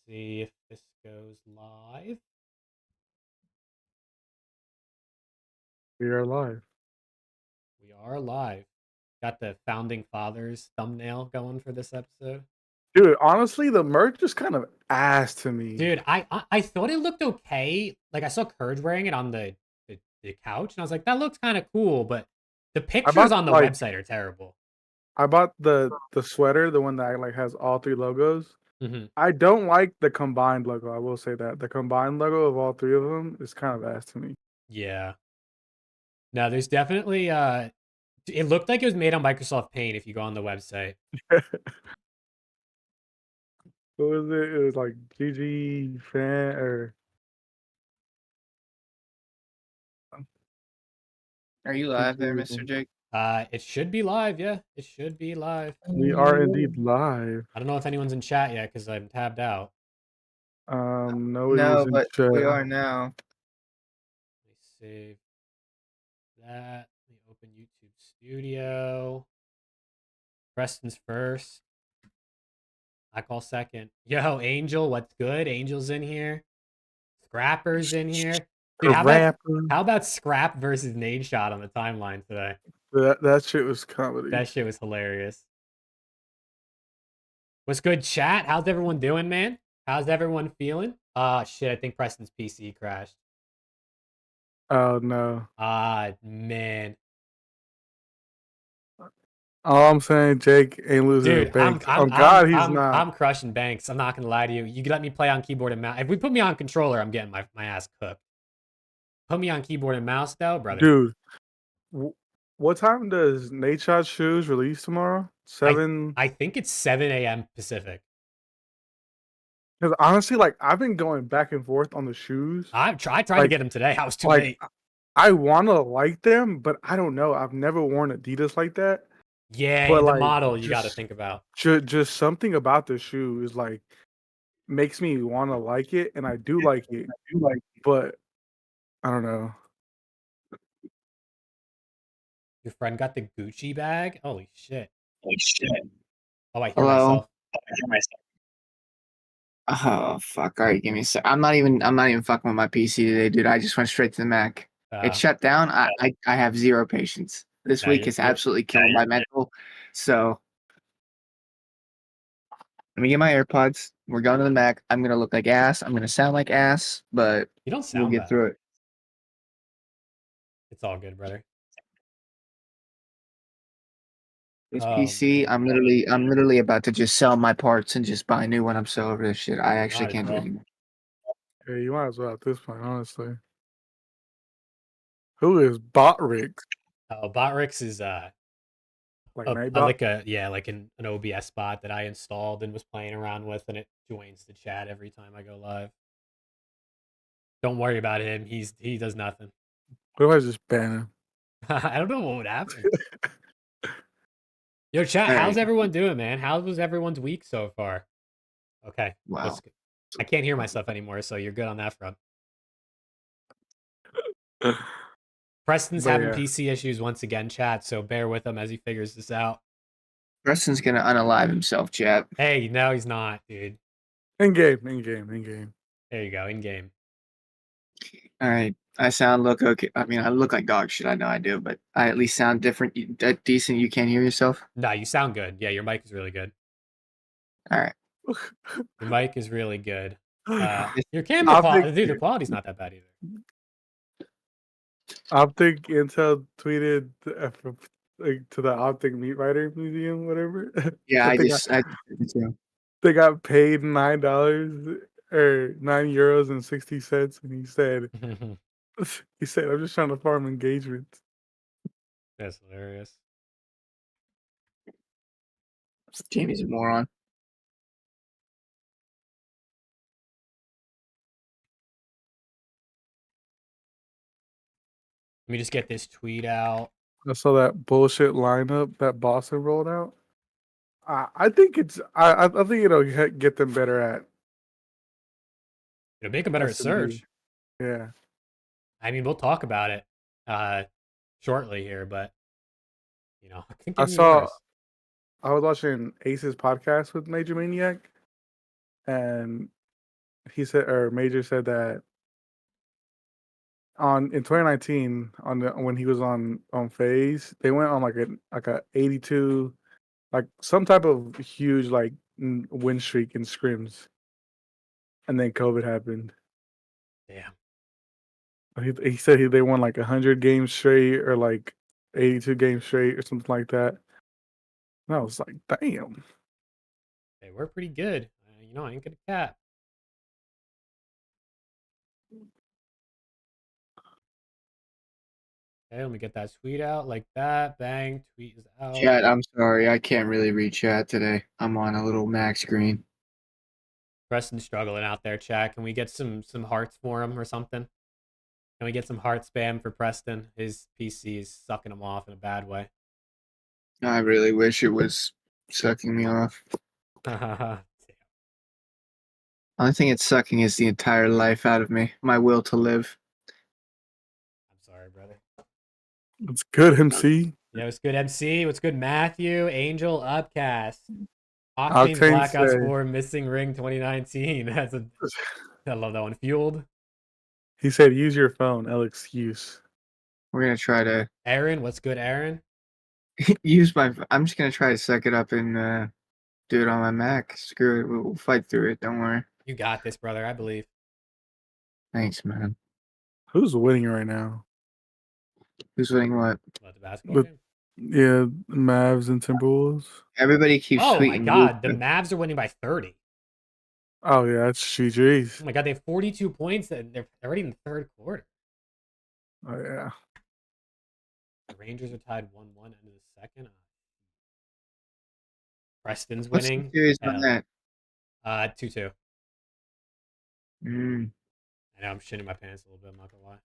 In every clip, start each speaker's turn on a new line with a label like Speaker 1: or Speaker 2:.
Speaker 1: see if this goes live.
Speaker 2: We are live.
Speaker 1: We are live. Got the Founding Fathers thumbnail going for this episode.
Speaker 2: Dude, honestly, the merch is kind of ass to me.
Speaker 1: Dude, I thought it looked okay. Like, I saw Courage wearing it on the couch, and I was like, that looks kind of cool, but the pictures on the website are terrible.
Speaker 2: I bought the sweater, the one that like has all three logos.
Speaker 1: Mm-hmm.
Speaker 2: I don't like the combined logo. I will say that the combined logo of all three of them is kind of ass to me.
Speaker 1: Yeah. No, there's definitely it looked like it was made on Microsoft Paint if you go on the website.
Speaker 2: What was it? It was like GG fan or
Speaker 3: Are you live there, Mr. Jake?
Speaker 1: It should be live, yeah. It should be live.
Speaker 2: We are indeed live.
Speaker 1: I don't know if anyone's in chat yet because I'm tabbed out.
Speaker 3: No, but we are now.
Speaker 1: Let me save that. Let me open YouTube Studio. Preston's first. I call second. Yo, Angel, what's good? Angel's in here. Scrapper's in here. Dude, how about Scrap versus NADESHOT on the timeline today?
Speaker 2: That shit was comedy.
Speaker 1: That shit was hilarious. What's good, chat? How's everyone doing, man? How's everyone feeling? Shit, I think Preston's PC crashed.
Speaker 2: Oh, no.
Speaker 1: Man.
Speaker 2: All I'm saying, Jake ain't losing his bank. He's not.
Speaker 1: I'm crushing banks. I'm not going to lie to you. You can let me play on keyboard and mouse. If we put me on controller, I'm getting my ass cooked. Put me on keyboard and mouse, though, brother.
Speaker 2: Dude, what time does NADESHOT shoes release tomorrow? 7?
Speaker 1: I think it's 7 a.m. Pacific.
Speaker 2: Because honestly, like, I've been going back and forth on the shoes.
Speaker 1: I tried to get them today. I was too late.
Speaker 2: I want to like them, but I don't know. I've never worn Adidas like that.
Speaker 1: Yeah, but the model you got to think about.
Speaker 2: Just something about the shoe is like makes me want to like it, and I do like it. But I don't know.
Speaker 1: Your friend got the Gucci bag? Holy shit! Oh, I hear
Speaker 3: Hello?
Speaker 1: myself.
Speaker 3: Oh fuck! All right, give me a sec. I'm not even fucking with my PC today, dude. I just went straight to the Mac. It shut down. I have zero patience. This week is absolutely killing my mental. So let me get my AirPods. We're going to the Mac. I'm gonna look like ass. I'm gonna sound like ass, but
Speaker 1: you don't sound
Speaker 3: we'll get through it.
Speaker 1: It's all good, brother.
Speaker 3: This PC, I'm literally about to just sell my parts and just buy a new one. I'm so over this shit. I actually can't do it anymore.
Speaker 2: Yeah, you might as well at this point, honestly. Who is Botrix?
Speaker 1: Oh, Botrix is like an OBS bot that I installed and was playing around with, and it joins the chat every time I go live. Don't worry about him. He does nothing.
Speaker 2: What if I just ban him?
Speaker 1: I don't know what would happen. Yo, chat, how's everyone doing, man? How was everyone's week so far? Okay.
Speaker 3: Wow.
Speaker 1: I can't hear myself anymore, so you're good on that front. Preston's having PC issues once again, chat, so bear with him as he figures this out.
Speaker 3: Preston's gonna unalive himself, chat.
Speaker 1: Hey, no, he's not, dude.
Speaker 2: In game.
Speaker 1: There you go, in game.
Speaker 3: All right. I look okay. I mean, I look like dog shit. I know I do, but I at least sound different. Decent. You can't hear yourself?
Speaker 1: No, you sound good. Yeah, your mic is really good.
Speaker 3: All right.
Speaker 1: Your mic is really good. Your camera quality, dude, the quality's not that bad either.
Speaker 2: OPTIC Intel tweeted to the OPTIC Meat Writer Museum, whatever.
Speaker 3: Yeah,
Speaker 2: they got paid $9 or €9.60, and he said, I'm just trying to farm engagement.
Speaker 1: That's hilarious.
Speaker 3: Jamie's a moron.
Speaker 1: Let me just get this tweet out.
Speaker 2: I saw that bullshit lineup that Boston rolled out. I think I think it'll get them better at.
Speaker 1: It'll make them better at Surge.
Speaker 2: Yeah.
Speaker 1: I mean, we'll talk about it shortly here, but you know,
Speaker 2: I was watching Ace's podcast with Major Maniac, and he said, or Major said that in 2019 when he was on FAZE, they went on like a 82, like some type of huge like win streak in scrims, and then COVID happened.
Speaker 1: Damn.
Speaker 2: He said they won like 100 games straight or like 82 games straight or something like that. And I was like, damn.
Speaker 1: They were pretty good. You know, I ain't gonna cap. Okay, let me get that tweet out like that. Bang, tweet is out.
Speaker 3: Chat, I'm sorry. I can't really read chat today. I'm on a little Mac screen.
Speaker 1: Preston's struggling out there, chat. Can we get some hearts for him or something? Can we get some heart spam for Preston? His PC is sucking him off in a bad way.
Speaker 3: I really wish it was sucking me off. Only thing it's sucking is the entire life out of me. My will to live.
Speaker 1: I'm sorry, brother.
Speaker 2: It's good, MC.
Speaker 1: Yeah, what's good, MC? What's good, Matthew? Angel Upcast. Octane's
Speaker 2: Octane
Speaker 1: Blackouts
Speaker 2: said-
Speaker 1: 4 Missing Ring 2019. I love that one. Fueled.
Speaker 2: He said, use your phone, L excuse.
Speaker 3: We're gonna try to
Speaker 1: Aaron, what's good, Aaron?
Speaker 3: use my. I'm just gonna try to suck it up and do it on my Mac. Screw it. We'll fight through it. Don't worry.
Speaker 1: You got this, brother. I believe.
Speaker 3: Thanks, man.
Speaker 2: Who's winning right now?
Speaker 3: Who's winning what?
Speaker 1: What, the basketball game?
Speaker 2: Yeah, Mavs and Timberwolves.
Speaker 3: Everybody keeps
Speaker 1: Oh my
Speaker 3: tweeting.
Speaker 1: god, the
Speaker 3: Luka.
Speaker 1: Mavs are winning by 30.
Speaker 2: Oh yeah, that's GG's.
Speaker 1: Oh my god, they have 42 points and they're already in the third quarter.
Speaker 2: Oh yeah.
Speaker 1: The Rangers are tied 1-1 end of the second. Preston's
Speaker 3: What's
Speaker 1: winning.
Speaker 3: the series on that?
Speaker 1: 2-2.
Speaker 3: Mm.
Speaker 1: I know I'm shitting my pants a little bit, I'm not gonna lie.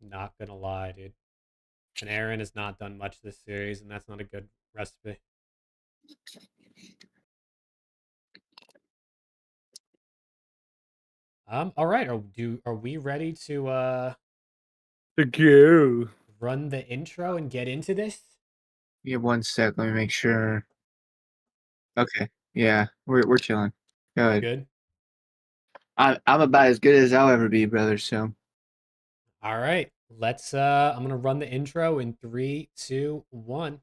Speaker 1: Not gonna lie, dude. And Aaron has not done much this series, and that's not a good recipe. All right. Are we ready to
Speaker 2: Thank you.
Speaker 1: run the intro and get into this?
Speaker 3: Yeah, 1 sec. Let me make sure. Okay. Yeah, we're chilling. Go ahead.
Speaker 1: Good.
Speaker 3: I'm about as good as I'll ever be, brother. So.
Speaker 1: All right. Let's I'm gonna run the intro in 3, 2, 1.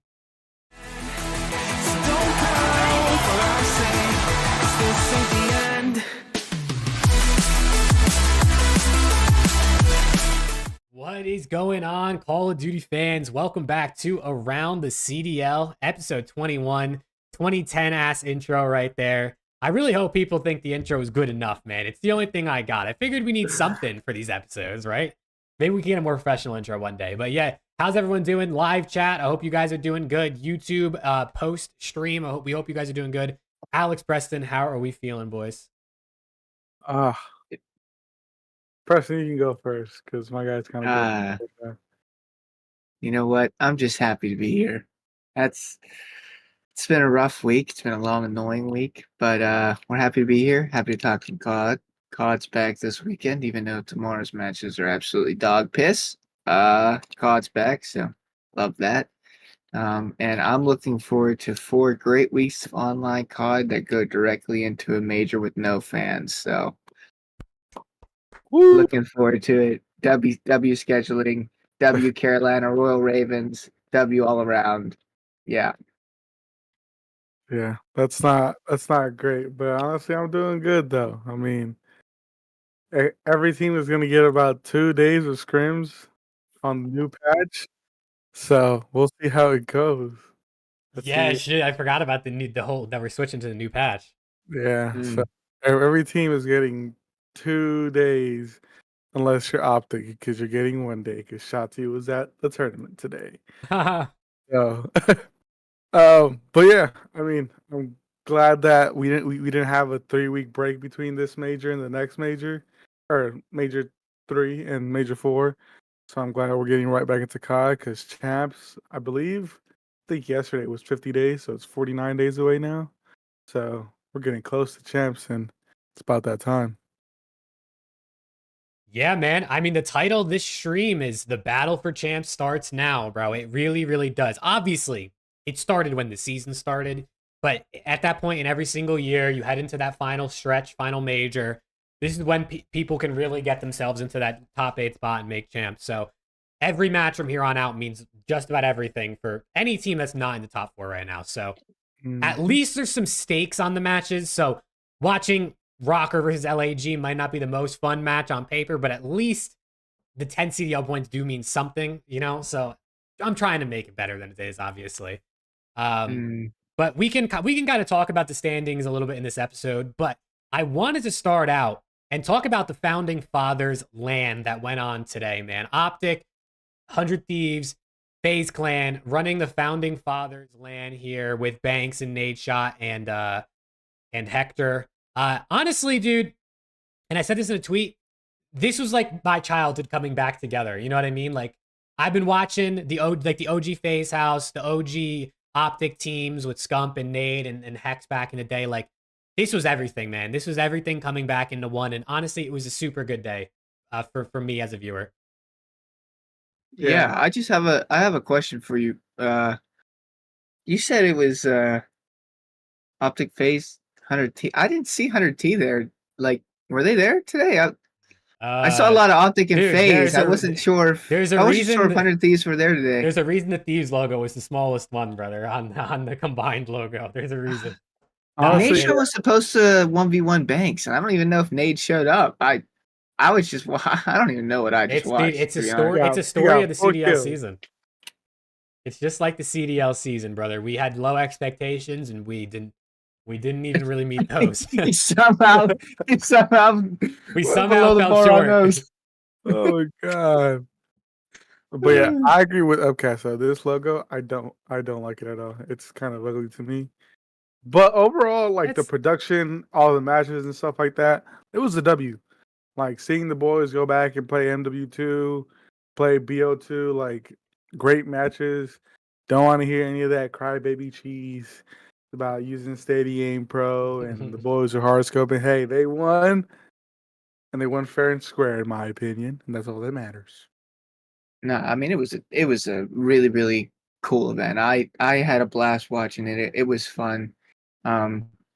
Speaker 1: What is going on, Call of Duty fans? Welcome back to Around the CDL, episode 21. 2010 ass intro right there. I really hope people think the intro is good enough, man. It's the only thing I got. I figured we need something for these episodes, right? Maybe we can get a more professional intro one day. But yeah, how's everyone doing? Live chat, I hope you guys are doing good. YouTube post stream, we hope you guys are doing good. Alex, Preston, how are we feeling, boys?
Speaker 2: Preston, you can go first because my guy's kind of
Speaker 3: You know what? I'm just happy to be here. It's been a rough week. It's been a long, annoying week, but we're happy to be here. Happy to talk some COD. COD's back this weekend, even though tomorrow's matches are absolutely dog piss. COD's back, so love that. And I'm looking forward to 4 great weeks of online COD that go directly into a major with no fans. So looking forward to it. W scheduling, W Carolina Royal Ravens, W all around. Yeah.
Speaker 2: Yeah, that's not great, but honestly, I'm doing good though. I mean, every team is gonna get about 2 days of scrims on the new patch, so we'll see how it goes.
Speaker 1: Yeah, shit, I forgot about the whole that we're switching to the new patch.
Speaker 2: Yeah, so every team is getting 2 days, unless you're OPTIC, because you're getting 1 day. Because Shotzi was at the tournament today. So, but yeah, I mean, I'm glad that we didn't have a 3-week break between this major and the next major, or major 3 and major 4. So I'm glad we're getting right back into COD because champs, I think yesterday was 50 days, so it's 49 days away now. So we're getting close to champs, and it's about that time.
Speaker 1: Yeah, man. I mean, the title of this stream is The Battle for Champs Starts Now, bro. It really, really does. Obviously, it started when the season started. But at that point in every single year, you head into that final stretch, final major. This is when people can really get themselves into that top 8 spot and make champs. So every match from here on out means just about everything for any team that's not in the top 4 right now. So at least there's some stakes on the matches. So watching Rocker versus LAG might not be the most fun match on paper, but at least the 10 CDL points do mean something, you know? So I'm trying to make it better than it is, obviously. But we can kind of talk about the standings a little bit in this episode. But I wanted to start out and talk about the Founding Fathers LAN that went on today, man. OPTIC, 100 Thieves, FaZe Clan running the Founding Fathers LAN here with Banks and NADESHOT and Hector. Honestly, dude, and I said this in a tweet, this was like my childhood coming back together. You know what I mean? Like I've been watching the OG FaZe House, the OG OPTIC teams with SCUMP and Nade and Hex back in the day. Like this was everything, man. This was everything coming back into one. And honestly, it was a super good day for me as a viewer.
Speaker 3: Yeah, I just have a question for you. You said it was OPTIC FaZe 100T. I didn't see 100T there. Like, were they there today? I saw a lot of OPTIC and FaZe. I wasn't sure if 100 Thieves were there today.
Speaker 1: There's a reason the Thieves logo was the smallest one, brother, on the combined logo. There's a reason.
Speaker 3: NADESHOT was supposed to 1v1 Banks, and I don't even know if Nade showed up. I was just I don't even know what I just watched.
Speaker 1: It's a story. It's a story of the CDL season. It's just like the CDL season, brother. We had low expectations, and we didn't even really meet those.
Speaker 3: we somehow
Speaker 1: we fell short.
Speaker 2: Oh my god! But yeah, I agree with so this logo, I don't like it at all. It's kind of ugly to me. But overall, like the production, all the matches and stuff like that, it was a W. Like seeing the boys go back and play MW2, play BO2, like great matches. Don't want to hear any of that crybaby cheese about using Steady Aim Pro and the boys are hard scoping. Hey, they won, and they won fair and square, in my opinion, and that's all that matters.
Speaker 3: No, I mean it was a really, really cool event. I had a blast watching it. It was fun.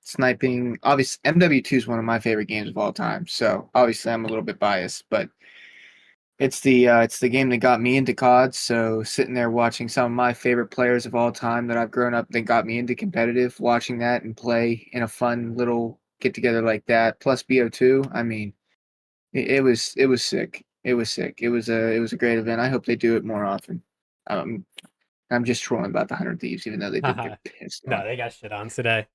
Speaker 3: Sniping, obviously MW2 is one of my favorite games of all time, so obviously I'm a little bit biased, but it's the game that got me into COD. So sitting there watching some of my favorite players of all time that I've grown up that got me into competitive, watching that and play in a fun little get together like that, plus BO2, I mean, it was sick. It was sick. It was a great event. I hope they do it more often. I'm just trolling about the 100 Thieves, even though they did get pissed.
Speaker 1: No, they got shit on today.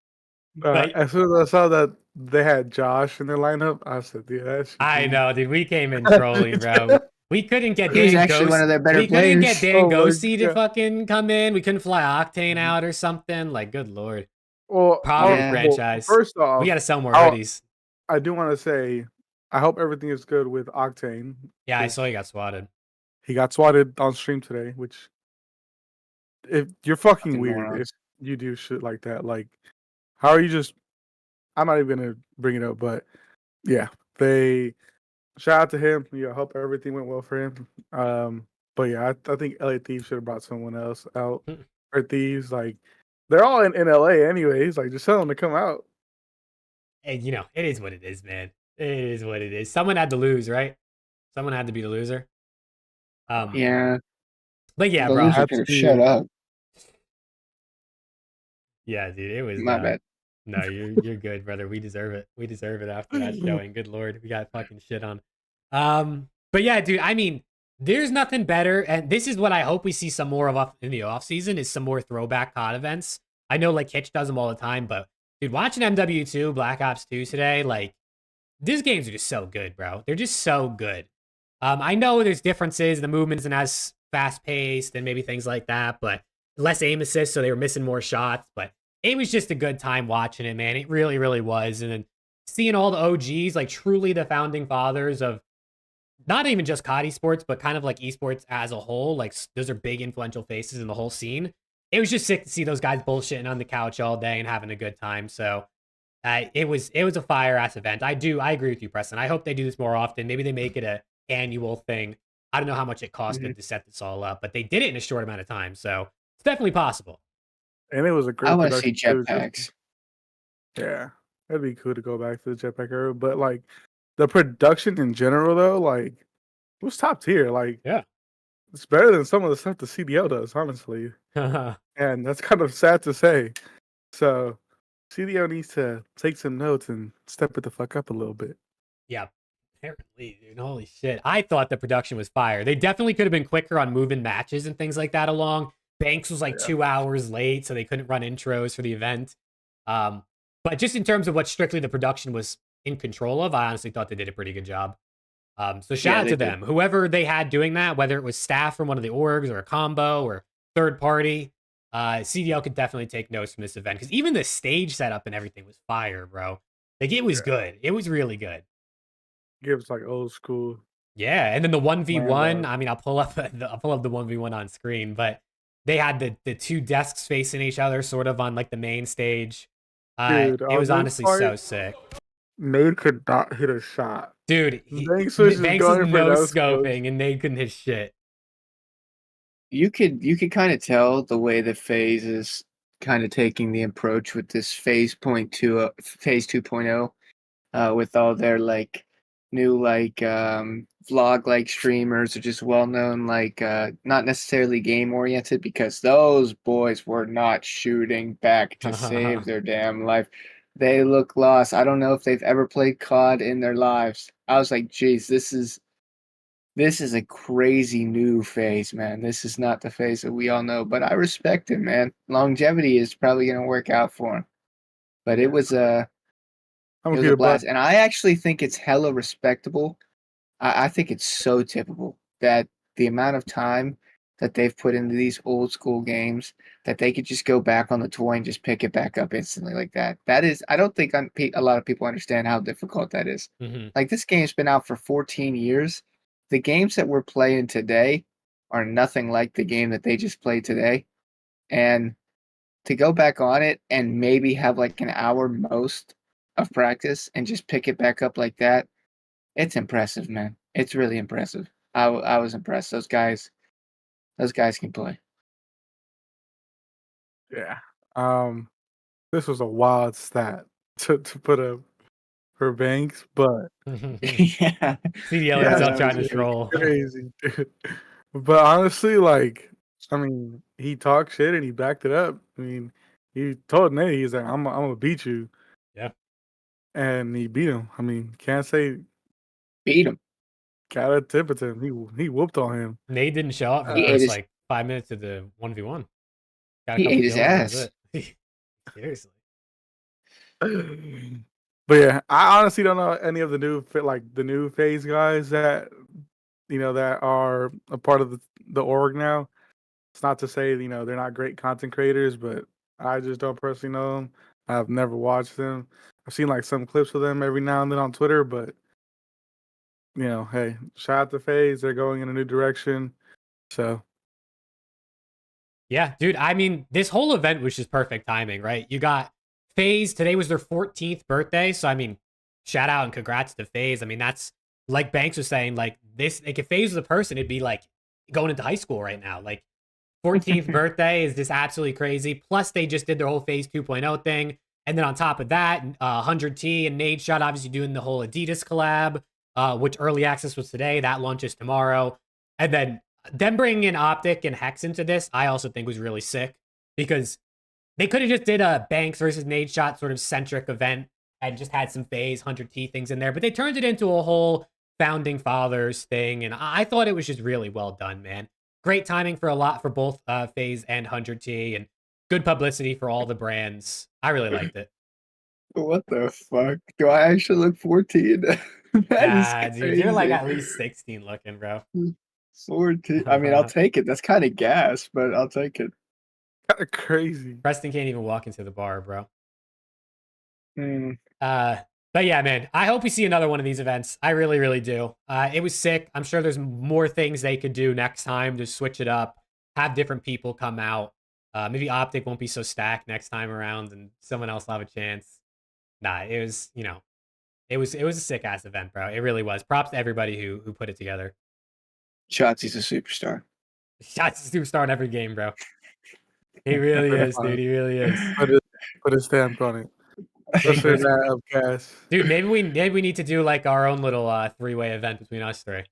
Speaker 2: As soon as I saw that they had Josh in their lineup, I said, "Yeah, that's."
Speaker 1: I know, dude. We came in trolling, bro. We couldn't get Dan
Speaker 3: actually one of their better players.
Speaker 1: Couldn't get Dan Ghosty to fucking come in. We couldn't fly Octane out or something. Like, good lord.
Speaker 2: Well,
Speaker 1: franchise.
Speaker 2: Well, first off,
Speaker 1: we got to sell more hoodies.
Speaker 2: I do want to say, I hope everything is good with Octane.
Speaker 1: Yeah, I saw he got swatted.
Speaker 2: He got swatted on stream today, which if you're fucking weird if you do shit like that. Like, how are you just? I'm not even gonna bring it up, but yeah, they shout out to him. I hope everything went well for him. But yeah, I think LA Thieves should have brought someone else out. Or Thieves, like they're all in LA anyways. Like just tell them to come out.
Speaker 1: And you know, it is what it is, man. It is what it is. Someone had to lose, right? Someone had to be the loser.
Speaker 3: Yeah.
Speaker 1: But yeah,
Speaker 3: the
Speaker 1: bro.
Speaker 3: Loser shut up.
Speaker 1: Yeah, dude. It was
Speaker 3: my bad.
Speaker 1: No, you're good, brother. We deserve it. We deserve it after that showing. Good lord, we got fucking shit on. But yeah, dude. I mean, there's nothing better, and this is what I hope we see some more of in the off season is some more throwback COD events. I know like Hitch does them all the time, but dude, watching MW2, Black Ops 2 today, like these games are just so good, bro. They're just so good. I know there's differences. The movement isn't as fast paced and maybe things like that, but less aim assist, so they were missing more shots. But it was just a good time watching it, man. It really, really was. And then seeing all the OGs, like truly the founding fathers of not even just COD esports, but kind of like esports as a whole. Like those are big influential faces in the whole scene. It was just sick to see those guys bullshitting on the couch all day and having a good time. So it was a fire ass event. I agree with you, Preston. I hope they do this more often. Maybe they make it a annual thing. I don't know how much it cost them to set this all up, but they did it in a short amount of time. So it's definitely possible.
Speaker 2: And it was a
Speaker 3: I
Speaker 2: great
Speaker 3: want to see
Speaker 2: production too.
Speaker 3: jetpacks.
Speaker 2: Yeah, that'd be cool to go back to the jetpack era. But like the production in general, though, like it was top tier. Like
Speaker 1: Yeah.
Speaker 2: it's better than some of the stuff the CDL does, honestly. And that's kind of sad to say. So CDL needs to take some notes and step it the fuck up a little bit.
Speaker 1: Yeah, apparently, dude. Holy shit. I thought the production was fire. They definitely could have been quicker on moving matches and things like that along. Banks was like 2 hours late, so they couldn't run intros for the event. But just in terms of what strictly the production was in control of, I honestly thought they did a pretty good job. So shout out to them. Whoever they had doing that, whether it was staff from one of the orgs or a combo or third party, CDL could definitely take notes from this event because even the stage setup and everything was fire, bro. Like it was good. It was really good.
Speaker 2: Gives like old school.
Speaker 1: Yeah, and then the 1v1,
Speaker 2: Landmark.
Speaker 1: I mean, I'll pull up the 1v1 on screen, but they had the two desks facing each other sort of on like the main stage.
Speaker 2: Dude,
Speaker 1: It was honestly so sick.
Speaker 2: Nade could not hit a shot.
Speaker 1: Dude,
Speaker 2: Banks was
Speaker 1: no scoping and Nade couldn't hit shit.
Speaker 3: You could kind of tell the way the FAZE is kind of taking the approach with this FAZE 2.0, with all their like new like vlog like streamers are just well known, like not necessarily game oriented, because those boys were not shooting back to save their damn life. They look lost. I don't know if they've ever played COD in their lives. I was like, geez, this is a crazy new FAZE, man. This is not the FAZE that we all know, but I respect him, man. Longevity is probably going to work out for him. But it was a blast. And I actually think it's hella respectable. I think it's so typical that the amount of time that they've put into these old school games, that they could just go back on the toy and just pick it back up instantly like that. That is, I don't think a lot of people understand how difficult that is.
Speaker 1: Mm-hmm.
Speaker 3: Like, this game's been out for 14 years. The games that we're playing today are nothing like the game that they just played today. And to go back on it and maybe have like an hour most of practice and just pick it back up like that, it's impressive, man. It's really impressive. I was impressed. Those guys can play.
Speaker 2: Yeah. This was a wild stat to put up for Banks, but
Speaker 3: Yeah.
Speaker 1: CDL himself trying to troll.
Speaker 2: Crazy, dude. But honestly, like, I mean, he talked shit and he backed it up. I mean, he told Nate, he's like, I'm gonna beat you.
Speaker 1: Yeah.
Speaker 2: And he beat him. I mean, can't say
Speaker 3: beat him.
Speaker 2: Gotta tip it to him. He whooped on him.
Speaker 1: Nate didn't show up for the first like 5 minutes of the 1v1.
Speaker 3: He ate his ass.
Speaker 1: Seriously.
Speaker 2: But yeah, I honestly don't know any of the new FAZE guys that that are a part of the org now. It's not to say they're not great content creators, but I just don't personally know them. I've never watched them. I've seen like some clips of them every now and then on Twitter, but hey, shout out to FAZE. They're going in a new direction. So
Speaker 1: yeah, dude. I mean, this whole event was just perfect timing, right? You got FAZE. Today was their 14th birthday. So, I mean, shout out and congrats to FAZE. I mean, that's like Banks was saying, like this, like if FAZE was a person, it'd be like going into high school right now. Like 14th birthday is just absolutely crazy. Plus, they just did their whole FAZE 2.0 thing. And then on top of that, 100T and NADESHOT obviously doing the whole Adidas collab, which early access was today. That launches tomorrow. And then them bringing in OPTIC and Hex into this, I also think was really sick because they could have just did a Banks versus NADESHOT sort of centric event and just had some FAZE 100T things in there, but they turned it into a whole founding fathers thing, and I thought it was just really well done, man. Great timing for both FAZE and 100T, and good publicity for all the brands. I really liked it.
Speaker 3: What the fuck? Do I actually look 14?
Speaker 1: Dude, you're like at least 16 looking, bro.
Speaker 3: 14. I mean, I'll take it. That's kind of gas, but I'll take it.
Speaker 2: Kind of crazy.
Speaker 1: Preston can't even walk into the bar, bro.
Speaker 3: Mm.
Speaker 1: But yeah, man, I hope we see another one of these events. I really, really do. It was sick. I'm sure there's more things they could do next time to switch it up, have different people come out. Maybe OPTIC won't be so stacked next time around and someone else will have a chance. Nah, it was, it was a sick ass event, bro. It really was. Props to everybody who put it together.
Speaker 3: Shotzi's a superstar.
Speaker 1: Shotzi's a superstar in every game, bro. He really is, dude. He really is.
Speaker 2: Put a stamp on it. Especially that upcast.
Speaker 1: Dude, maybe we need to do like our own little 3-way event between us three.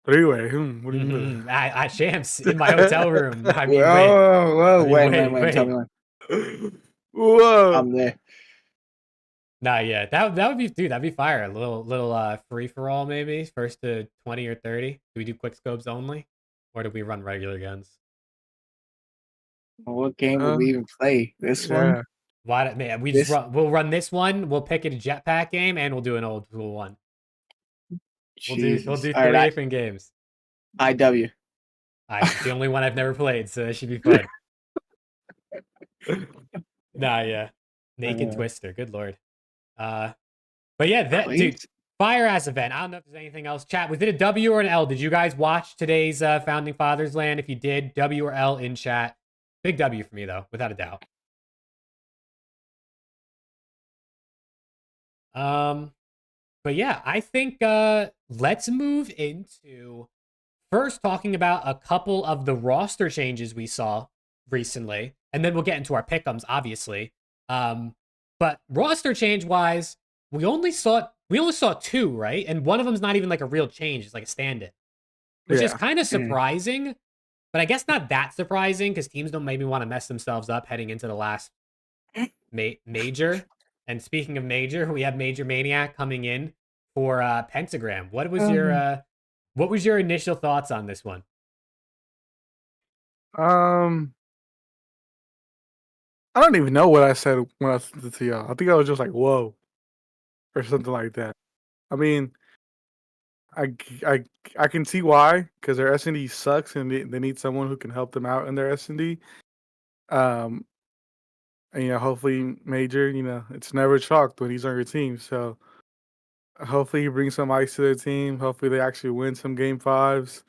Speaker 2: 3-way? What do you mean?
Speaker 1: At Champs in my hotel room. I mean,
Speaker 3: whoa,
Speaker 1: wait.
Speaker 3: when? Tell me when.
Speaker 2: Whoa!
Speaker 3: I'm there.
Speaker 1: Nah, yeah, that would be, dude. That'd be fire. A little free for all, maybe first to 20 or 30. Do we do quick scopes only, or do we run regular guns?
Speaker 3: What game would we even play? This one?
Speaker 1: Why, man? We'll run this one. We'll pick it a jetpack game, and we'll do an old school one. We'll do 3 different games.
Speaker 3: IW.
Speaker 1: It's the only one I've never played, so that should be fun. Nah, yeah. Naked Twister. Good lord. But yeah, dude, fire ass event. I don't know if there's anything else. Chat, was it a W or an L? Did you guys watch today's Founding Fathers Land? If you did, W or L in chat. Big W for me though, without a doubt. But yeah, I think let's move into first talking about a couple of the roster changes we saw recently, and then we'll get into our pick'ems, obviously. But roster change wise, we only saw 2, right? And one of them's not even like a real change; it's like a stand-in, which is kind of surprising. But I guess not that surprising because teams don't maybe want to mess themselves up heading into the last major. And speaking of major, we have Major Maniac coming in for Pentagram. What was your initial thoughts on this one?
Speaker 2: I don't even know what I said when I sent it to y'all. I think I was just like, "Whoa," or something like that. I mean, I can see why, because their S&D sucks and they need someone who can help them out in their S&D. And hopefully Major, it's never chalked when he's on your team. So hopefully he brings some ice to their team. Hopefully they actually win some game 5s.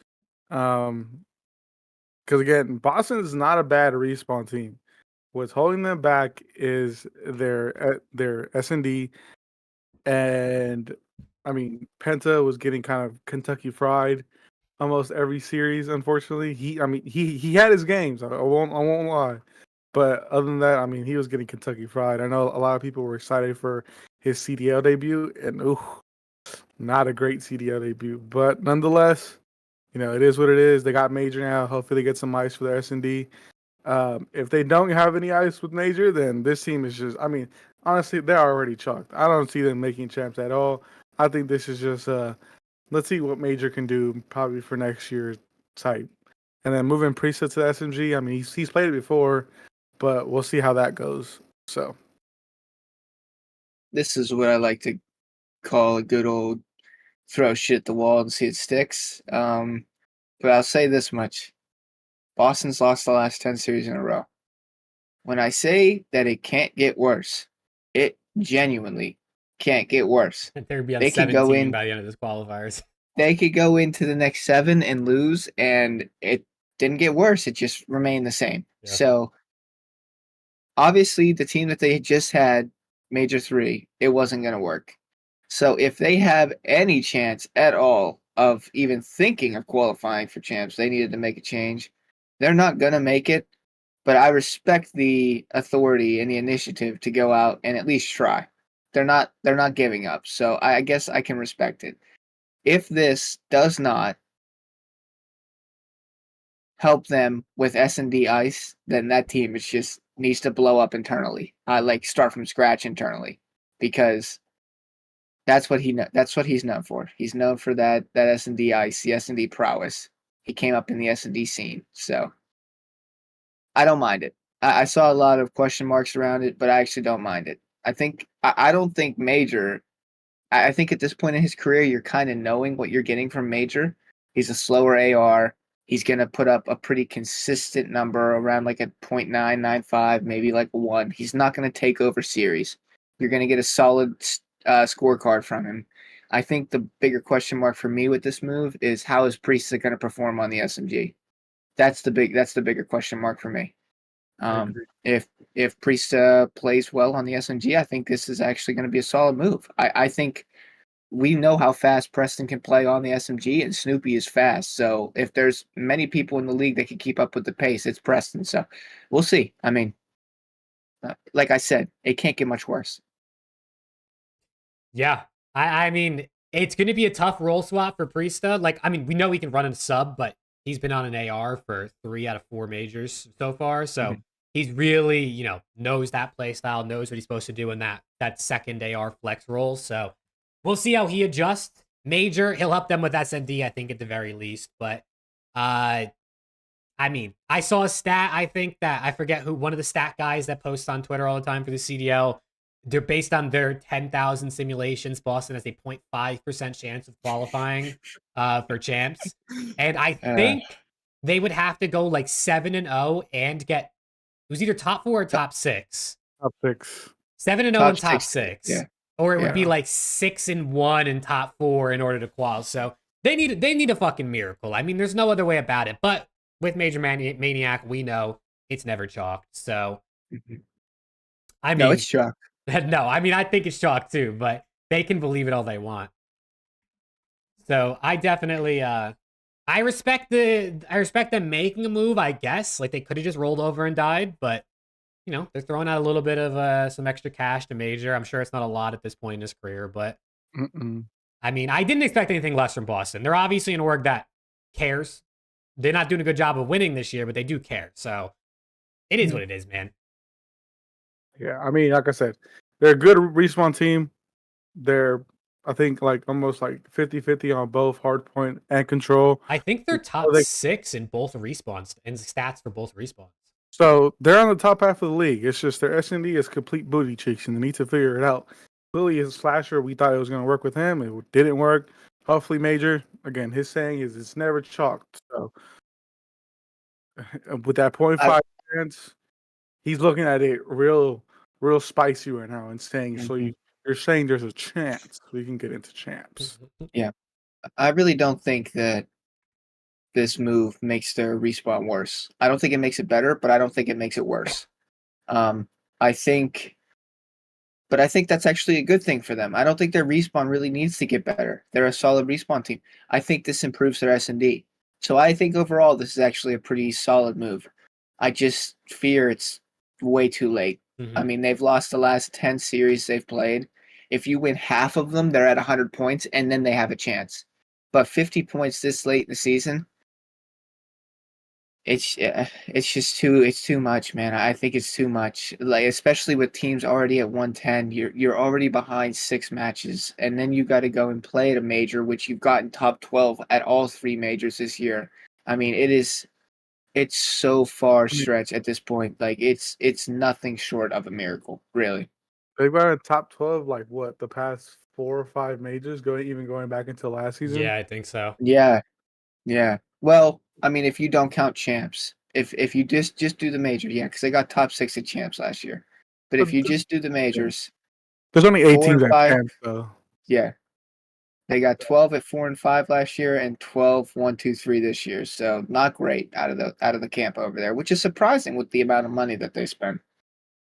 Speaker 2: Because again, Boston is not a bad respawn team. What's holding them back is their S&D, and I mean Penta was getting kind of Kentucky fried almost every series. Unfortunately, he had his games. I won't lie, but other than that, I mean he was getting Kentucky fried. I know a lot of people were excited for his CDL debut, and not a great CDL debut, but nonetheless, it is what it is. They got Major now. Hopefully, they get some ice for their S&D. If they don't have any ice with Major, then this team is just, honestly, they're already chalked. I don't see them making champs at all. I think this is just, let's see what Major can do probably for next year type. And then moving Priesthood to the SMG, he's played it before, but we'll see how that goes. So
Speaker 3: this is what I like to call a good old throw shit at the wall and see it sticks. But I'll say this much. Boston's lost the last 10 series in a row. When I say that it can't get worse, it genuinely can't get worse.
Speaker 1: They could go in by the end of this qualifiers.
Speaker 3: They could go into the next 7 and lose, and it didn't get worse. It just remained the same. Yeah. So obviously the team that they just had, Major 3, it wasn't going to work. So if they have any chance at all of even thinking of qualifying for champs, they needed to make a change. They're not going to make it, but I respect the authority and the initiative to go out and at least try. They're not giving up, so I guess I can respect it. If this does not help them with S&D ice, then that team needs to blow up internally. Start from scratch internally, because that's what he's known for. He's known for that S&D ice, the S&D prowess. He came up in the S&D scene, so I don't mind it. I saw a lot of question marks around it, but I actually don't mind it. I don't think Major. I think at this point in his career, you're kind of knowing what you're getting from Major. He's a slower AR. He's going to put up a pretty consistent number around like a 0.995, maybe like a 1. He's not going to take over series. You're going to get a solid scorecard from him. I think the bigger question mark for me with this move is how is Priest going to perform on the SMG? That's the bigger question mark for me. If Priest plays well on the SMG, I think this is actually going to be a solid move. I think we know how fast Preston can play on the SMG, and Snoopy is fast. So if there's many people in the league that can keep up with the pace, it's Preston. So we'll see. I mean, like I said, it can't get much worse.
Speaker 1: Yeah. I mean, it's going to be a tough role swap for Priesta. Like, I mean, we know he can run a sub, but he's been on an AR for 3 out of 4 majors so far. So he's really, you know, knows that play style, knows what he's supposed to do in that second AR flex role. So we'll see how he adjusts. Major, he'll help them with SND, I think, at the very least. But I mean, I saw a stat, I think that, I forget who, one of the stat guys that posts on Twitter all the time for the CDL, they're based on their 10,000 simulations. Boston has a 0.5% chance of qualifying for champs. And I think they would have to go like 7-0 and get, it was either top 4 or top 6.
Speaker 2: Top 6.
Speaker 1: 7-0 and top 6.
Speaker 3: Yeah.
Speaker 1: Or it would be like 6-1 and top 4 in order to qualify. So they need a fucking miracle. I mean, there's no other way about it. But with Major Maniac, we know it's never chalked. So, I mean,
Speaker 3: no, it's chalked.
Speaker 1: No, I mean, I think it's chalked too, but they can believe it all they want. So I definitely, I respect them making a move, I guess. Like, they could have just rolled over and died, but, you know, they're throwing out a little bit of some extra cash to Major. I'm sure it's not a lot at this point in his career, but I mean, I didn't expect anything less from Boston. They're obviously an org that cares. They're not doing a good job of winning this year, but they do care. So it is what it is, man.
Speaker 2: Yeah, I mean, like I said, they're a good respawn team. They're, I think, like almost like 50-50 on both hardpoint and control.
Speaker 1: I think they're top 6 in both respawns and stats for both respawns.
Speaker 2: So they're on the top half of the league. It's just their SND is complete booty cheeks, and they need to figure it out. Lily is a slasher. We thought it was going to work with him. It didn't work. Hopefully, Major, again, his saying is it's never chalked. So with that 0.5 chance, he's looking at it real spicy right now and saying, so you're saying there's a chance we can get into champs.
Speaker 3: Yeah. I really don't think that this move makes their respawn worse. I don't think it makes it better, but I don't think it makes it worse. I think that's actually a good thing for them. I don't think their respawn really needs to get better. They're a solid respawn team. I think this improves their S&D. So I think overall this is actually a pretty solid move. I just fear it's way too late. I mean, they've lost the last 10 series they've played. If you win half of them, they're at 100 points, and then they have a chance. But 50 points this late in the season, it's just too much, man. I think it's too much. Like, especially with teams already at 110, you're already behind 6 matches, and then you got to go and play at a major, which you've gotten top 12 at all 3 majors this year. I mean, it's so far stretched at this point. Like, it's nothing short of a miracle, really.
Speaker 2: They've got a top 12, like what, the past 4 or 5 majors, going back into last season?
Speaker 1: Yeah, I think so.
Speaker 3: Yeah. Well, I mean, if you don't count champs, if you just do the major, yeah, because they got top 6 at champs last year. But if you just do the majors,
Speaker 2: there's only 8 teams at champs, though.
Speaker 3: Yeah, they got 12 at 4 and 5 last year, and 12, 1, 2, 3 this year. So not great out of the camp over there, which is surprising with the amount of money that they spend.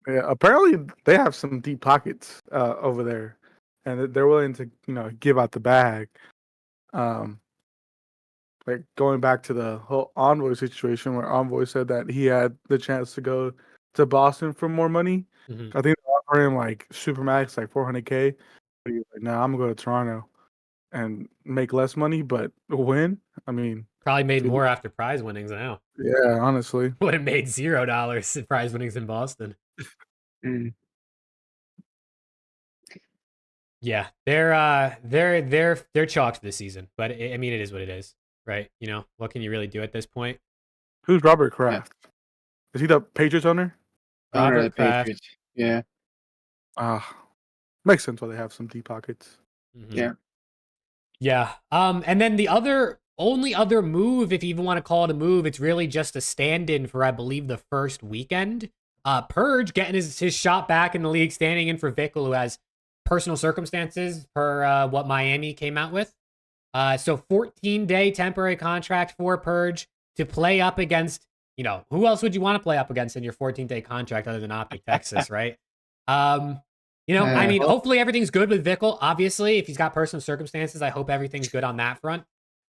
Speaker 2: Yeah, apparently they have some deep pockets over there, and they're willing to, give out the bag. Like going back to the whole Envoy situation, where Envoy said that he had the chance to go to Boston for more money. I think they offered him like supermax, like $400K. But he was like, "Nah, I'm gonna go to Toronto and make less money, but win." I mean,
Speaker 1: probably made more after prize winnings now.
Speaker 2: Yeah, honestly,
Speaker 1: would have made $0 in prize winnings in Boston. Yeah, they're chalked this season, but I mean, it is what it is, right? You know, what can you really do at this point?
Speaker 2: Who's Robert Kraft? Yeah. Is he the Patriots owner?
Speaker 3: Robert Kraft. Yeah.
Speaker 2: Makes sense why they have some deep pockets.
Speaker 1: Yeah. And then the only other move, if you even want to call it a move, it's really just a stand-in for, I believe, the first weekend. Purge getting his shot back in the league, standing in for Vickle, who has personal circumstances per what Miami came out with. So 14-day temporary contract for Purge to play up against, who else would you want to play up against in your 14-day contract other than OPTIC Texas, right? You know, I mean,
Speaker 3: well,
Speaker 1: hopefully everything's good with Vickle. Obviously, if he's got personal circumstances, I hope everything's good on that front.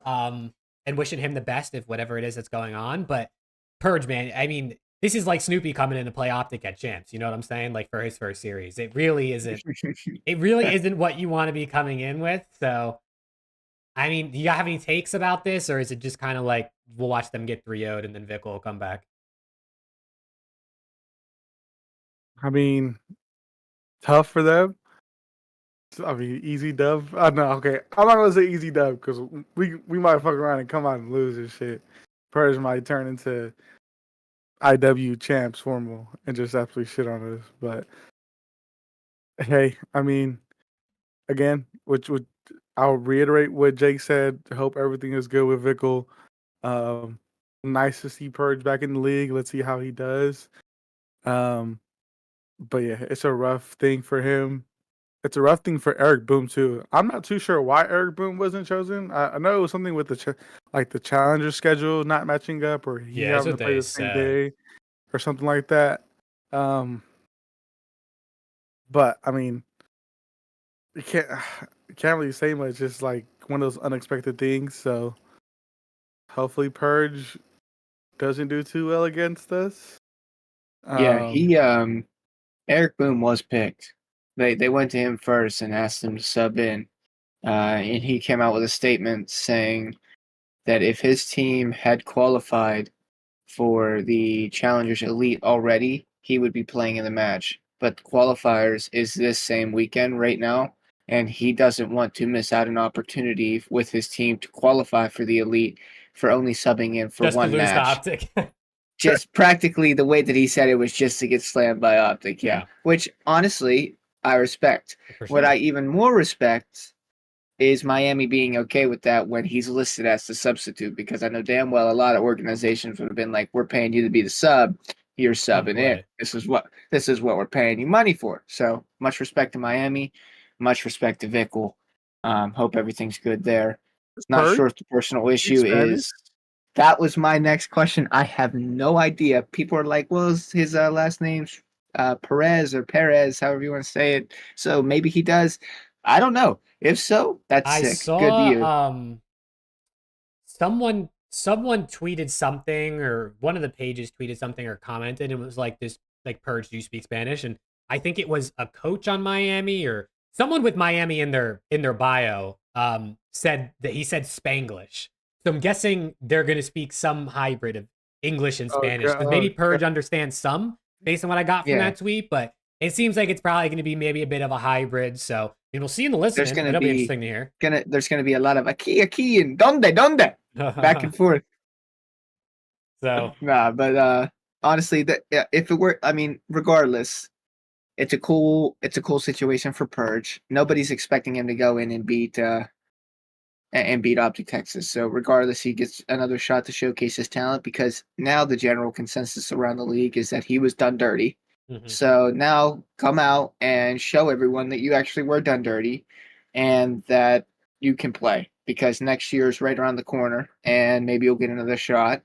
Speaker 1: And wishing him the best if whatever it is that's going on. But Purge, man, I mean, this is like Snoopy coming in to play Optic at Champs. You know what I'm saying? Like for his first series, it really isn't. It really isn't what you want to be coming in with. So, I mean, do you have any takes about this, or is it just kind of like we'll watch them get 3-0'd and then Vickle will come back?
Speaker 2: I mean, tough for them. I mean, easy dub. No, okay. I'm not gonna say easy dub because we might fuck around and come out and lose and shit. Purge might turn into IW champs formal and just absolutely shit on us. But hey, I mean, again, which would I'll reiterate what Jake said. Hope everything is good with Vickle. Nice to see Purge back in the league. Let's see how he does. But yeah, it's a rough thing for him. It's a rough thing for Eric Boom too. I'm not too sure why Eric Boom wasn't chosen. I know it was something with the challenger schedule not matching up, or he having to play the same day, or something like that. But I mean, you can't really say much. It's like one of those unexpected things. So hopefully Purge doesn't do too well against us.
Speaker 3: Yeah, Eric Boom was picked. They went to him first and asked him to sub in, and he came out with a statement saying that if his team had qualified for the Challengers Elite already, he would be playing in the match. But qualifiers is this same weekend right now, and he doesn't want to miss out an opportunity with his team to qualify for the Elite for only subbing in for
Speaker 1: just
Speaker 3: one
Speaker 1: to lose
Speaker 3: match.
Speaker 1: the Optic.
Speaker 3: Just practically the way that he said it was just to get slammed by Optic, yeah. Which honestly I respect.
Speaker 1: Sure.
Speaker 3: What I even more respect is Miami being okay with that when he's listed as the substitute, because I know damn well a lot of organizations would have been like, we're paying you to be the sub, you're subbing in. This is what we're paying you money for. So much respect to Miami, much respect to Vickle. Hope everything's good there. Not sure if the personal issue is. That was my next question. I have no idea. People are like, well, his last name's Perez or Perez, however you want to say it. So maybe he does. I don't know. If so, that's sick.
Speaker 1: Saw,
Speaker 3: good to you.
Speaker 1: Someone tweeted something, or one of the pages tweeted something or commented, and it was like this, like, Purge, do you speak Spanish? And I think it was a coach on Miami or someone with Miami in their bio said that he said Spanglish. So I'm guessing they're going to speak some hybrid of English and Spanish, because maybe Purge understands some based on what I got from that tweet, but it seems like it's probably going to be maybe a bit of a hybrid. So we'll see in the listening. It'll be interesting to hear.
Speaker 3: There's going to be a lot of aquí and donde back and forth.
Speaker 1: So
Speaker 3: but honestly, if it were, I mean, regardless, it's a cool situation for Purge. Nobody's expecting him to go in and beat Optic Texas. So regardless, he gets another shot to showcase his talent, because now the general consensus around the league is that he was done dirty. Mm-hmm. So now come out and show everyone that you actually were done dirty and that you can play, because next year is right around the corner and maybe you'll get another shot.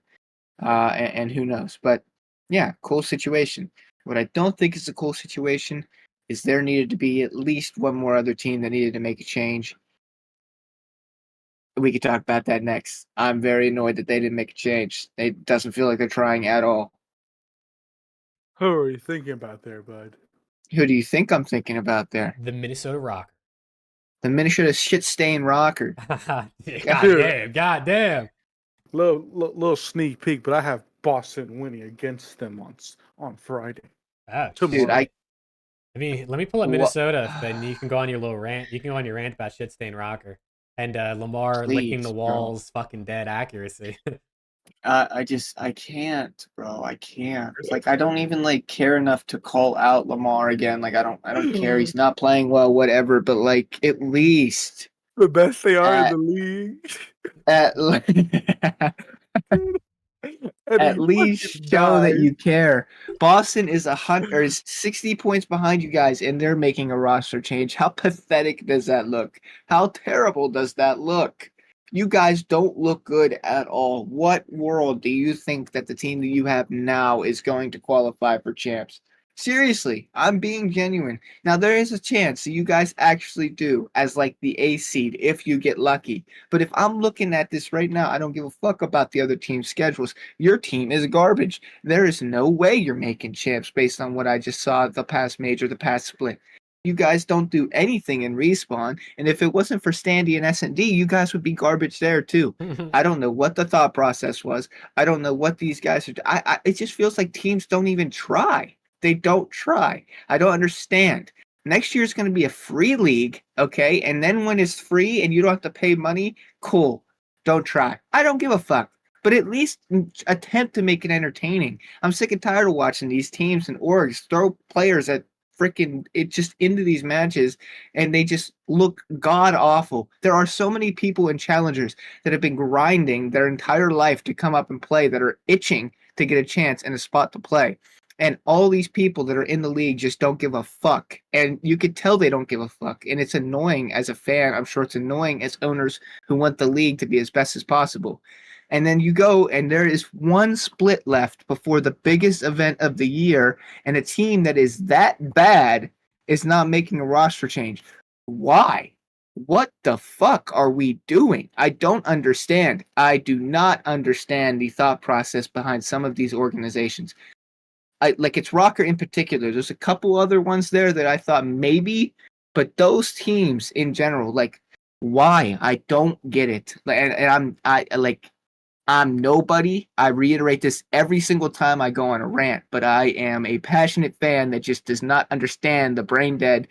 Speaker 3: And who knows? But yeah, cool situation. What I don't think is a cool situation is there needed to be at least one more other team that needed to make a change. We could talk about that next. I'm very annoyed that they didn't make a change. It doesn't feel like they're trying at all.
Speaker 2: Who are you thinking about there, bud?
Speaker 3: Who do you think I'm thinking about there?
Speaker 1: The Minnesota Rocker.
Speaker 3: The Minnesota shit-stained Rocker.
Speaker 1: God damn.
Speaker 2: Little sneak peek, but I have Boston winning against them on Friday.
Speaker 3: Dude, I
Speaker 1: mean, let me pull up Minnesota, then you can go on your little rant. You can go on your rant about shit-stained Rocker. And Lamar licking the walls, fucking dead accuracy.
Speaker 3: I can't, bro. I can't. Like, I don't even care enough to call out Lamar again. Like, I don't care. He's not playing well, whatever. But at least
Speaker 2: the best they are in the league.
Speaker 3: At least show that you care. Boston is 60 points behind you guys, and they're making a roster change. How pathetic does that look? How terrible does that look? You guys don't look good at all. What world do you think that the team that you have now is going to qualify for champs? Seriously, I'm being genuine. Now, there is a chance that you guys actually do as like the A seed if you get lucky. But if I'm looking at this right now, I don't give a fuck about the other team's schedules. Your team is garbage. There is no way you're making champs based on what I just saw the past major, the past split. You guys don't do anything in Respawn, and if it wasn't for Standy and S&D, you guys would be garbage there too. I don't know what the thought process was. I don't know what these guys are. It just feels like teams don't even try. They don't try. I don't understand. Next year is going to be a free league, okay? And then when it's free and you don't have to pay money, cool. Don't try. I don't give a fuck. But at least attempt to make it entertaining. I'm sick and tired of watching these teams and orgs throw players at freaking it just into these matches, and they just look god awful. There are so many people in challengers that have been grinding their entire life to come up and play that are itching to get a chance and a spot to play. And all these people that are in the league just don't give a fuck. And you could tell they don't give a fuck. And it's annoying as a fan. I'm sure it's annoying as owners who want the league to be as best as possible. And then you go and there is one split left before the biggest event of the year. And a team that is that bad is not making a roster change. Why? What the fuck are we doing? I don't understand. I do not understand the thought process behind some of these organizations. Like it's Rocker in particular. There's a couple other ones there that I thought maybe, but those teams in general, like, why? I don't get it. And I'm nobody. I reiterate this every single time I go on a rant, but I am a passionate fan that just does not understand the brain dead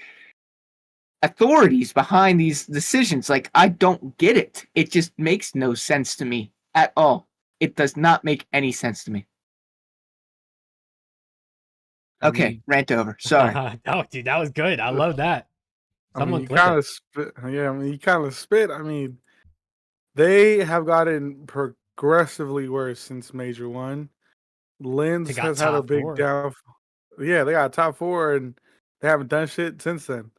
Speaker 3: authorities behind these decisions. Like, I don't get it. It just makes no sense to me at all. It does not make any sense to me. Okay, rant over. Sorry.
Speaker 1: Oh, dude, that was good. I love that.
Speaker 2: Someone you kind of spit. Yeah, I mean, you kind of spit. I mean, they have gotten progressively worse since Major 1. Lens has had a big downfall. Yeah, they got top 4, and they haven't done shit since then.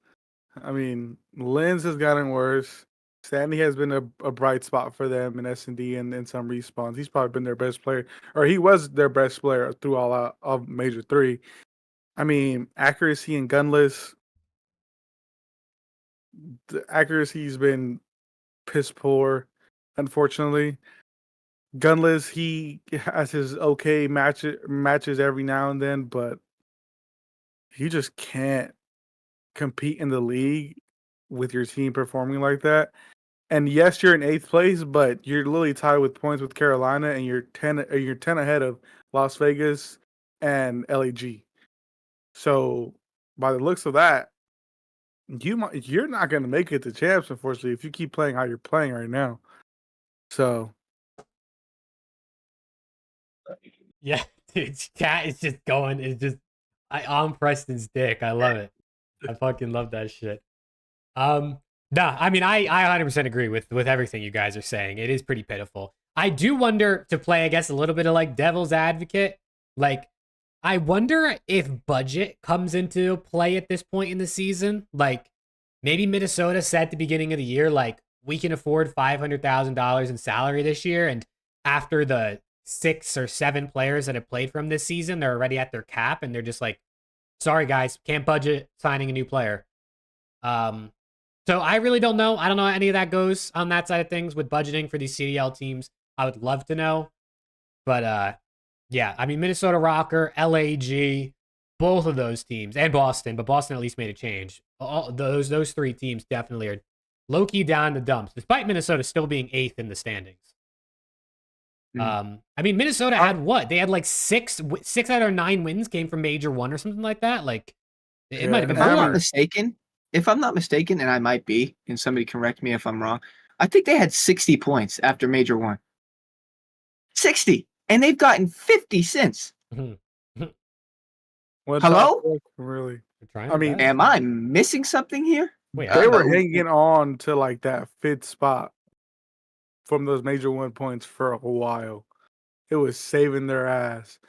Speaker 2: I mean, Lens has gotten worse. Sandy has been a bright spot for them in S&D and in some respawns. He's probably been their best player, or he was their best player through all of Major 3. I mean, accuracy and gunless. The accuracy's been piss poor, unfortunately. Gunless, he has his okay matches every now and then, but he just can't compete in the league with your team performing like that. And yes, you're in 8th place, but you're literally tied with points with Carolina, and you're 10 ahead of Las Vegas and LAG. So, by the looks of that, you're not going to make it to champs, unfortunately, if you keep playing how you're playing right now. So,
Speaker 1: yeah, dude, cat is just going. It's just on Preston's dick. I love it. I fucking love that shit. Nah, I mean, I 100% agree with everything you guys are saying. It is pretty pitiful. I do wonder, to play, I guess, a little bit of like devil's advocate. Like, I wonder if budget comes into play at this point in the season. Like, maybe Minnesota said at the beginning of the year, like, we can afford $500,000 in salary this year, and after the 6 or 7 players that have played from this season, they're already at their cap, and they're just like, sorry guys, can't budget signing a new player. So I really don't know. I don't know how any of that goes on that side of things with budgeting for these CDL teams. I would love to know. But yeah, I mean, Minnesota Rocker, LAG, both of those teams, and Boston, but Boston at least made a change. All those 3 teams definitely are low-key down in the dumps, despite Minnesota still being 8th in the standings. I mean, Minnesota had what? They had like 6 out of 9 wins came from Major 1 or something like that. Like, it might have been.
Speaker 3: If I'm not mistaken, and I might be, and somebody correct me if I'm wrong, I think they had 60 points after Major 1. 60! And they've gotten 50 since. Hello?
Speaker 2: Really?
Speaker 3: I mean, am I missing something here?
Speaker 2: Wait, they were hanging on to like that 5th spot from those Major 1 points for a while. It was saving their ass.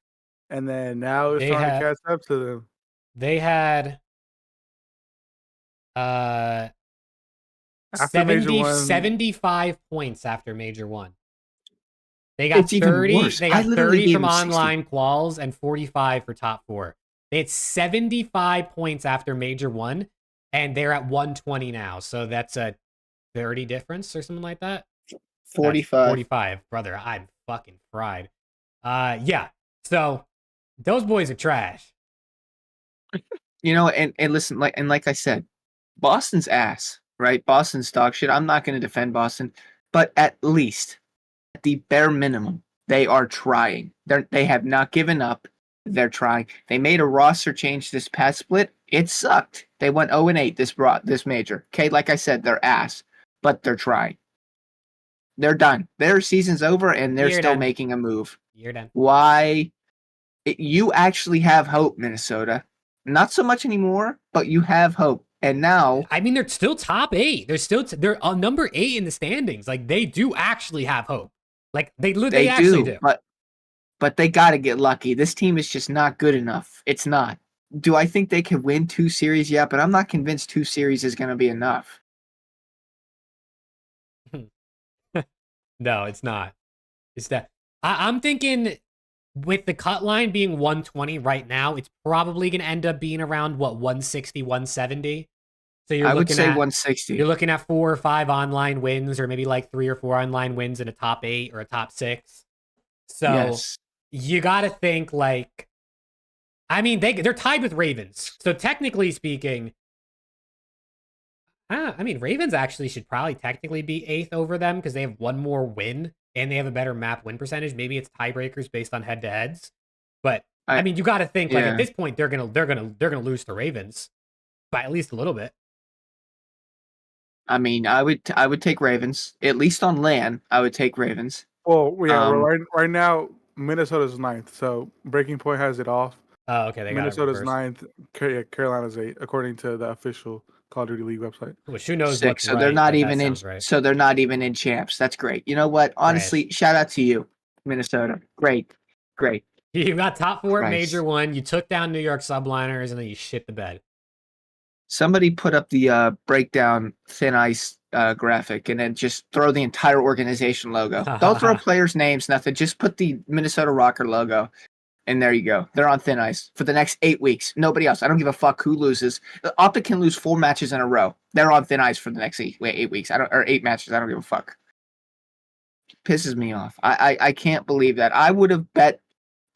Speaker 2: And then now it's trying to catch up to them.
Speaker 1: They had 75 points after Major 1. They got 30. They got 30 from online quals and 45 for top 4. They had 75 points after Major 1, and they're at 120 now. So that's a 30 difference or something like that.
Speaker 3: 45.
Speaker 1: 45, brother. I'm fucking fried. Yeah. So those boys are trash.
Speaker 3: You know, and listen, like I said, Boston's ass, right? Boston's dog shit. I'm not going to defend Boston, but at least, at the bare minimum, they are trying. They have not given up. They're trying. They made a roster change this past split. It sucked. They went 0-8 this major. Okay, like I said, they're ass, but they're trying. They're done. Their season's over, and they're still making a move.
Speaker 1: You're done.
Speaker 3: Why? You actually have hope, Minnesota. Not so much anymore, but you have hope. And now,
Speaker 1: I mean, they're still top 8. They're number 8 in the standings. Like, they do actually have hope. Like, they actually do.
Speaker 3: But they got to get lucky. This team is just not good enough. It's not. Do I think they could win 2 series? Yeah, but I'm not convinced 2 series is going to be enough.
Speaker 1: No, it's not. It's that I'm thinking with the cut line being 120 right now, it's probably going to end up being around 160, 170. So
Speaker 3: I would say 160.
Speaker 1: You're looking at 4 or 5 online wins, or maybe like 3 or 4 online wins in a top 8 or a top 6. So yes. You got to think like, I mean, they're tied with Ravens. So technically speaking, I mean, Ravens actually should probably technically be 8th over them because they have 1 more win and they have a better map win percentage. Maybe it's tiebreakers based on head to heads, but I mean, you got to think like at this point they're gonna lose to Ravens by at least a little bit.
Speaker 3: I mean, I would take Ravens at least on land. I would take Ravens.
Speaker 2: Well, yeah, right now Minnesota's 9th, so Breaking Point has it off.
Speaker 1: Oh, okay.
Speaker 2: Minnesota's 9th, Carolina's 8th, according to the official Call of Duty League website.
Speaker 1: Which who knows
Speaker 3: 6,
Speaker 1: what's
Speaker 3: so
Speaker 1: right,
Speaker 3: they're not even in.
Speaker 1: Right.
Speaker 3: So they're not even in champs. That's great. You know what? Honestly, shout out to you, Minnesota. Great.
Speaker 1: You got top 4 at Major 1. You took down New York Subliners, and then you shit the bed.
Speaker 3: Somebody put up the breakdown thin ice graphic, and then just throw the entire organization logo. Don't throw players' names, nothing. Just put the Minnesota Rocker logo. And there you go. They're on thin ice for the next 8 weeks. Nobody else. I don't give a fuck who loses. OPTIC can lose 4 matches in a row. They're on thin ice for the next 8 weeks. Or 8 matches. I don't give a fuck. Pisses me off. I can't believe that. I would have bet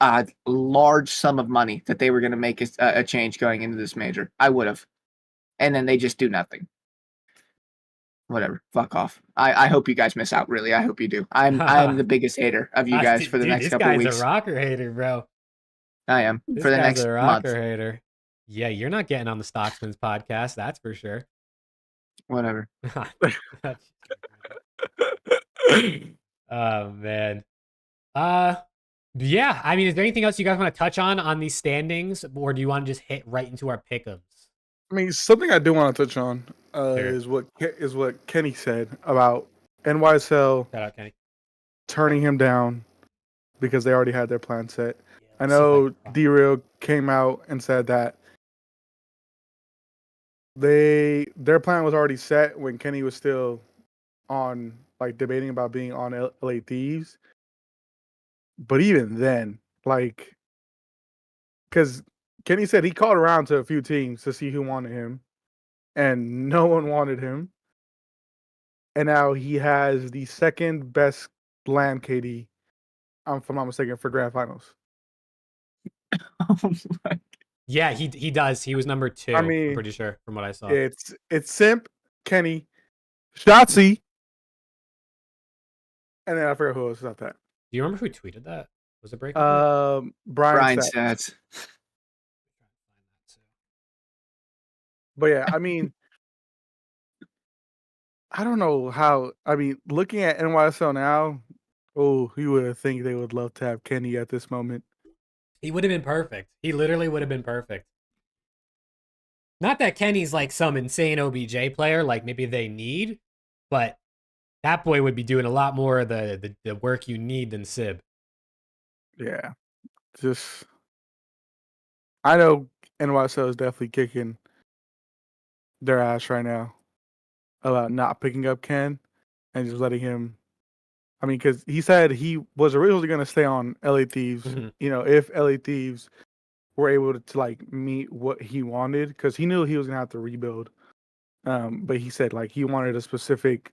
Speaker 3: a large sum of money that they were going to make a change going into this major. I would have. And then they just do nothing. Whatever. Fuck off. I hope you guys miss out. Really, I hope you do. I'm the biggest hater of you guys for the next couple weeks.
Speaker 1: This guy's a rocker hater, bro.
Speaker 3: I am.
Speaker 1: This
Speaker 3: for the
Speaker 1: guy's
Speaker 3: next
Speaker 1: a rocker
Speaker 3: month.
Speaker 1: Hater. Yeah, you're not getting on the Stocksman's podcast, that's for sure.
Speaker 3: Whatever.
Speaker 1: Oh man. Yeah. I mean, is there anything else you guys want to touch on these standings, or do you want to just hit right into our pick'ems?
Speaker 2: I mean, something I do want to touch on is what Kenny said about NYSL.
Speaker 1: Shout out, Kenny.
Speaker 2: Turning him down because they already had their plan set. I know D-Real came out and said that their plan was already set when Kenny was still on, like, debating about being on LA Thieves. But even then, like, because Kenny said he called around to a few teams to see who wanted him, and no one wanted him. And now he has the second best LAN KD, if I'm not mistaken, for grand finals.
Speaker 1: Yeah, he does. He was number 2. I mean, I'm pretty sure from what I saw.
Speaker 2: It's Simp, Kenny, Shotzi, and then I forgot who else was at that.
Speaker 1: Do you remember who tweeted that? Was it Breaking?
Speaker 3: Brian Stats.
Speaker 2: But yeah, I mean, I don't know how. I mean, looking at NYSL now, you would think they would love to have Kenny at this moment.
Speaker 1: He would have been perfect. He literally would have been perfect. Not that Kenny's like some insane OBJ player, like maybe they need, but that boy would be doing a lot more of the work you need than Sib.
Speaker 2: Yeah. Just, I know NYSL is definitely kicking their ass right now about not picking up Ken and just letting him. I mean, because he said he was originally going to stay on LA Thieves, you know, if LA Thieves were able to like meet what he wanted because he knew he was gonna have to rebuild. But he said like he wanted a specific,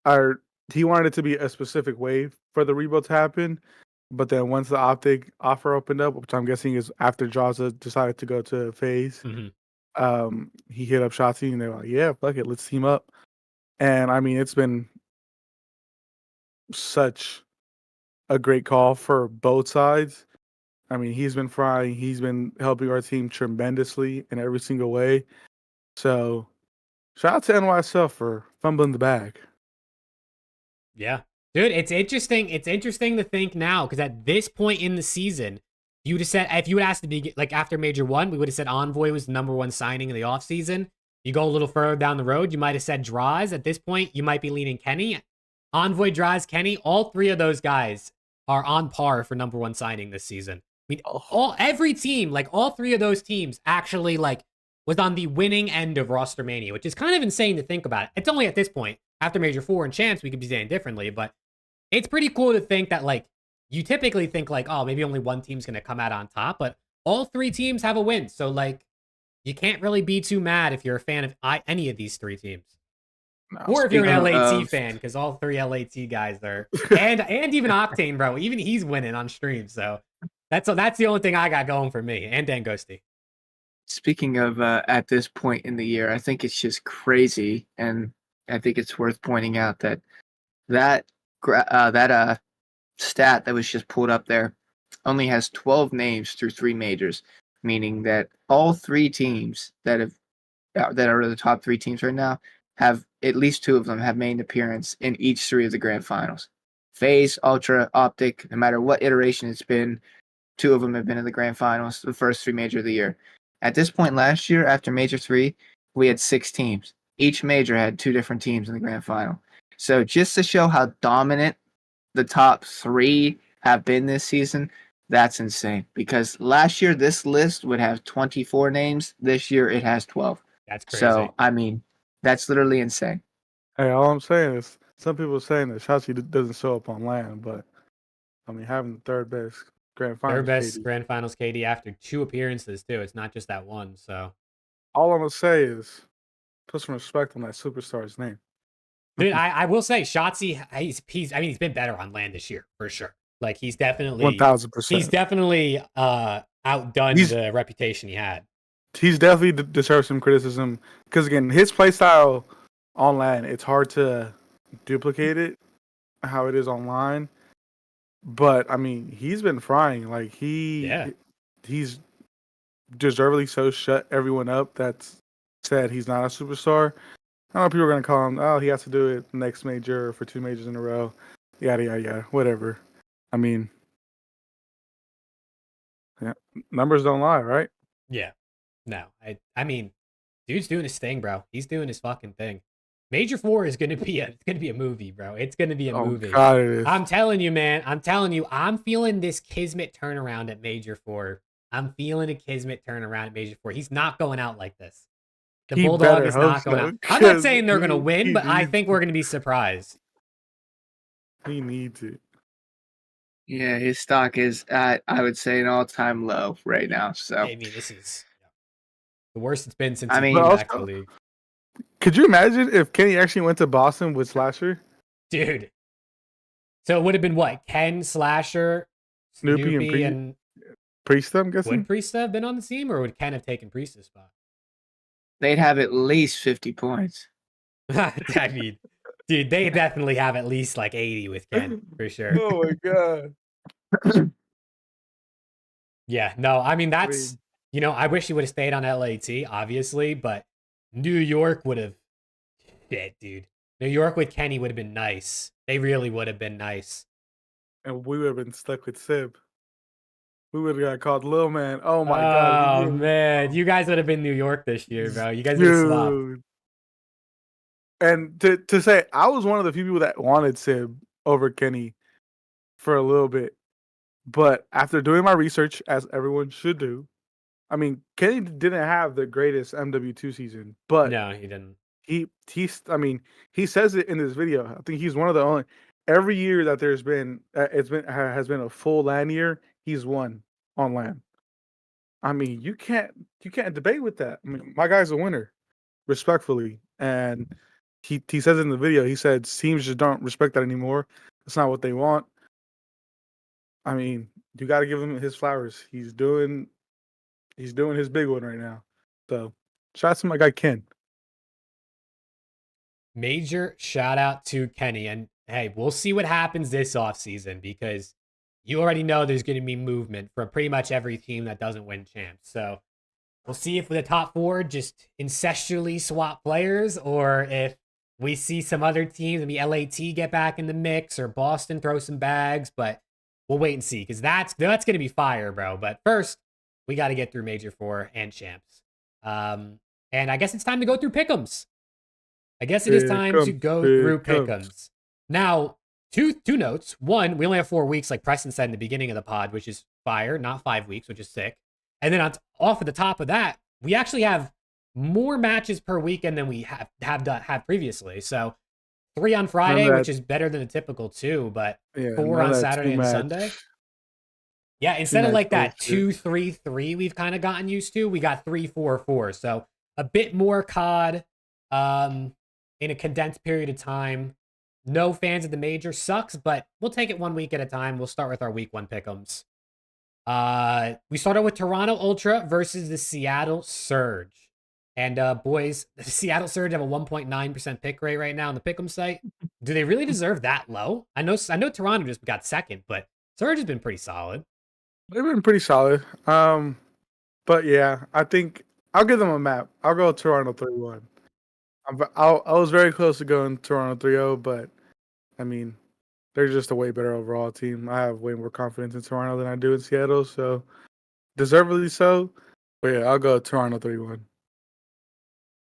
Speaker 2: or he wanted it to be a specific way for the rebuild to happen. But then once the Optic offer opened up, which I'm guessing is after Jaza decided to go to FAZE, he hit up Shotzi and they were like, "Yeah, fuck it, let's team up." And I mean, it's been such a great call for both sides. I mean, he's been frying. He's been helping our team tremendously in every single way. So, shout out to NYSL for fumbling the bag.
Speaker 1: Yeah. Dude, it's interesting. It's interesting to think now, because at this point in the season, you would have said, if you would ask to be like after Major 1, we would have said Envoy was the #1 signing in the offseason. You go a little further down the road, you might have said Draws. At this point, you might be leaning Kenny. Envoy, Draws, Kenny, all three of those guys are on par for #1 signing this season. I mean, every team, like all three of those teams actually like was on the winning end of roster mania, which is kind of insane to think about. It's only at this point, after Major 4 and Champs, we could be saying differently, but it's pretty cool to think that like you typically think like, oh, maybe only one team's gonna come out on top, but all three teams have a win. So like you can't really be too mad if you're a fan of any of these three teams. No, or if you're an LAT fan, because all three LAT guys are, and even Octane, bro, even he's winning on stream. So that's the only thing I got going for me, and Dan Ghosty.
Speaker 3: Speaking of at this point in the year, I think it's just crazy, and I think it's worth pointing out that stat that was just pulled up there only has 12 names through 3 majors, meaning that all 3 teams that are the top 3 teams right now have at least 2 of them have made an appearance in each 3 of the grand finals. FaZe, Ultra, Optic, no matter what iteration it's been, 2 of them have been in the grand finals, the first 3 major of the year. At this point last year, after Major 3, we had 6 teams. Each major had 2 different teams in the grand final. So just to show how dominant the top 3 have been this season, that's insane. Because last year, this list would have 24 names. This year, it has 12.
Speaker 1: That's crazy.
Speaker 3: So, I mean, that's literally insane.
Speaker 2: Hey, all I'm saying is some people are saying that Shotzi doesn't show up on land, but I mean, having the third best grand finals,
Speaker 1: grand finals KD after 2 appearances too. It's not just that one. So
Speaker 2: all I'm gonna say is put some respect on that superstar's name.
Speaker 1: Dude, I will say Shotzi, he's been better on land this year for sure. Like he's definitely
Speaker 2: 1000%.
Speaker 1: He's definitely outdone the reputation he had.
Speaker 2: He's definitely deserves some criticism because again, his play style on land, it's hard to duplicate it how it is online. But I mean, he's been frying. Like he's deservedly so shut everyone up that's said he's not a superstar. I know people are gonna call him, oh, he has to do it next major for 2 majors in a row. Yada yada yada. Whatever. I mean, yeah, numbers don't lie, right?
Speaker 1: Yeah. No. I mean, dude's doing his thing, bro. He's doing his fucking thing. Major 4 is gonna be a movie, bro. It's gonna be a movie.
Speaker 2: God, it is.
Speaker 1: I'm telling you, man. I'm feeling this Kismet turnaround at Major 4. I'm feeling a Kismet turnaround at Major 4. He's not going out like this. The Bulldog is not going out. I'm not saying they're going to win, but I think we're going to be surprised.
Speaker 2: He needs it.
Speaker 3: Yeah, his stock is at, I would say, an all-time low right now. So
Speaker 1: I mean, this is the worst it's been since he came back to the league.
Speaker 2: Could you imagine if Kenny actually went to Boston with Slasher?
Speaker 1: Dude. So it would have been what? Ken, Slasher, Snoopy and
Speaker 2: Priesta, I'm guessing?
Speaker 1: Would Priesta have been on the team, or would Ken have taken Priesta's spot?
Speaker 3: They'd have at least 50 points.
Speaker 1: I mean, dude, they definitely have at least like 80 with Ken, for sure.
Speaker 2: Oh my God.
Speaker 1: Yeah, no, I mean, that's, I wish he would have stayed on LAT, obviously, but New York would have, dude. New York with Kenny would have been nice. They really would have been nice.
Speaker 2: And we would have been stuck with Sib. We would have got called Lil Man. Oh my God.
Speaker 1: Oh man, you guys would have been New York this year, bro. You guys would have swapped.
Speaker 2: And to say, I was one of the few people that wanted Sib over Kenny for a little bit. But after doing my research, as everyone should do, I mean, Kenny didn't have the greatest MW2 season, but
Speaker 1: no, he didn't.
Speaker 2: He says it in this video. I think he's one of the only. Every year that has been a full LAN year, he's won on land. I mean, you can't debate with that. I mean, my guy's a winner, respectfully, and he says in the video, he said teams just don't respect that anymore. That's not what they want. I mean, you got to give him his flowers. He's doing his big one right now. So, shout out to my guy Ken.
Speaker 1: Major shout out to Kenny. And hey, we'll see what happens this offseason because you already know there's going to be movement from pretty much every team that doesn't win champs. So we'll see if the top four just incestually swap players or if we see some other teams, maybe LAT get back in the mix or Boston throw some bags. But we'll wait and see because that's going to be fire, bro. But first, we got to get through Major 4 and champs. And I guess it's time to go through pick'ems. I guess it is time to go through pick'ems. Now, two notes. One, we only have 4 weeks, like Preston said in the beginning of the pod, which is fire, not 5 weeks, which is sick. And then off of the top of that, we actually have more matches per weekend than we have previously. So 3 on Friday, which is better than a typical 2, but 4 on Saturday and Sunday. Yeah, instead of like that 2-3-3 we've kind of gotten used to, we got 3-4-4. So a bit more COD in a condensed period of time. No fans of the major sucks, but we'll take it 1 week at a time. We'll start with our week 1 pick'ems. We started with Toronto Ultra versus the Seattle Surge. And boys, the Seattle Surge have a 1.9% pick rate right now on the pick'em site. Do they really deserve that low? I know Toronto just got second, but Surge has been pretty solid.
Speaker 2: They've been pretty solid. But yeah, I think I'll give them a map. I'll go Toronto 3-1. I was very close to going Toronto 3-0, but I mean, they're just a way better overall team. I have way more confidence in Toronto than I do in Seattle, so deservedly so. But yeah, I'll go Toronto 3-1.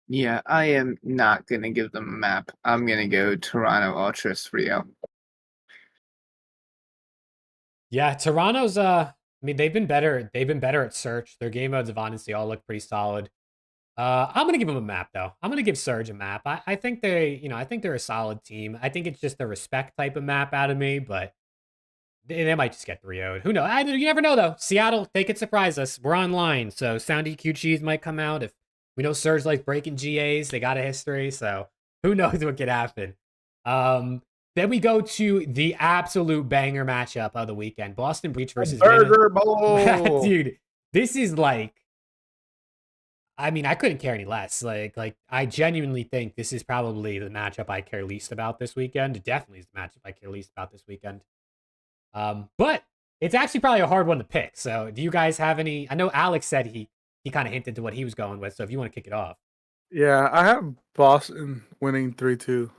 Speaker 3: Yeah, I am not gonna give them a map. I'm gonna go Toronto Ultras 3-0.
Speaker 1: Yeah, Toronto's I mean, they've been better at search. Their game modes of honesty all look pretty solid. I'm gonna give them a map though. I'm gonna give Surge a map. I think I think they're a solid team. I think it's just a respect type of map out of me, but they might just get 3-0'd. Who knows? You never know though. Seattle, they could surprise us. We're online, so Sound EQ Cheese might come out. If we know Surge likes breaking GAs, they got a history, so who knows what could happen. Then we go to the absolute banger matchup of the weekend. Boston Breach versus
Speaker 2: Burger Bowl.
Speaker 1: Dude, this is like, I mean, I couldn't care any less. Like I genuinely think this is probably the matchup I care least about this weekend. It definitely is the matchup I care least about this weekend. But it's actually probably a hard one to pick. So do you guys have any? I know Alex said he kind of hinted to what he was going with. So if you want to kick it off.
Speaker 2: Yeah, I have Boston winning 3-2.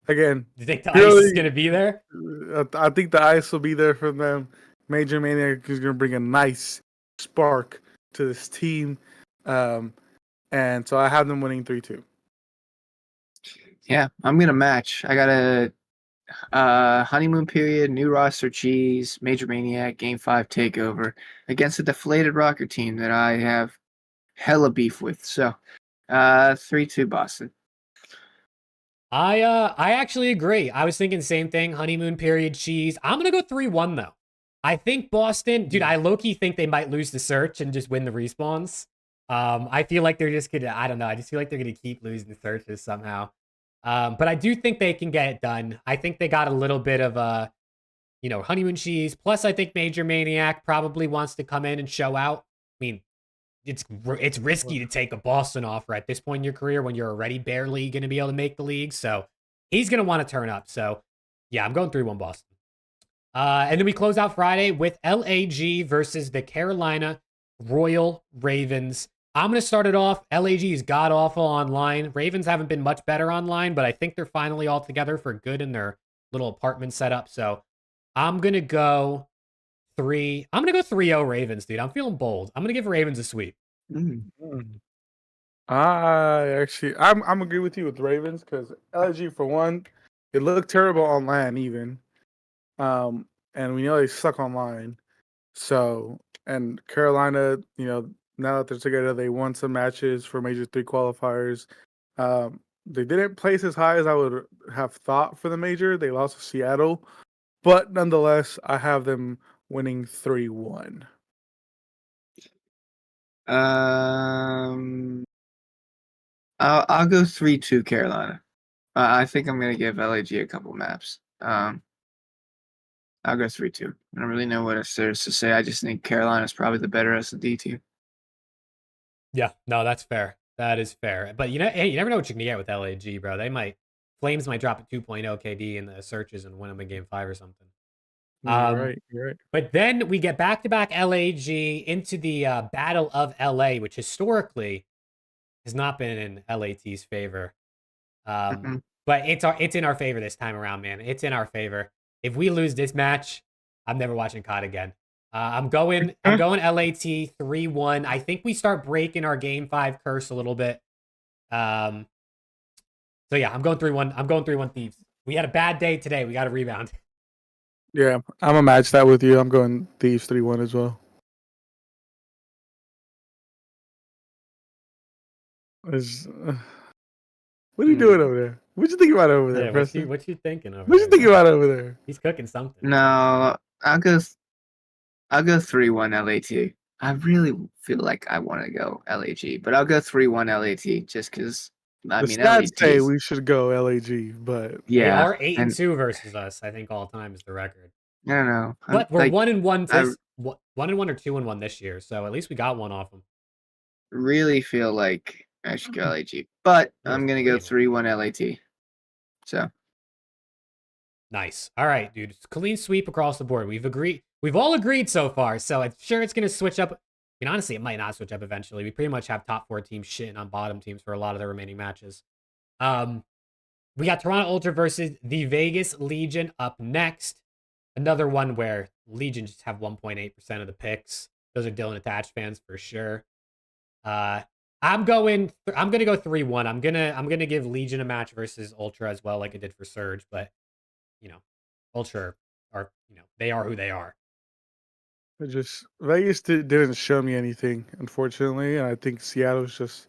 Speaker 2: Again,
Speaker 1: do you think the ice is going to be there?
Speaker 2: I think the ice will be there for them. Major Maniac is going to bring a nice spark to this team. And so I have them winning 3-2.
Speaker 3: Yeah, I'm going to match. I got a honeymoon period, new roster cheese, Major Maniac, Game 5 takeover against a deflated rocker team that I have hella beef with. So 3-2 Boston.
Speaker 1: I actually agree. I was thinking the same thing. Honeymoon period cheese. I'm gonna go 3-1 though. I think Boston, dude. I low-key think they might lose the search and just win the respawns. I feel like they're just gonna. I don't know. I just feel like they're gonna keep losing the searches somehow. But I do think they can get it done. I think they got a little bit of honeymoon cheese. Plus, I think Major Maniac probably wants to come in and show out. I mean, it's risky to take a Boston offer at this point in your career when you're already barely going to be able to make the league. So he's going to want to turn up. So yeah, I'm going 3-1 Boston. And then we close out Friday with LAG versus the Carolina Royal Ravens. I'm going to start it off. LAG is god-awful online. Ravens haven't been much better online, but I think they're finally all together for good in their little apartment setup. So I'm going to go 3-0 Ravens, dude. I'm feeling bold. I'm going to give Ravens a sweep.
Speaker 2: I'm agree with you with Ravens because LG for one, it looked terrible on land even, and we know they suck online. So and Carolina, now that they're together, they won some matches for Major 3 qualifiers. They didn't place as high as I would have thought for the Major. They lost to Seattle, but nonetheless, I have them winning 3-1.
Speaker 3: I'll go 3-2 Carolina. I think I'm gonna give LAG a couple maps. I'll go 3-2. I don't really know what there's to say. I just think Carolina's probably the better S&D team.
Speaker 1: Yeah, no, that's fair. That is fair. But hey, you never know what you can get with LAG, bro. Flames might drop a 2.0 KD in the searches and win them in game 5 or something.
Speaker 2: You're right. You're right.
Speaker 1: But then we get back-to-back LAG into the Battle of LA, which historically has not been in LAT's favor. But it's in our favor this time around, man. It's in our favor. If we lose this match, I'm never watching COD again. I'm going LAT 3-1. I think we start breaking our game 5 curse a little bit. So yeah, I'm going 3-1. I'm going 3-1 Thieves. We had a bad day today. We got to rebound.
Speaker 2: Yeah, I'm gonna match that with you. I'm going Thieves 3-1 as well. What are you doing over there? What you thinking about over there, Preston?
Speaker 1: What you thinking over there?
Speaker 2: What you thinking about over there?
Speaker 1: He's cooking something.
Speaker 3: No, I'll go 3-1 LAT. I really feel like I want to go LAG, but I'll go 3-1 LAT just because. I mean,
Speaker 2: stats say we should go LAG, but
Speaker 1: yeah, they are 8-2 versus us. I think all time is the record.
Speaker 3: I don't know,
Speaker 1: but we're 1-1 1-1 or 2-1 this year, so at least we got one off them.
Speaker 3: Really feel like I should go LAG, but I'm gonna go 3-1 LAT. So
Speaker 1: nice. All right, dude. It's clean sweep across the board. We've all agreed so far. So I'm sure it's gonna switch up. I mean, honestly, it might not switch up eventually. We pretty much have top 4 teams shitting on bottom teams for a lot of the remaining matches. We got Toronto Ultra versus the Vegas Legion up next. Another one where Legion just have 1.8% of the picks. Those are Dylan Attached fans for sure. I'm gonna go 3-1. I'm gonna give Legion a match versus Ultra as well, like I did for Surge, but Ultra are, they are who they are.
Speaker 2: Vegas didn't show me anything, unfortunately, and I think Seattle's just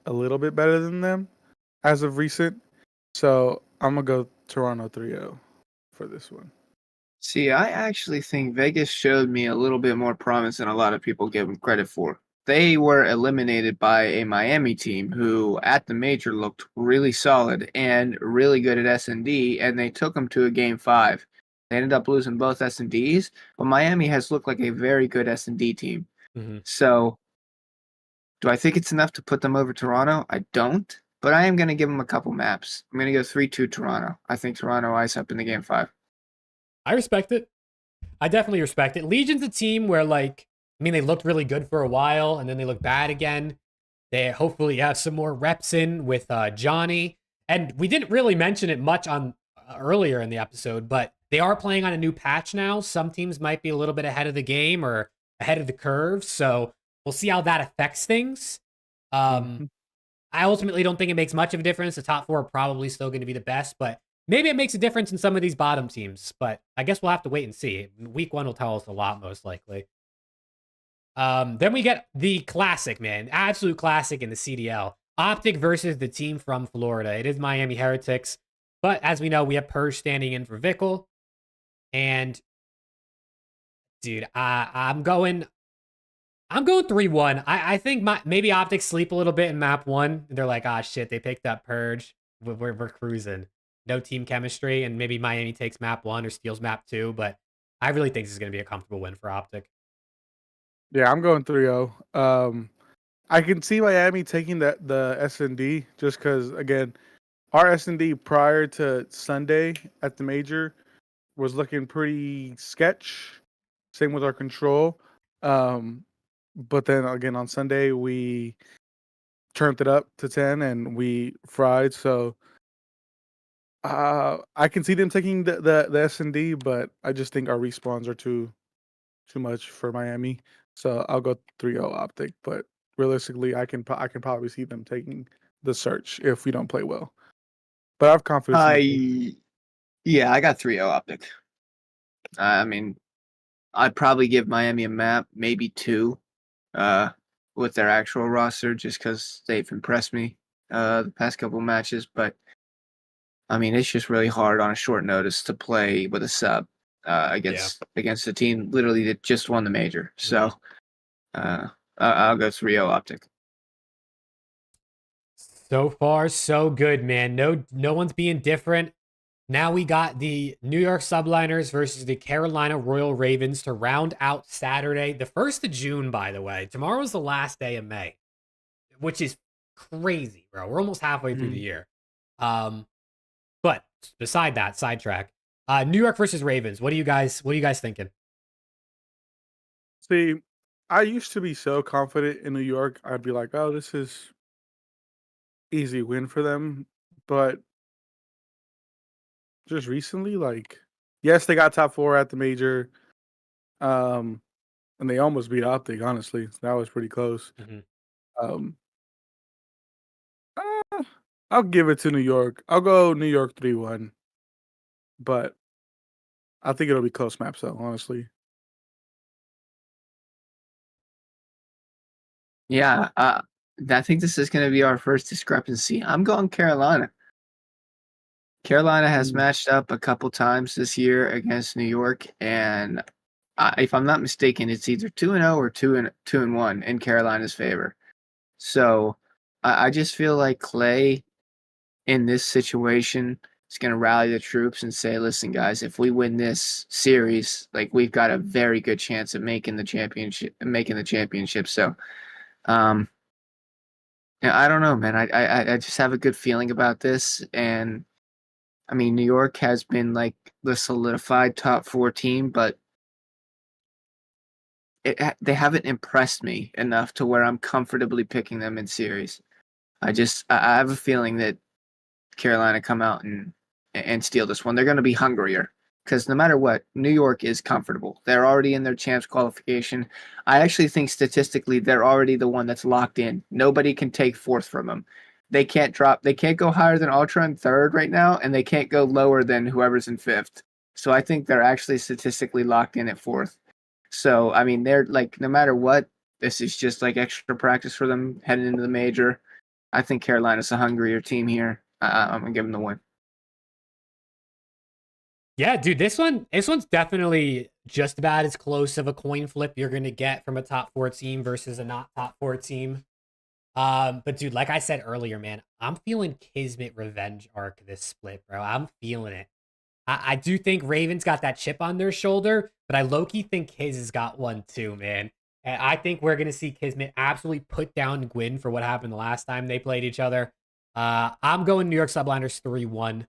Speaker 2: a little bit better than them as of recent. So I'm gonna go Toronto 3-0 for this one.
Speaker 3: See, I actually think Vegas showed me a little bit more promise than a lot of people give them credit for. They were eliminated by a Miami team who, at the major, looked really solid and really good at S&D, and they took them to a game 5. They ended up losing both S&Ds, but Miami has looked like a very good S&D team. So, do I think it's enough to put them over Toronto? I don't, but I am going to give them a couple maps. I'm going to go 3-2 Toronto. I think Toronto ice up in the game 5.
Speaker 1: I respect it. I definitely respect it. Legion's a team where, they looked really good for a while, and then they look bad again. They hopefully have some more reps in with Johnny. And we didn't really mention it much on earlier in the episode, but they are playing on a new patch now. Some teams might be a little bit ahead of the game or ahead of the curve, so we'll see how that affects things. I ultimately don't think it makes much of a difference. The top 4 are probably still going to be the best, but maybe it makes a difference in some of these bottom teams. But I guess we'll have to wait and see. Week 1 will tell us a lot, most likely. Then we get the classic, man. Absolute classic in the CDL. OPTIC versus the team from Florida. It is Miami Heretics. But as we know, we have Purge standing in for Vickle. And, dude, I'm going 3-1. I think maybe OPTIC sleep a little bit in map 1. They're like, shit, they picked up Purge. We're cruising. No team chemistry. And maybe Miami takes map 1 or steals map 2. But I really think this is going to be a comfortable win for OPTIC.
Speaker 2: Yeah, I'm going 3-0. I can see Miami taking the S&D just because, again, our S&D prior to Sunday at the major was looking pretty sketch. Same with our control. But then again on Sunday we turned it up to 10 and we fried. So I can see them taking the S&D, but I just think our respawns are too much for Miami. So I'll go 3-0 OPTIC, but realistically, I can probably see them taking the search if we don't play well. But I have confidence.
Speaker 3: Yeah, I got 3-0 OPTIC. I mean, I'd probably give Miami a map, maybe 2, with their actual roster, just because they've impressed me the past couple matches. But I mean, it's just really hard on a short notice to play with a sub. against the team literally that just won the major. So I'll go 3-0 Optic.
Speaker 1: So far, so good, man. No one's being different. Now we got the New York Subliners versus the Carolina Royal Ravens to round out Saturday, the 1st of June, by the way. Tomorrow's the last day of May, which is crazy, bro. We're almost halfway through the year. But beside that, sidetrack. New York versus Ravens. What are you guys thinking?
Speaker 2: See, I used to be so confident in New York. I'd be like, oh, this is easy win for them. But just recently, like, yes, they got top 4 at the major. And they almost beat Optic, honestly. That was pretty close. I'll give it to New York. I'll go New York 3-1. But I think it'll be close maps, though, honestly.
Speaker 3: Yeah, I think this is going to be our first discrepancy. I'm going Carolina. Carolina has matched up a couple times this year against New York, and if I'm not mistaken, it's either 2-0 or 2-1 in Carolina's favor. So I just feel like Clay in this situation is going to rally the troops and say, "Listen, guys, if we win this series, like we've got a very good chance of making the championship." So. Yeah, I don't know, man. I just have a good feeling about this, and I mean, New York has been like the solidified top 4 team, but they haven't impressed me enough to where I'm comfortably picking them in series. I have a feeling that Carolina come out and steal this one. They're going to be hungrier. Because no matter what, New York is comfortable. They're already in their champs qualification. I actually think statistically they're already the one that's locked in. Nobody can take 4th from them. They can't go higher than Ultra in 3rd right now, and they can't go lower than whoever's in 5th. So I think they're actually statistically locked in at 4th. So, I mean, they're like, no matter what, this is just like extra practice for them heading into the major. I think Carolina's a hungrier team here. I'm going to give them the win.
Speaker 1: Yeah, dude, this one's definitely just about as close of a coin flip you're gonna get from a top 4 team versus a not top 4 team. But dude, like I said earlier, man, I'm feeling Kismet revenge arc this split, bro. I'm feeling it. I do think Ravens got that chip on their shoulder, but I low-key think Kiz has got one too, man. And I think we're gonna see Kismet absolutely put down Gwyn for what happened the last time they played each other. I'm going New York Subliners 3-1.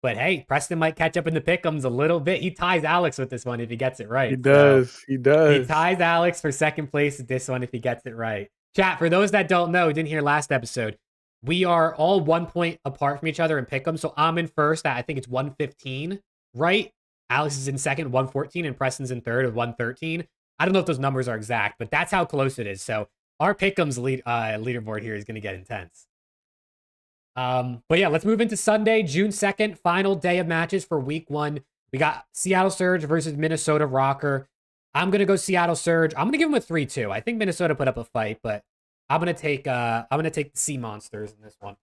Speaker 1: But hey, Preston might catch up in the pick'ems a little bit. He ties Alex with this one if he gets it right.
Speaker 2: He does. He does.
Speaker 1: He ties Alex for 2nd place with this one if he gets it right. Chat, for those that don't know, didn't hear last episode, we are all 1 point apart from each other in pick'em. So I'm in first at, I think it's 115, right? Alex is in second, 114, and Preston's in third at 113. I don't know if those numbers are exact, but that's how close it is. So our pick'ems leaderboard here is going to get intense. But yeah, let's move into Sunday, June 2nd, final day of matches for week 1. We got Seattle Surge versus Minnesota Rocker. I'm going to go Seattle Surge. I'm going to give them a 3-2. I think Minnesota put up a fight, but I'm going to take the Sea Monsters in this one.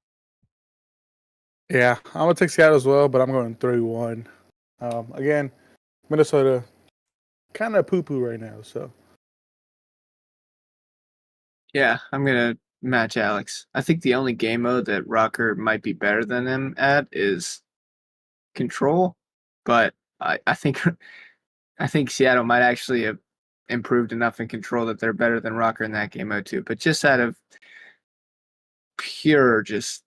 Speaker 2: Yeah, I'm going to take Seattle as well, but I'm going 3-1. Again, Minnesota kind of poo-poo right now, so.
Speaker 3: Yeah, I'm going to match Alex. I think the only game mode that Rocker might be better than him at is Control, but I think Seattle might actually have improved enough in Control that they're better than Rocker in that game mode too. But just out of pure just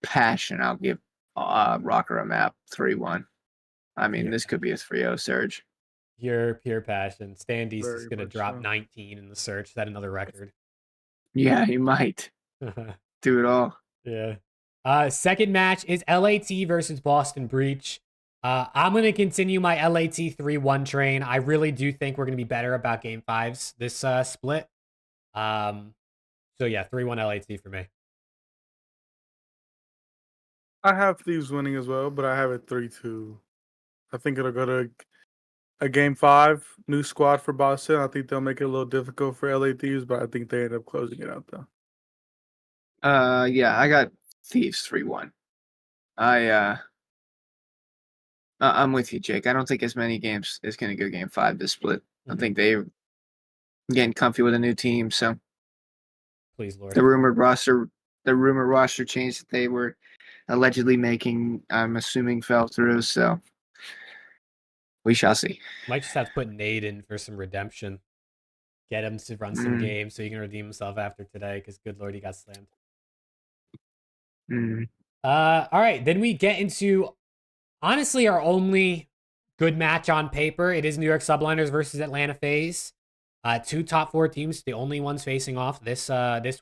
Speaker 3: passion, I'll give Rocker a map 3-1. I mean, this could be a 3-0 Surge.
Speaker 1: Pure passion. Standees is going to drop 19 in the search. Set another record.
Speaker 3: Yeah, he might do it all.
Speaker 1: Yeah. Second match is LAT versus Boston Breach. I'm going to continue my LAT 3-1 train. I really do think we're going to be better about game 5s this split. So yeah, 3-1 LAT for me.
Speaker 2: I have Thieves winning as well, but I have it 3-2. I think it'll go to a game 5, new squad for Boston. I think they'll make it a little difficult for LA Thieves, but I think they end up closing it out though.
Speaker 3: Yeah, I got Thieves 3-1. I'm with you, Jake. I don't think as many games is going to go game 5 this split. I think they're getting comfy with a new team. So,
Speaker 1: please, Lord.
Speaker 3: The rumored roster change that they were allegedly making, I'm assuming, fell through. So, we shall see.
Speaker 1: Might just have to put Nate in for some redemption. Get him to run some games so he can redeem himself after today. Because good Lord, he got slammed. All right, then we get into honestly our only good match on paper. It is New York Subliners versus Atlanta FaZe. 2 top 4 teams, the only ones facing off this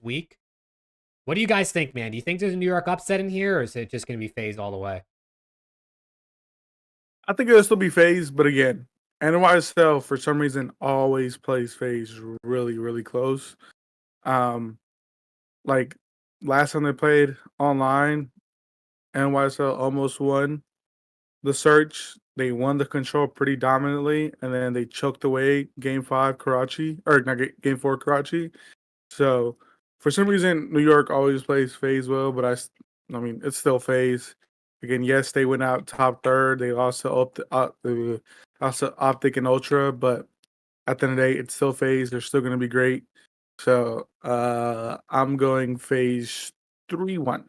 Speaker 1: week. What do you guys think, man? Do you think there's a New York upset in here, or is it just going to be FaZe all the way?
Speaker 2: I think it'll still be FaZe, but again, NYSL for some reason always plays FaZe really, really close. Like last time they played online, NYSL almost won the search. They won the control pretty dominantly, and then they choked away Game 5 Karachi, or not Game 4 Karachi. So for some reason, New York always plays FaZe well, but I mean, it's still FaZe. Again, yes, they went out top 3rd. They lost to OPTIC and Ultra, but at the end of the day, it's still FaZe. They're still going to be great. So I'm going FaZe 3-1.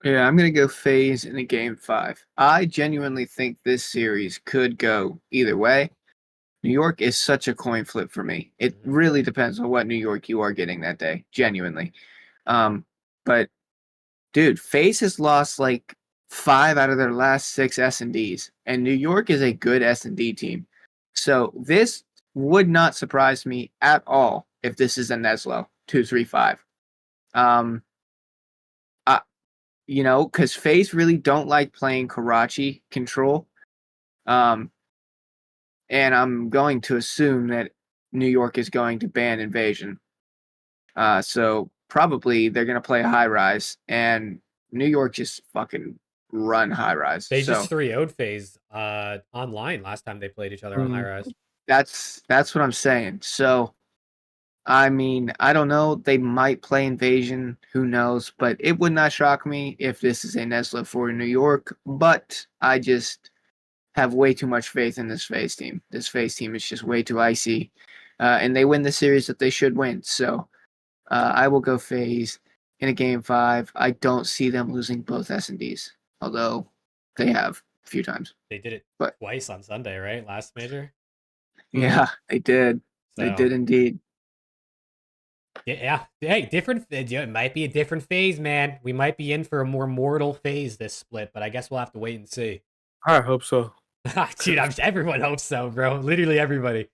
Speaker 3: Yeah, I'm going to go FaZe in a game 5. I genuinely think this series could go either way. New York is such a coin flip for me. It really depends on what New York you are getting that day, genuinely. But dude, FaZe has lost like 5 out of their last 6 S&Ds, and New York is a good S&D team. So this would not surprise me at all if this is a Neslo 2-3-5. You know, because FaZe really don't like playing Karachi control. And I'm going to assume that New York is going to ban Invasion. So probably they're going to play high rise, and New York just fucking run high rise.
Speaker 1: They just 3-0'd FaZe online last time they played each other on high rise.
Speaker 3: That's what I'm saying. So, I mean, I don't know. They might play Invasion. Who knows? But it would not shock me if this is a Nesla for New York. But I just have way too much faith in this FaZe team. This FaZe team is just way too icy. And they win the series that they should win. So I will go FaZe in a game 5. I don't see them losing both S&Ds, although they have a few times.
Speaker 1: They did it twice on Sunday, right? Last major?
Speaker 3: Yeah, they did. So, they did indeed.
Speaker 1: Yeah. Hey, different. It might be a different FaZe, man. We might be in for a more mortal FaZe this split, but I guess we'll have to wait and see.
Speaker 2: I hope so.
Speaker 1: Dude, everyone hopes so, bro. Literally everybody.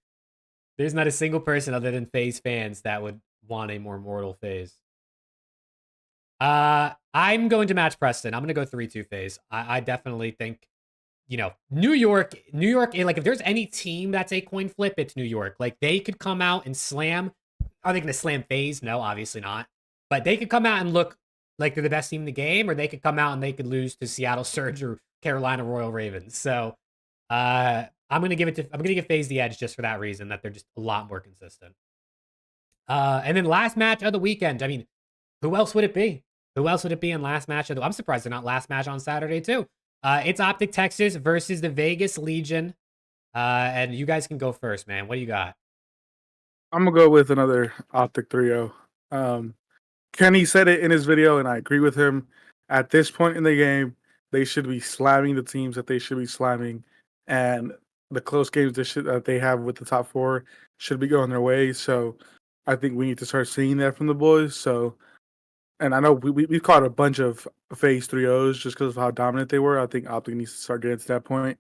Speaker 1: There's not a single person other than FaZe fans that would want a more mortal FaZe. I'm going to match Preston. I'm going to go 3-2 FaZe. I definitely think, you know, New York, like if there's any team that's a coin flip, it's New York. Like they could come out and slam. Are they going to slam FaZe? No, obviously not. But they could come out and look like they're the best team in the game, or they could come out and they could lose to Seattle Surge or Carolina Royal Ravens. So I'm going to give FaZe the edge just for that reason, that they're just a lot more consistent. And then last match of the weekend. I mean, who else would it be? Who else would it be in last match of the... I'm surprised they're not last match on Saturday too. It's OPTIC Texas versus the Vegas Legion. And you guys can go first, man. What do you got?
Speaker 2: I'm going to go with another OPTIC 3-0. Kenny said it in his video, and I agree with him. At this point in the game, they should be slamming the teams that they should be slamming, and the close games that they have with the top 4 should be going their way. So I think we need to start seeing that from the boys. So, and I know we've caught a bunch of FaZe 3-0s just because of how dominant they were. I think OPTIC needs to start getting to that point.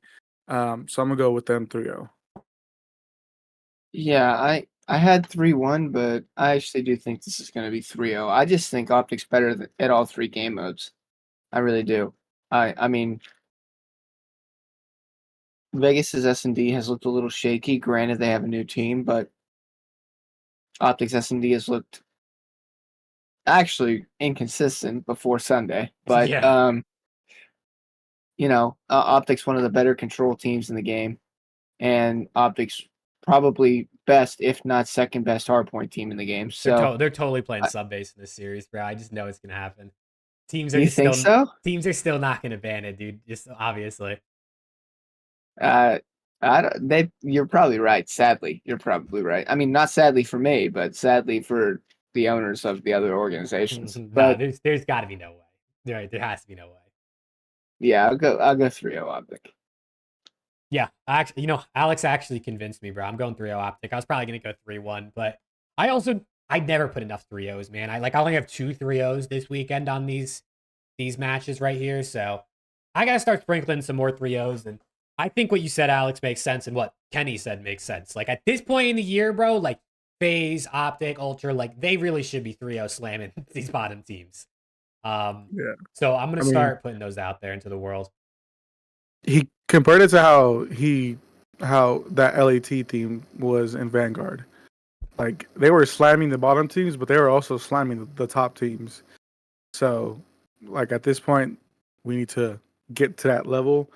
Speaker 2: So I'm going to go with them 3-0.
Speaker 3: Yeah, I had 3-1, but I actually do think this is going to be 3-0. I just think OPTIC's better at all 3 game modes. I really do. I mean, Vegas's S&D has looked a little shaky. Granted, they have a new team, but OPTIC's S&D has looked actually inconsistent before Sunday. But,
Speaker 1: yeah.
Speaker 3: you know, OPTIC's one of the better control teams in the game, and OPTIC's probably best, if not second best, hardpoint team in the game. So
Speaker 1: they're totally playing sub base in this series, bro. I just know it's gonna happen. Teams
Speaker 3: You
Speaker 1: are
Speaker 3: think
Speaker 1: still
Speaker 3: so?
Speaker 1: teams are still not going to ban it, dude. Just obviously.
Speaker 3: You're probably right. Sadly, you're probably right. I mean, not sadly for me, but sadly for the owners of the other organizations.
Speaker 1: No,
Speaker 3: But
Speaker 1: there's got to be no way. Right, there has to be no way.
Speaker 3: yeah, I'll go 3-0 Optic.
Speaker 1: Yeah, actually, Alex actually convinced me, bro. I'm going 3-0 Optic. I was probably gonna go 3-1, but I never put enough 3-0s, man. I only have 2 3-0s this weekend on these matches right here, so I gotta start sprinkling some more 3-0s. And I think what you said, Alex, makes sense, and what Kenny said makes sense. Like at this point in the year, bro, like FaZe, Optic, Ultra, like they really should be 3-0 slamming these bottom teams.
Speaker 2: Yeah.
Speaker 1: So I'm gonna
Speaker 2: I mean,
Speaker 1: start putting those out there into the world.
Speaker 2: he compared it to how that LAT team was in Vanguard. Like they were slamming the bottom teams, but they were also slamming the top teams. So, like at this point, we need to get to that level.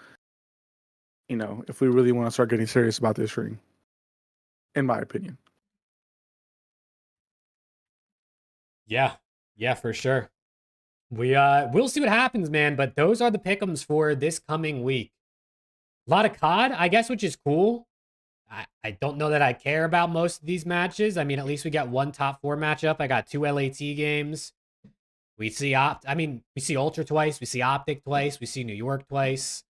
Speaker 2: If we really want to start getting serious about this ring, in my opinion.
Speaker 1: Yeah, for sure. We'll see what happens, man. But those are the pick'ems for this coming week. A lot of COD, I guess, which is cool. I don't know that I care about most of these matches. I mean, at least we got one top 4 matchup. I got 2 LAT games. We see we see Ultra twice. We see Optic twice. We see New York twice.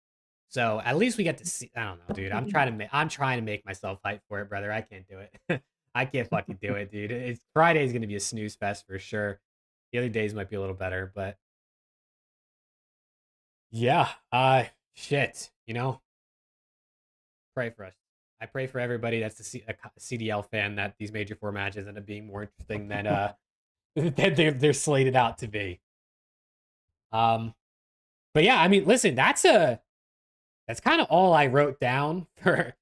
Speaker 1: So at least we get to see. I don't know, dude. I'm trying to make myself hype for it, brother. I can't do it. I can't fucking do it, dude. Friday's gonna be a snooze fest for sure. The other days might be a little better, but yeah. Shit. Pray for us. I pray for everybody that's a CDL fan that these major 4 matches end up being more interesting than that they're slated out to be. But yeah, I mean, listen, that's kind of all I wrote down for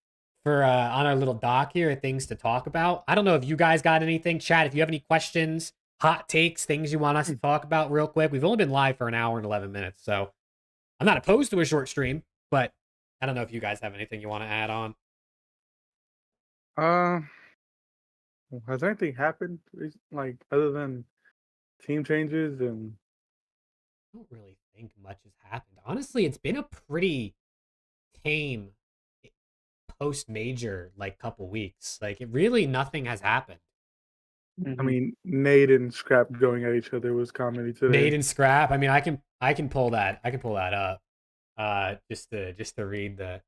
Speaker 1: on our little doc here, things to talk about. I don't know if you guys got anything. Chat, if you have any questions, hot takes, things you want us to talk about real quick. We've only been live for an hour and 11 minutes, so I'm not opposed to a short stream, but I don't know if you guys have anything you want to add on.
Speaker 2: Has anything happened like other than team changes and?
Speaker 1: I don't really think much has happened. Honestly, it's been a pretty tame post major like couple weeks. Like it really nothing has happened.
Speaker 2: I mean, Nade and Scrap going at each other was comedy today.
Speaker 1: Nade and Scrap. I mean, I can pull that. I can pull that up. Just to read the.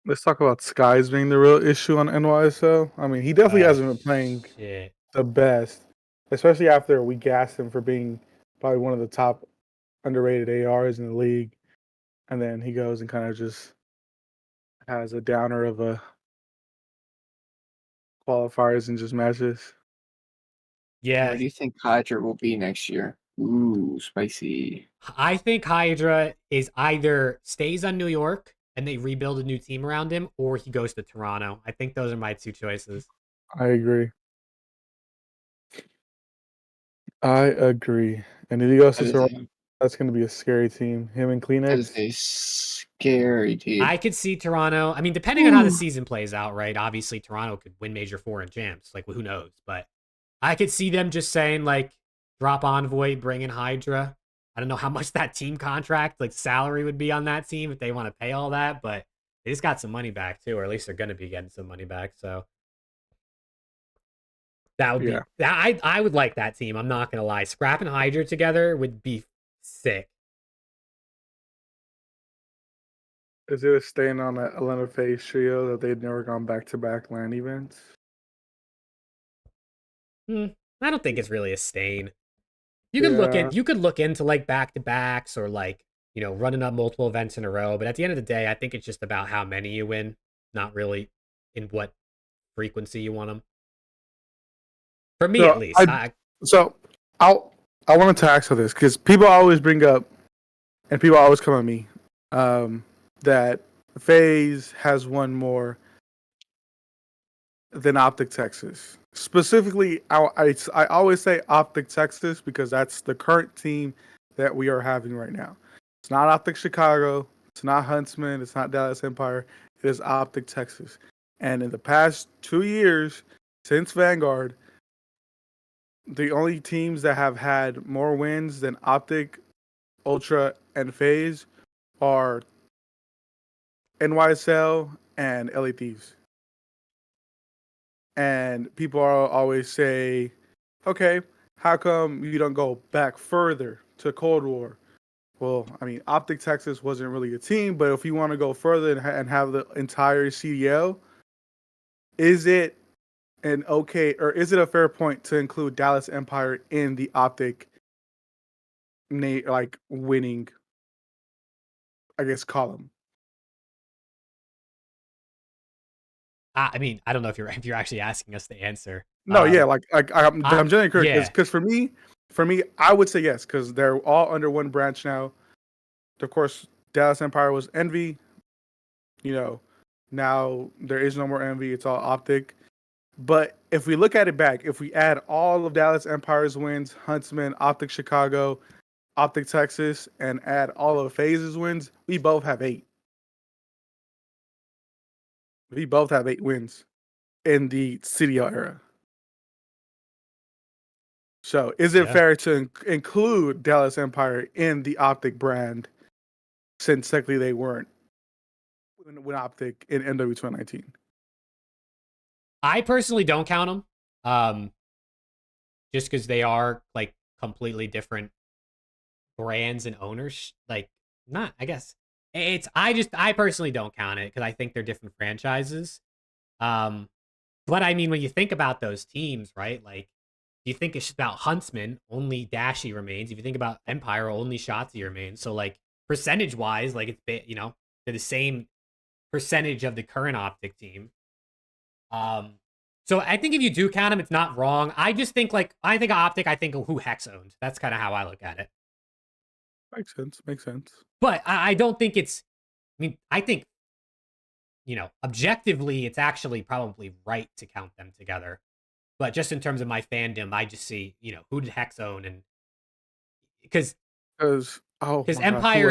Speaker 2: Let's talk about Skies being the real issue on NYSL. I mean, he definitely hasn't been playing the best, especially after we gassed him for being probably one of the top underrated ARs in the league, and then he goes and kind of just has a downer of a qualifiers and just matches.
Speaker 1: Yeah.
Speaker 3: Where do you think Hydra will be next year? Ooh, spicy.
Speaker 1: I think Hydra is either stays on New York and they rebuild a new team around him, or he goes to Toronto. I think those are my 2 choices.
Speaker 2: I agree. And if he goes to Toronto, that's going to be a scary team. Him and Kleenex.
Speaker 3: That is a scary team.
Speaker 1: I could see Toronto. I mean, depending on how the season plays out, right? Obviously, Toronto could win Major 4 and Champs. Like, who knows? But I could see them just saying, like, drop Envoy, bring in Hydra. I don't know how much that team contract, like, salary would be on that team if they want to pay all that. But they just got some money back, too. Or at least they're going to be getting some money back. So that would be... I would like that team. I'm not going to lie. Scrap and Hydra together would be sick.
Speaker 2: Is it a stain on that Atlanta FaZe trio that they'd never gone back-to-back LAN events?
Speaker 1: I don't think it's really a stain. You could look into like back-to-backs or like, running up multiple events in a row. But at the end of the day, I think it's just about how many you win, not really in what frequency you want them. For me, at least.
Speaker 2: I want to tackle this because people always bring up, and people always come at me, that FaZe has won more than Optic Texas. Specifically, I always say Optic Texas because that's the current team that we are having right now. It's not Optic Chicago. It's not Huntsman. It's not Dallas Empire. It is Optic Texas. And in the past 2 years, since Vanguard, the only teams that have had more wins than Optic Ultra, and FAZE are NYSL and LA Thieves. And people are always say, okay, how come you don't go back further to Cold War? Well, I mean, OPTIC Texas wasn't really a team, but if you want to go further and have the entire CDL, is it is it a fair point to include Dallas Empire in the OPTIC winning, I guess, column?
Speaker 1: I mean, I don't know if you're actually asking us to answer.
Speaker 2: No, yeah, I'm generally curious because for me, I would say yes because they're all under one branch now. Of course, Dallas Empire was Envy. You know, now there is no more Envy; it's all OPTIC. But if we look at it back, if we add all of Dallas Empire's wins, Huntsman, OPTIC Chicago, OPTIC Texas, and add all of FAZE's wins, we both have 8. We both have 8 wins in the CDL era. So is it fair to include Dallas Empire in the OPTIC brand since technically they weren't when OPTIC in NW 2019?
Speaker 1: I personally don't count them, just because they are like completely different brands and owners. Like, not, I guess I personally don't count it because I think they're different franchises. But I mean, when you think about those teams, right? Like, you think it's about Huntsman, only Dashy remains. If you think about Empire, only Shotzi remains. So, like, percentage wise, like, it's, you know, they're the same percentage of the current OPTIC team. So I think if you do count them, it's not wrong. I just think, like, I think OPTIC, I think of who Hex owned. That's kind of how I look at it.
Speaker 2: Makes sense.
Speaker 1: But I don't think it's, I mean, I think, you know, objectively, it's actually probably right to count them together. But just in terms of my fandom, I just see, you know, who did Hex own? And because Empire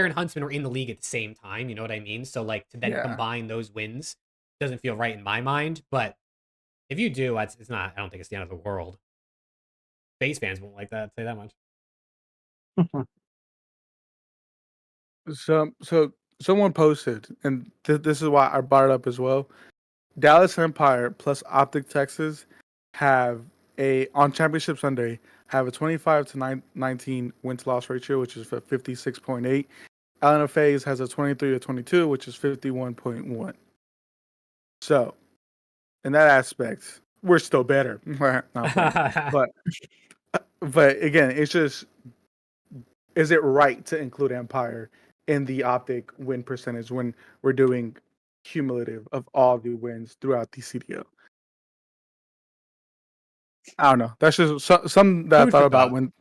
Speaker 1: and Huntsman were in the league at the same time, you know what I mean? So, like, to then combine those wins doesn't feel right in my mind. But if you do, it's not, I don't think it's the end of the world. FaZe fans won't like that, I'd say that much.
Speaker 2: So someone posted, and this is why I brought it up as well. Dallas Empire plus OPTIC Texas have on Championship Sunday have a 25-19 win-to-loss ratio, which is 56.8. Atlanta FaZe has a 23-22, which is 51.1. So, in that aspect, we're still better. but again, it's just, is it right to include Empire in the OPTIC win percentage when we're doing cumulative of all the wins throughout the CDL? I don't know. That's just something that I thought about when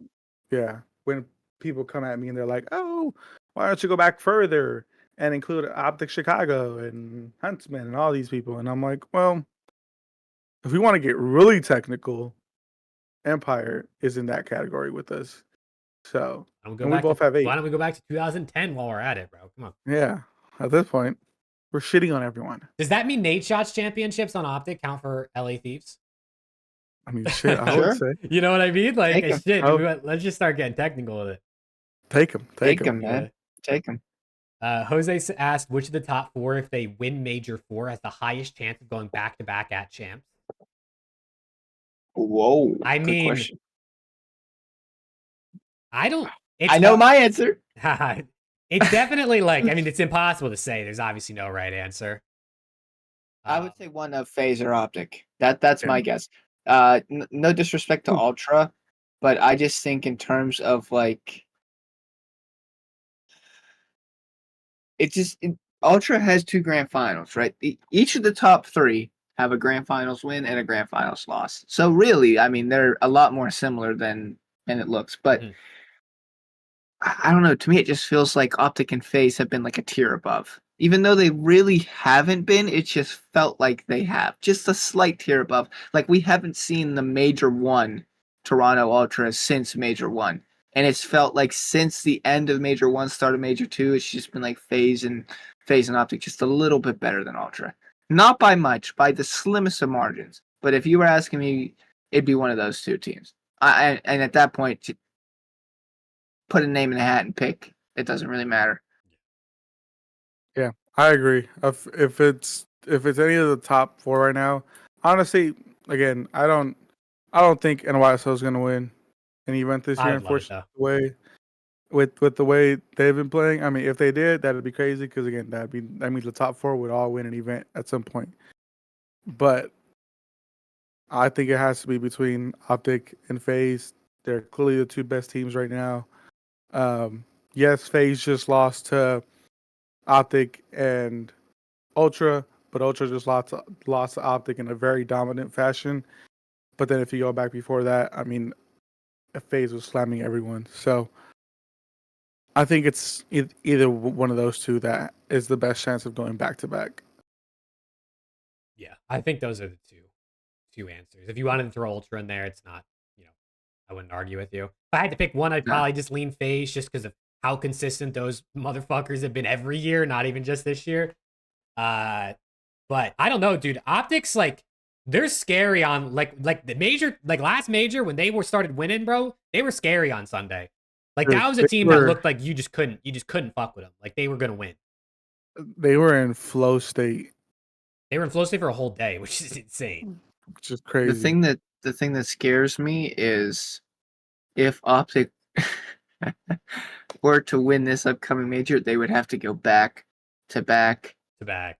Speaker 2: people come at me and they're like, "Oh, why don't you go back further and include OPTIC Chicago and Huntsman and all these people?" And I'm like, well, if we want to get really technical, Empire is in that category with us. So
Speaker 1: we both have 8. Why don't we go back to 2010 while we're at it, bro? Come on.
Speaker 2: Yeah, at this point, we're shitting on everyone.
Speaker 1: Does that mean NADESHOT's championships on OPTIC count for LA Thieves?
Speaker 2: I mean, shit, I would say.
Speaker 1: You know what I mean? Like, shit, let's just start getting technical with it.
Speaker 2: Take them,
Speaker 3: man. Take them.
Speaker 1: Jose asked, which of the top 4, if they win Major 4, has the highest chance of going back-to-back at Champs?
Speaker 3: Whoa.
Speaker 1: I mean,
Speaker 3: question.
Speaker 1: I don't...
Speaker 3: I know my answer.
Speaker 1: It's definitely like, I mean, it's impossible to say. There's obviously no right answer.
Speaker 3: I would say one of FaZe or OPTIC. That's my guess. No disrespect to Ultra, but I just think in terms of like, Ultra has 2 grand finals, right? Each of the top 3 have a grand finals win and a grand finals loss. So really, I mean, they're a lot more similar than it looks. But I don't know. To me, it just feels like OPTIC and FaZe have been like a tier above. Even though they really haven't been, it just felt like they have. Just a slight tier above. Like, we haven't seen the Major 1 Toronto Ultra since Major 1. And it's felt like since the end of Major 1, start of Major 2, it's just been like FaZe and OPTIC just a little bit better than Ultra. Not by much, by the slimmest of margins. But if you were asking me, it'd be one of those 2 teams. And at that point, put a name in a hat and pick. It doesn't really matter.
Speaker 2: Yeah, I agree. If it's any of the top 4 right now, honestly, again, I don't think NYSL is going to win an event this
Speaker 1: I
Speaker 2: year.
Speaker 1: would love it,
Speaker 2: Unfortunately, with the way they've been playing, I mean, if they did, that'd be crazy because again, that means the top 4 would all win an event at some point. But I think it has to be between OPTIC and FAZE. They're clearly the 2 best teams right now. Yes, FAZE just lost to OPTIC and Ultra, but Ultra just lost to OPTIC in a very dominant fashion. But then if you go back before that, I mean, FAZE was slamming everyone. So I think it's either one of those 2 that is the best chance of going back to back.
Speaker 1: Yeah, I think those are the two answers. If you wanted to throw Ultra in there, it's not, I wouldn't argue with you. If I had to pick one, I'd probably just lean FaZe just because of how consistent those motherfuckers have been every year, not even just this year. But I don't know, dude. OPTIC's like, they're scary on like the major, like last major when they started winning, bro. They were scary on Sunday. Like that was a team that looked like you just couldn't fuck with them. Like they were gonna win.
Speaker 2: They were in flow state.
Speaker 1: They were in flow state for a whole day, which is insane.
Speaker 2: Which is crazy.
Speaker 3: The thing that scares me is if OPTIC were to win this upcoming major, they would have to go back to back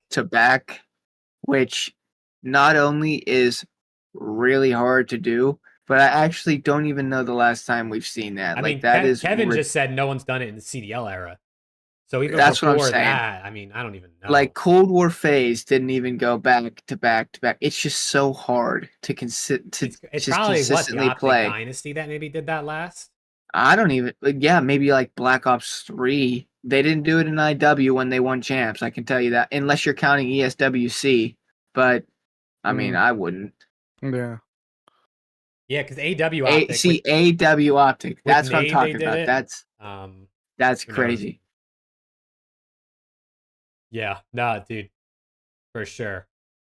Speaker 3: to back, which not only is really hard to do, but I actually don't even know the last time we've seen that.
Speaker 1: I
Speaker 3: like
Speaker 1: mean,
Speaker 3: that is
Speaker 1: Kevin just said no one's done it in the CDL era. So even
Speaker 3: that's
Speaker 1: before
Speaker 3: what I'm saying.
Speaker 1: that, I mean, I don't even know.
Speaker 3: Like Cold War FaZe didn't even go back to back to back. It's just so hard to it's just
Speaker 1: probably
Speaker 3: consistently
Speaker 1: the
Speaker 3: play.
Speaker 1: Dynasty that maybe did that last.
Speaker 3: I don't even. Yeah, maybe like Black Ops 3. They didn't do it in IW when they won champs. I can tell you that, unless you're counting ESWC. But I mean, I wouldn't.
Speaker 2: Yeah.
Speaker 1: Yeah, because AW OPTIC.
Speaker 3: AW OPTIC. That's what I'm talking about.
Speaker 1: It.
Speaker 3: That's crazy.
Speaker 1: Yeah, no, dude, for sure.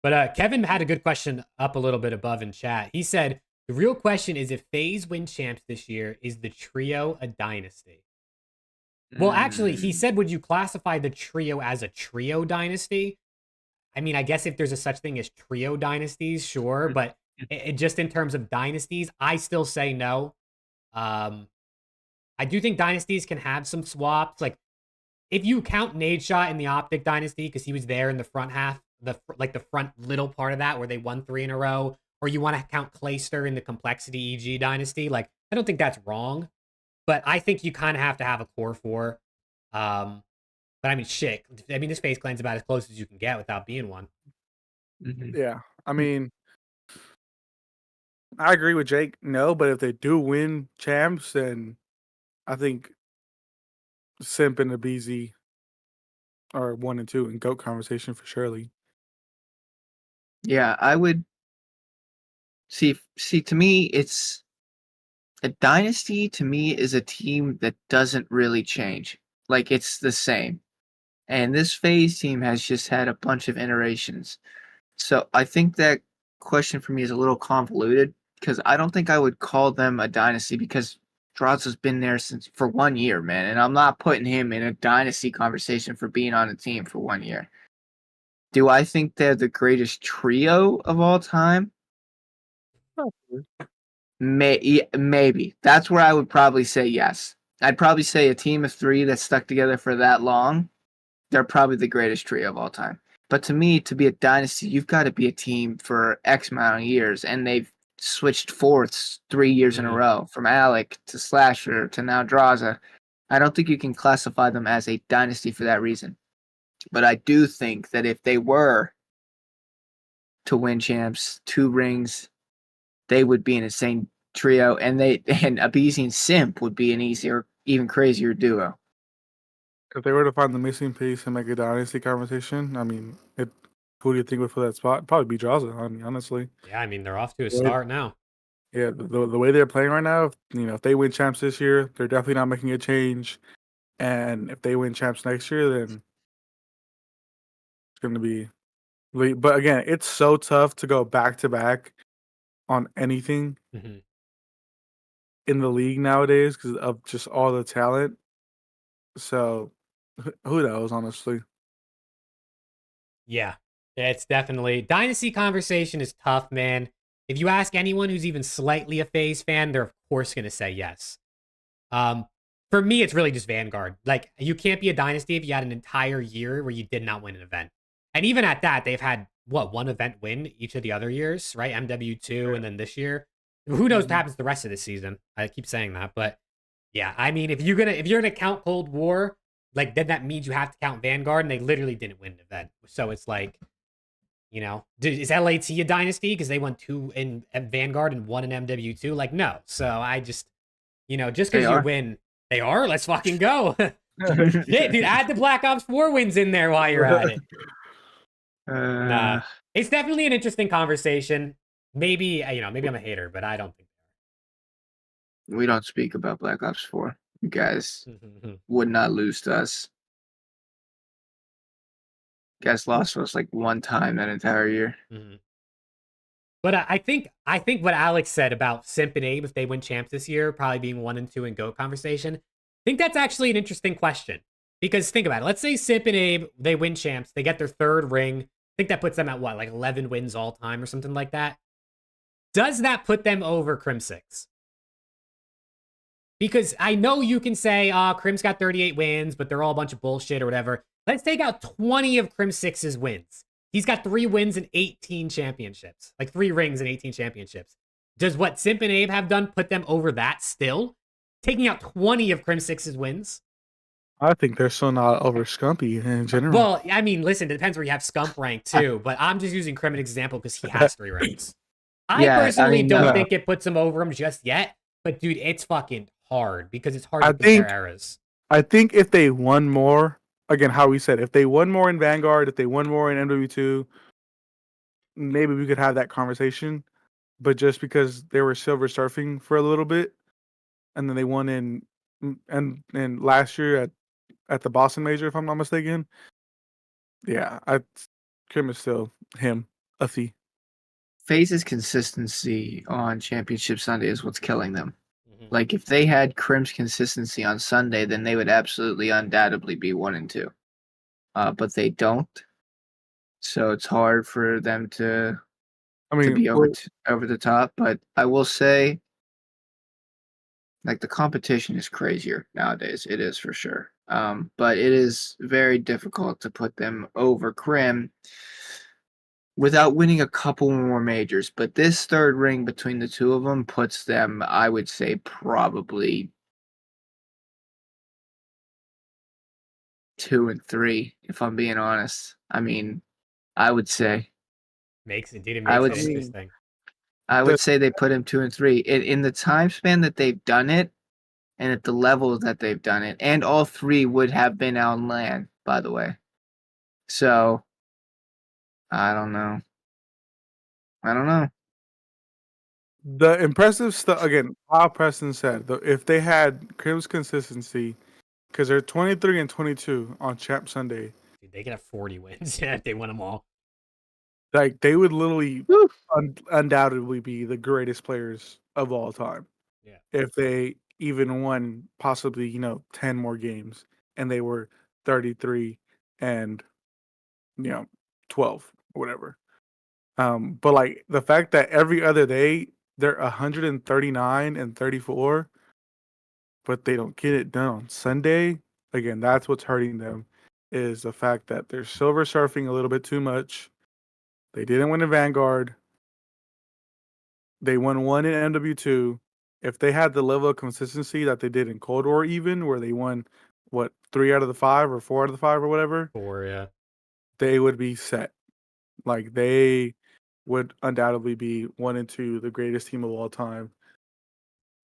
Speaker 1: But Kevin had a good question up a little bit above in chat. He said, the real question is if FaZe win champs this year, is the trio a dynasty? Well, actually, he said, would you classify the trio as a trio dynasty? I mean, I guess if there's a such thing as trio dynasties, sure. But just in terms of dynasties, I still say no. I do think dynasties can have some swaps. Like, if you count NADESHOT in the OPTIC dynasty, because he was there in the front half, the front little part of that where they won 3 in a row, or you want to count Clayster in the Complexity EG dynasty, like, I don't think that's wrong. But I think you kind of have to have a core 4. But I mean, shit. I mean, this FaZe Clan's about as close as you can get without being one.
Speaker 2: Yeah. I mean, I agree with Jake. No, but if they do win champs, then I think Simp and the BZ are 1 and 2 in GOAT conversation for surely.
Speaker 3: Yeah, I would see. To me, it's a dynasty. To me, is a team that doesn't really change. Like it's the same. And this FaZe team has just had a bunch of iterations. So I think that question for me is a little convoluted because I don't think I would call them a dynasty because Draws has been there for 1 year, man. And I'm not putting him in a dynasty conversation for being on a team for 1 year. Do I think they're the greatest trio of all time? Maybe. That's where I would probably say yes. I'd probably say a team of 3 that stuck together for that long, they're probably the greatest trio of all time. But to me, to be a dynasty, you've got to be a team for X amount of years, and they've switched fourths 3 years in a row, from Alec to Slasher to now Draza. I don't think you can classify them as a dynasty for that reason. But I do think that if they were to win champs, 2 rings, they would be an insane trio, and Abizi and Simp would be an easier, even crazier duo.
Speaker 2: If they were to find the missing piece and make a dynasty conversation, I mean, who do you think would fill that spot? Probably be Draza, I mean, honestly.
Speaker 1: Yeah, I mean, they're off to a start now.
Speaker 2: Yeah, the way they're playing right now, if they win champs this year, they're definitely not making a change. And if they win champs next year, then it's going to be. But again, it's so tough to go back to back on anything. in the league nowadays because of just all the talent. So who knows, honestly.
Speaker 1: Yeah, it's definitely dynasty conversation is tough, man. If you ask anyone who's even slightly a FaZe fan, they're of course going to say yes. For me, it's really just Vanguard. Like, you can't be a dynasty if you had an entire year where you did not win an event. And even at that, they've had, what, one event win each of the other years, right? MW2 and then this year. Who knows what happens the rest of the season? I keep saying that, but yeah, I mean, if you're gonna count Cold War, like then that means you have to count Vanguard, and they literally didn't win an event. So it's like, you know, is LAT a dynasty because they won 2 in Vanguard and 1 in MW2? Like, no. So I just, you know, just because you win, they are. Let's fucking go. Yeah, dude, add the Black Ops 4 wins in there while you're at it. Nah, it's definitely an interesting conversation. Maybe, you know, maybe I'm a hater, but I don't think
Speaker 3: we don't speak about Black Ops 4. You guys would not lose to us. You guys lost to us like one time that entire year.
Speaker 1: But I think what Alex said about Simp and Abe, if they win champs this year, probably being 1 and 2 in GOAT conversation, I think that's actually an interesting question. Because think about it. Let's say Simp and Abe, they win champs. They get their 3rd ring. I think that puts them at what, like 11 wins all time or something like that. Does that put them over Crim6? Because I know you can say, Crim's got 38 wins, but they're all a bunch of bullshit or whatever. Let's take out 20 of Crim6's wins. He's got 3 wins and 18 championships. Like 3 rings and 18 championships. Does what Simp and Abe have done put them over that still? Taking out 20 of Crim6's wins?
Speaker 2: I think they're still not over Scumpy in general.
Speaker 1: Well, I mean, listen, it depends where you have Scump ranked too, but I'm just using Crim as an example because he has 3 ranks. I personally don't think it puts him over him just yet, but dude, it's fucking hard because it's hard to compare eras.
Speaker 2: I think if they won more, again, how we said, if they won more in Vanguard, if they won more in MW2, maybe we could have that conversation. But just because they were silver surfing for a little bit, and then they won in last year at the Boston Major, if I'm not mistaken. Yeah, Kim is still him, a fee.
Speaker 3: FaZe's consistency on Championship Sunday is what's killing them. Like, if they had Crim's consistency on Sunday, then they would absolutely, undoubtedly be 1 and 2. But they don't. So it's hard for them to be over the top. But I will say, like, the competition is crazier nowadays. It is for sure. But it is very difficult to put them over Crim without winning a couple more majors. But this 3rd ring between the 2 of them puts them, I would say, probably 2 and 3, if I'm being honest. I mean, I would say.
Speaker 1: Makes it interesting.
Speaker 3: I would say they put him 2 and 3. In the time span that they've done it, and at the level that they've done it, and all 3 would have been on LAN, by the way. So, I don't know.
Speaker 2: The impressive stuff, again, how Preston said, if they had Crim's consistency, because they're 23 and 22 on Champ Sunday.
Speaker 1: Dude, they could have 40 wins if they win them all.
Speaker 2: Like, they would literally undoubtedly be the greatest players of all time.
Speaker 1: Yeah.
Speaker 2: If they even won possibly, 10 more games and they were 33 and, 12 or whatever. But like the fact that every other day they're 139 and 34, but they don't get it done on Sunday. Again, that's what's hurting them, is the fact that they're silver surfing a little bit too much. They didn't win in Vanguard. They won 1 in MW2. If they had the level of consistency that they did in Cold War, even where they won 3 out of the 5 or 4 out of the 5 or whatever,
Speaker 1: 4, yeah,
Speaker 2: they would be set. Like, they would undoubtedly be 1 and 2, the greatest team of all time.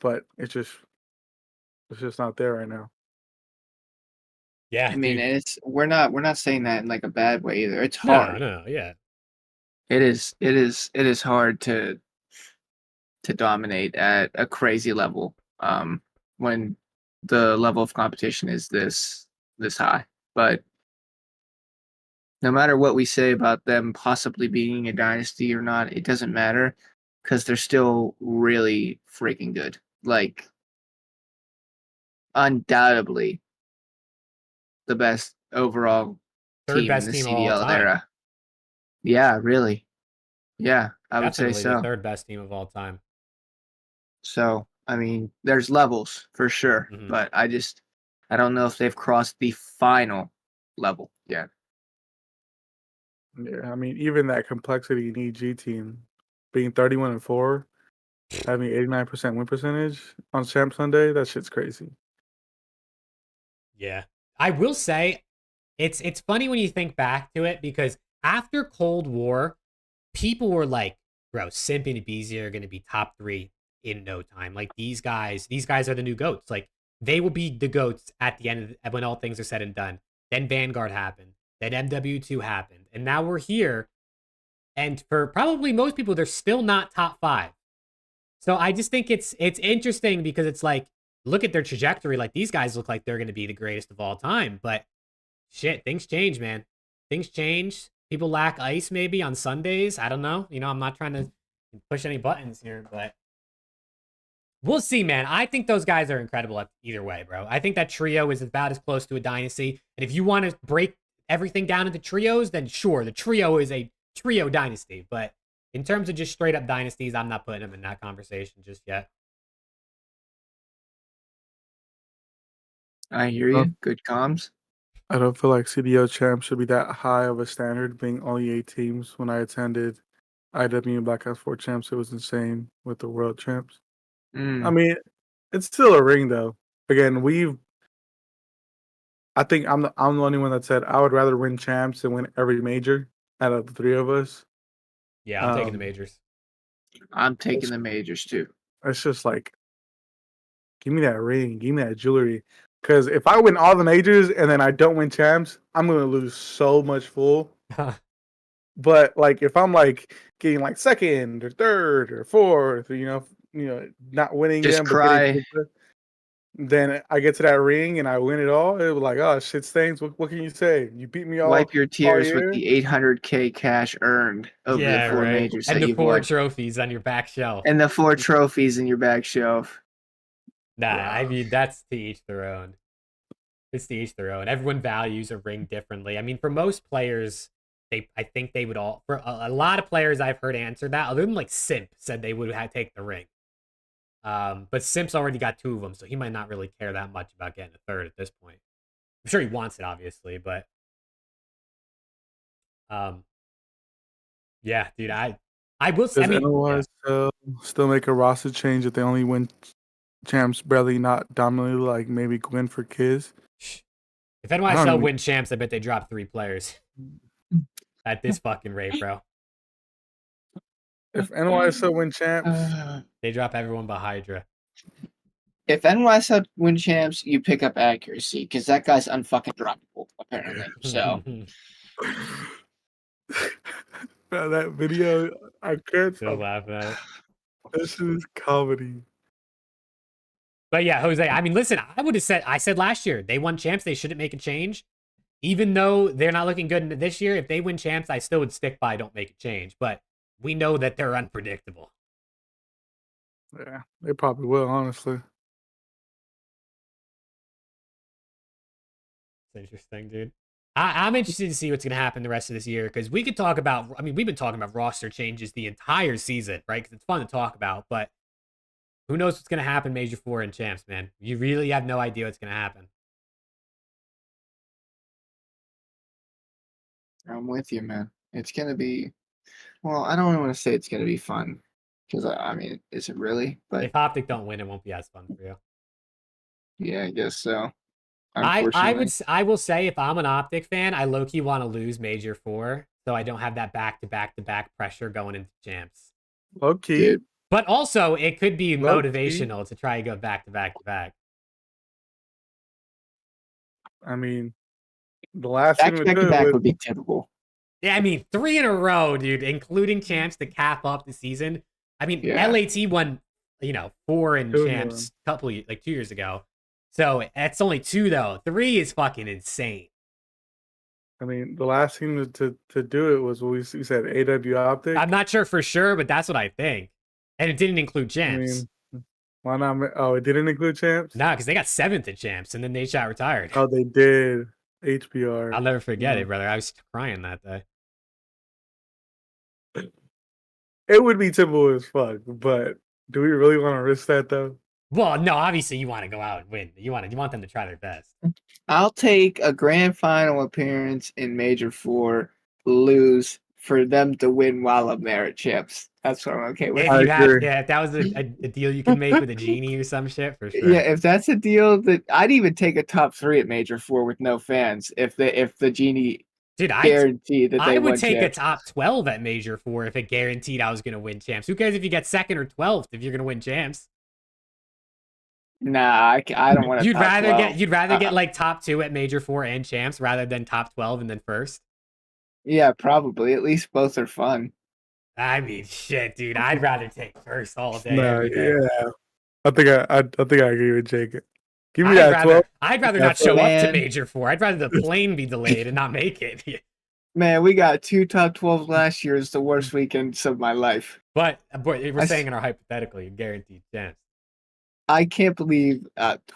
Speaker 2: But it's just not there right now.
Speaker 1: Yeah,
Speaker 3: I mean, we're not saying that in like a bad way either. It's hard.
Speaker 1: No, yeah.
Speaker 3: It is hard to dominate at a crazy level when the level of competition is this high. But no matter what we say about them possibly being a dynasty or not, it doesn't matter because they're still really freaking good. like undoubtedly the best overall
Speaker 1: Third
Speaker 3: team in
Speaker 1: best
Speaker 3: the
Speaker 1: team of all
Speaker 3: CDL
Speaker 1: time.
Speaker 3: era. Yeah, really. Yeah, I would say
Speaker 1: Definitely the
Speaker 3: so.
Speaker 1: third best team of all time.
Speaker 3: So, I mean, there's levels for sure,
Speaker 1: Mhm.
Speaker 3: but I don't know if they've crossed the final level yet.
Speaker 2: Yeah, I mean, even that complexity in EG team, being 31-4, having 89% win percentage on Champ Sunday, that shit's crazy.
Speaker 1: Yeah. I will say it's funny when you think back to it because after Cold War, people were like, bro, Simp and Beezy are going to be top 3 in no time. Like these guys are the new GOATs. Like they will be the GOATs at the end of when all things are said and done. Then Vanguard happened. Then MW2 happened. And now we're here. And for probably most people, they're still not top 5. So I just think it's interesting because it's like, look at their trajectory. Like these guys look like they're going to be the greatest of all time. But shit, things change, man. Things change. People lack ice maybe on Sundays. I don't know. I'm not trying to push any buttons here, but we'll see, man. I think those guys are incredible either way, bro. I think that trio is about as close to a dynasty. And if you want to break everything down into trios, then sure, the trio is a trio dynasty. But in terms of just straight up dynasties, I'm not putting them in that conversation just yet.
Speaker 3: I hear you. Good comms.
Speaker 2: I don't feel like CDL champs should be that high of a standard, being only 8 teams. When I attended IW Black Ops 4 champs, it was insane with the world champs. I mean, it's still a ring though. Again, I think I'm the only one that said I would rather win champs than win every major out of the 3 of us.
Speaker 1: Yeah, I'm taking the majors.
Speaker 3: I'm taking the majors too.
Speaker 2: It's just like, give me that ring, give me that jewelry. Because if I win all the majors and then I don't win champs, I'm gonna lose so much full. But like, if I'm like getting like second or third or fourth, not winning
Speaker 3: Just
Speaker 2: them,
Speaker 3: cry.
Speaker 2: but then I get to that ring and I win it all. It was like, oh, shit stinks. What can you say? You beat me all.
Speaker 3: Wipe your tears
Speaker 2: all
Speaker 3: with
Speaker 2: year?
Speaker 3: the 800K cash earned over the 4 majors
Speaker 1: and
Speaker 3: that
Speaker 1: the
Speaker 3: you've
Speaker 1: 4
Speaker 3: won.
Speaker 1: trophies on your back shelf.
Speaker 3: And the 4 trophies in your back shelf.
Speaker 1: Nah,
Speaker 2: Wow.
Speaker 1: I mean, that's to each their own. It's to each their own. Everyone values a ring differently. I mean, for most players, I think they would all, for a lot of players I've heard answer that, other than like Simp said they would have take the ring. But Simp's already got 2 of them, so he might not really care that much about getting a 3rd at this point. I'm sure he wants it, obviously, but yeah, dude, I will say.
Speaker 2: Does NOI still make a roster change if they only win champs barely, not dominantly, like maybe Gwen for Kiz?
Speaker 1: If NYSL win champs, I bet they drop 3 players at this fucking rate, bro.
Speaker 2: If NYSL win champs,
Speaker 1: they drop everyone but Hydra.
Speaker 3: If NYSL win champs, you pick up accuracy because that guy's unfucking droppable apparently. So
Speaker 2: that video, I can't
Speaker 1: still laughing at it.
Speaker 2: This is comedy.
Speaker 1: But yeah, Jose, I mean, listen, I said last year, they won champs, they shouldn't make a change. Even though they're not looking good this year, if they win champs, I still would stick by don't make a change. But we know that they're unpredictable.
Speaker 2: Yeah, they probably will, honestly.
Speaker 1: It's interesting, dude. I'm interested to see what's going to happen the rest of this year because we could talk about, I mean, we've been talking about roster changes the entire season, right? Because it's fun to talk about, but who knows what's going to happen Major 4 and champs, man. You really have no idea what's going to happen.
Speaker 3: I'm with you, man. It's going to be, well, I don't want to say it's going to be fun because, I mean, is it really? But
Speaker 1: if OPTIC don't win, it won't be as fun for you.
Speaker 3: Yeah, I guess so.
Speaker 1: I will say if I'm an OPTIC fan, I low-key want to lose Major 4 so I don't have that back-to-back-to-back pressure going into champs.
Speaker 2: Okay.
Speaker 1: But also, it could be motivational to try and go back-to-back-to-back.
Speaker 2: I mean, the last
Speaker 3: back-to-back would be typical.
Speaker 1: Yeah, I mean, 3 in a row, dude, including champs to cap up the season. I mean, LAT won, 4 in champs two years ago. So that's only 2 though. 3 is fucking insane.
Speaker 2: I mean, the last team to do it was what we said, AW OPTIC.
Speaker 1: I'm not sure for sure, but that's what I think. And it didn't include champs.
Speaker 2: I mean, Why not? Oh, it didn't include champs?
Speaker 1: Nah, because they got 7th at champs, and then NADESHOT retired.
Speaker 2: Oh, they did. HBR.
Speaker 1: I'll never forget it, brother. I was crying that day.
Speaker 2: It would be typical as fuck, but do we really want to risk that though?
Speaker 1: Well, no, obviously you want to go out and win. You want them to try their best.
Speaker 3: I'll take a grand final appearance in Major 4, lose for them to win while I'm there at champs. That's what I'm okay with.
Speaker 1: If that was a deal you can make with a genie or some shit, for sure.
Speaker 3: Yeah, if that's a deal, that I'd even take a top 3 at Major 4 with no fans if the genie guaranteed that they
Speaker 1: would
Speaker 3: won
Speaker 1: take
Speaker 3: champs.
Speaker 1: a top 12 at Major 4 if it guaranteed I was going to win champs. Who cares if you get 2nd or 12th if you're going to win champs?
Speaker 3: Nah, I don't want to.
Speaker 1: You'd rather get like top 2 at Major 4 and champs rather than top 12 and then first.
Speaker 3: Yeah, probably. At least both are fun.
Speaker 1: I mean, shit, dude. I'd rather take first all day. Every day.
Speaker 2: Yeah, I think I agree with Jacob. Give me that 12.
Speaker 1: I'd rather not show up to Major 4. I'd rather the plane be delayed and not make it.
Speaker 3: Man, we got 2 top 12s last year. It's the worst weekends of my life.
Speaker 1: But we're saying in our hypothetical, you guaranteed chance.
Speaker 3: I can't believe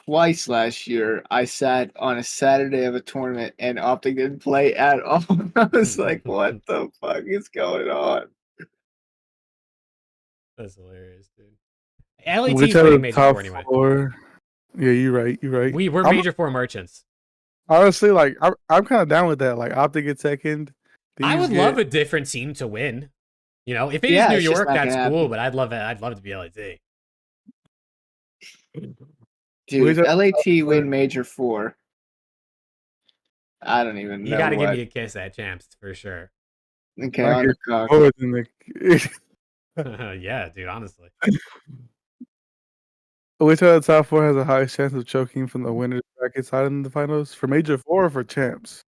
Speaker 3: twice last year I sat on a Saturday of a tournament and OPTIC didn't play at all. I was like, what the fuck is going on?
Speaker 1: That's hilarious, dude. LAT's winning Major 4 anyway.
Speaker 2: 4? Yeah, you're right.
Speaker 1: We're Major 4 merchants.
Speaker 2: Honestly, like I'm kind of down with that. Like OPTIC gets 2nd.
Speaker 1: I would love a different team to win. You know, if it is New York, that's cool. But I'd love it. I'd love it to be LAT.
Speaker 3: Dude, LAT win Major 4. I don't even know.
Speaker 1: You got to give me a kiss at champs for sure.
Speaker 3: Okay, on the cock.
Speaker 1: Yeah, dude, honestly.
Speaker 2: Which of the top 4 has the highest chance of choking from the winner's bracket side in the finals? For Major 4 or for champs?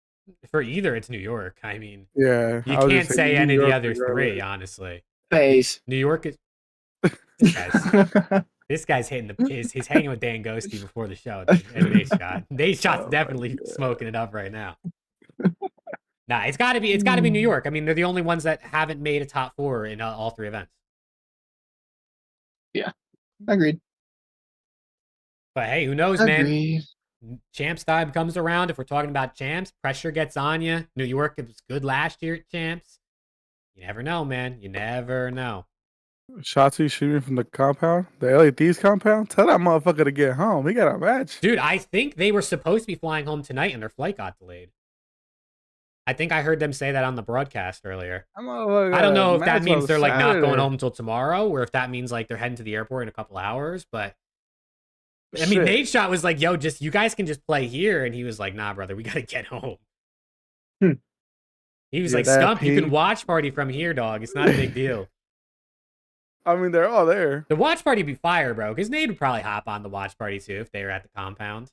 Speaker 1: For either, it's New York. I mean,
Speaker 2: yeah,
Speaker 1: you can't say any of the other 3, honestly.
Speaker 3: FAZE.
Speaker 1: New York is... This guy's hitting he's hanging with Dan Ghosty before the show. And NADESHOT. NADESHOT's definitely smoking it up right now. Nah, it's gotta be New York. I mean, they're the only ones that haven't made a top 4 in all 3 events.
Speaker 3: Yeah, agreed.
Speaker 1: But hey, who knows, man? Champs time comes around. If we're talking about champs, pressure gets on you. New York was good last year at champs. You never know, man. You never know.
Speaker 2: Shotzi shooting from the compound, the LAT's compound. Tell that motherfucker to get home. We got a match,
Speaker 1: dude. I think they were supposed to be flying home tonight, and their flight got delayed. I think I heard them say that on the broadcast earlier. I don't know if that means they're like not going home until tomorrow, or if that means like they're heading to the airport in a couple hours. But I mean, NADESHOT was like, "Yo, you guys can just play here," and he was like, "Nah, brother, we gotta get home." He was like, "Scump, you can watch party from here, dog. It's not a big deal."
Speaker 2: I mean, they're all there.
Speaker 1: The watch party would be fire, bro, because Nate would probably hop on the watch party too if they were at the compound.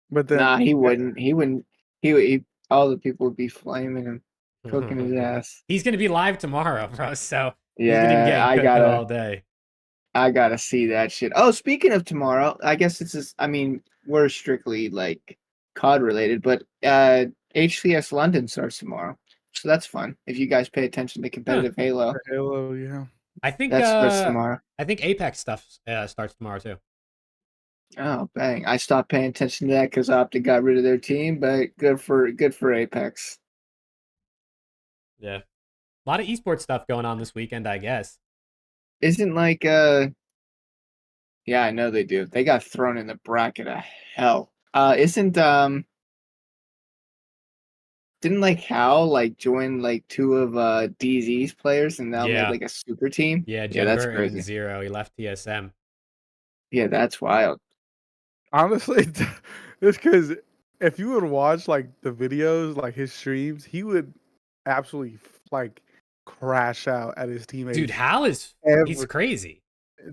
Speaker 3: But then, nah, he wouldn't. He wouldn't. He all the people would be flaming him, cooking his ass.
Speaker 1: He's gonna be live tomorrow, bro. So
Speaker 3: yeah, I gotta all day. I gotta see that shit. Oh, speaking of tomorrow, I guess it's just. I mean, we're strictly like COD related, but HCS London starts tomorrow. So that's fun. If you guys pay attention to competitive Halo.
Speaker 2: Halo, yeah.
Speaker 1: I think
Speaker 3: that's tomorrow.
Speaker 1: I think Apex stuff starts tomorrow too.
Speaker 3: Oh, bang. I stopped paying attention to that because OPTIC got rid of their team, but good for Apex.
Speaker 1: Yeah. A lot of esports stuff going on this weekend, I guess.
Speaker 3: Isn't like yeah, I know they do. They got thrown in the bracket of hell. Isn't didn't like Hal like join like 2 of DZ's players and now made like a super team?
Speaker 1: Yeah, that's crazy. 0. He left TSM.
Speaker 3: Yeah, that's wild.
Speaker 2: Honestly, it's because if you would watch like the videos, like his streams, he would absolutely like crash out at his teammates.
Speaker 1: Dude, Hal he's crazy.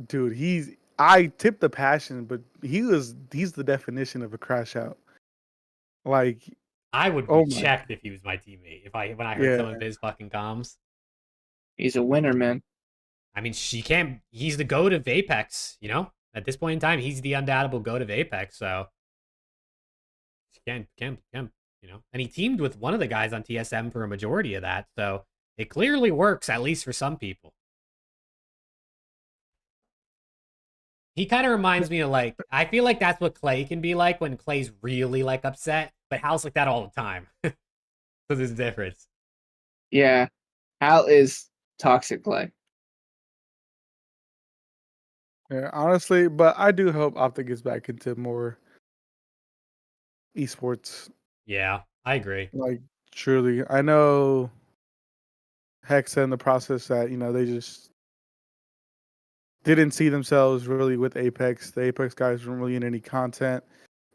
Speaker 2: Dude, I tip the passion, but he's the definition of a crash out. Like
Speaker 1: I would be checked if he was my teammate. When I heard some of his fucking comms.
Speaker 3: He's a winner, man.
Speaker 1: I mean, he's the GOAT of Apex, you know? At this point in time, he's the undoubtable GOAT of Apex, so you know? And he teamed with one of the guys on TSM for a majority of that, so it clearly works, at least for some people. He kind of reminds me of like, I feel like that's what Clay can be like when Clay's really like upset, but Hal's like that all the time. So there's a difference.
Speaker 3: Yeah, Hal is toxic Clay.
Speaker 2: Yeah, honestly, but I do hope Optic gets back into more esports.
Speaker 1: Yeah, I agree.
Speaker 2: Like, truly, I know Hex said in the process that they just didn't see themselves really with Apex. The Apex guys weren't really in any content,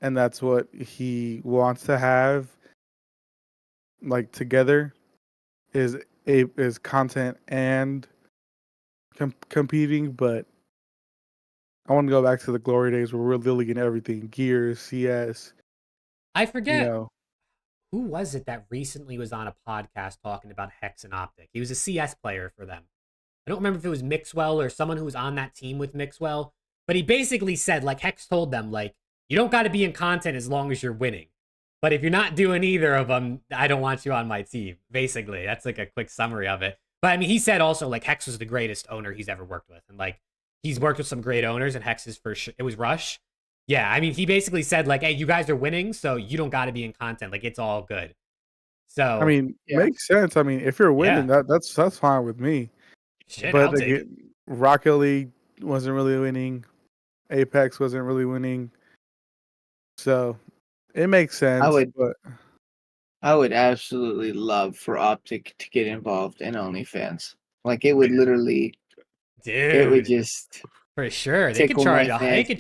Speaker 2: and that's what he wants to have, like, together, is content and competing. But I want to go back to the glory days where we're literally in everything: Gears, CS.
Speaker 1: I forget who was it that recently was on a podcast talking about Hex and Optic. He was a CS player for them. I don't remember if it was Mixwell or someone who was on that team with Mixwell, but he basically said, like, Hex told them, like, you don't got to be in content as long as you're winning. But if you're not doing either of them, I don't want you on my team. Basically, that's like a quick summary of it. But I mean, he said also, like, Hex was the greatest owner he's ever worked with. And like, he's worked with some great owners, and Hex is for sure. It was Rush. Yeah, I mean, he basically said, like, hey, you guys are winning, so you don't got to be in content. Like, it's all good. So,
Speaker 2: I mean, makes sense. I mean, if you're winning, that's fine with me.
Speaker 1: Shit,
Speaker 2: but
Speaker 1: I'll take it.
Speaker 2: Rocket League wasn't really winning. Apex wasn't really winning. So it makes sense.
Speaker 3: I would absolutely love for Optic to get involved in OnlyFans. Like, it would literally,
Speaker 1: dude,
Speaker 3: it would just
Speaker 1: for sure. They could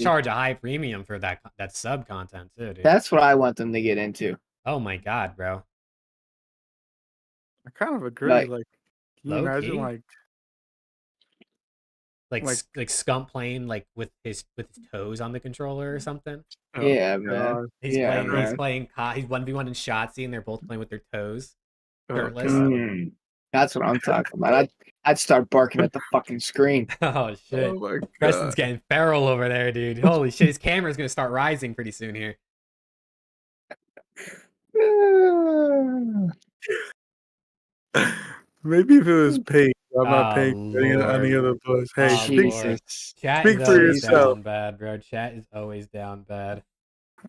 Speaker 1: charge a high premium for that sub content too, dude.
Speaker 3: That's what I want them to get into.
Speaker 1: Oh my god, bro.
Speaker 2: I kind of agree. Like can you imagine
Speaker 1: key? like SCUMP playing like with his toes on the controller or something?
Speaker 3: Yeah, man.
Speaker 1: He's playing 1v1 in Shotzzy, and they're both playing with their toes. Shirtless.
Speaker 3: That's what I'm talking about. I'd start barking at the fucking screen.
Speaker 1: Oh shit.
Speaker 2: Oh my god.
Speaker 1: Preston's getting feral over there, dude. Holy shit, his camera's gonna start rising pretty soon here.
Speaker 2: Maybe if it was paid. I'm not paying any other buzz. Hey, speak for yourself.
Speaker 1: Down bad, bro. Chat is always down bad.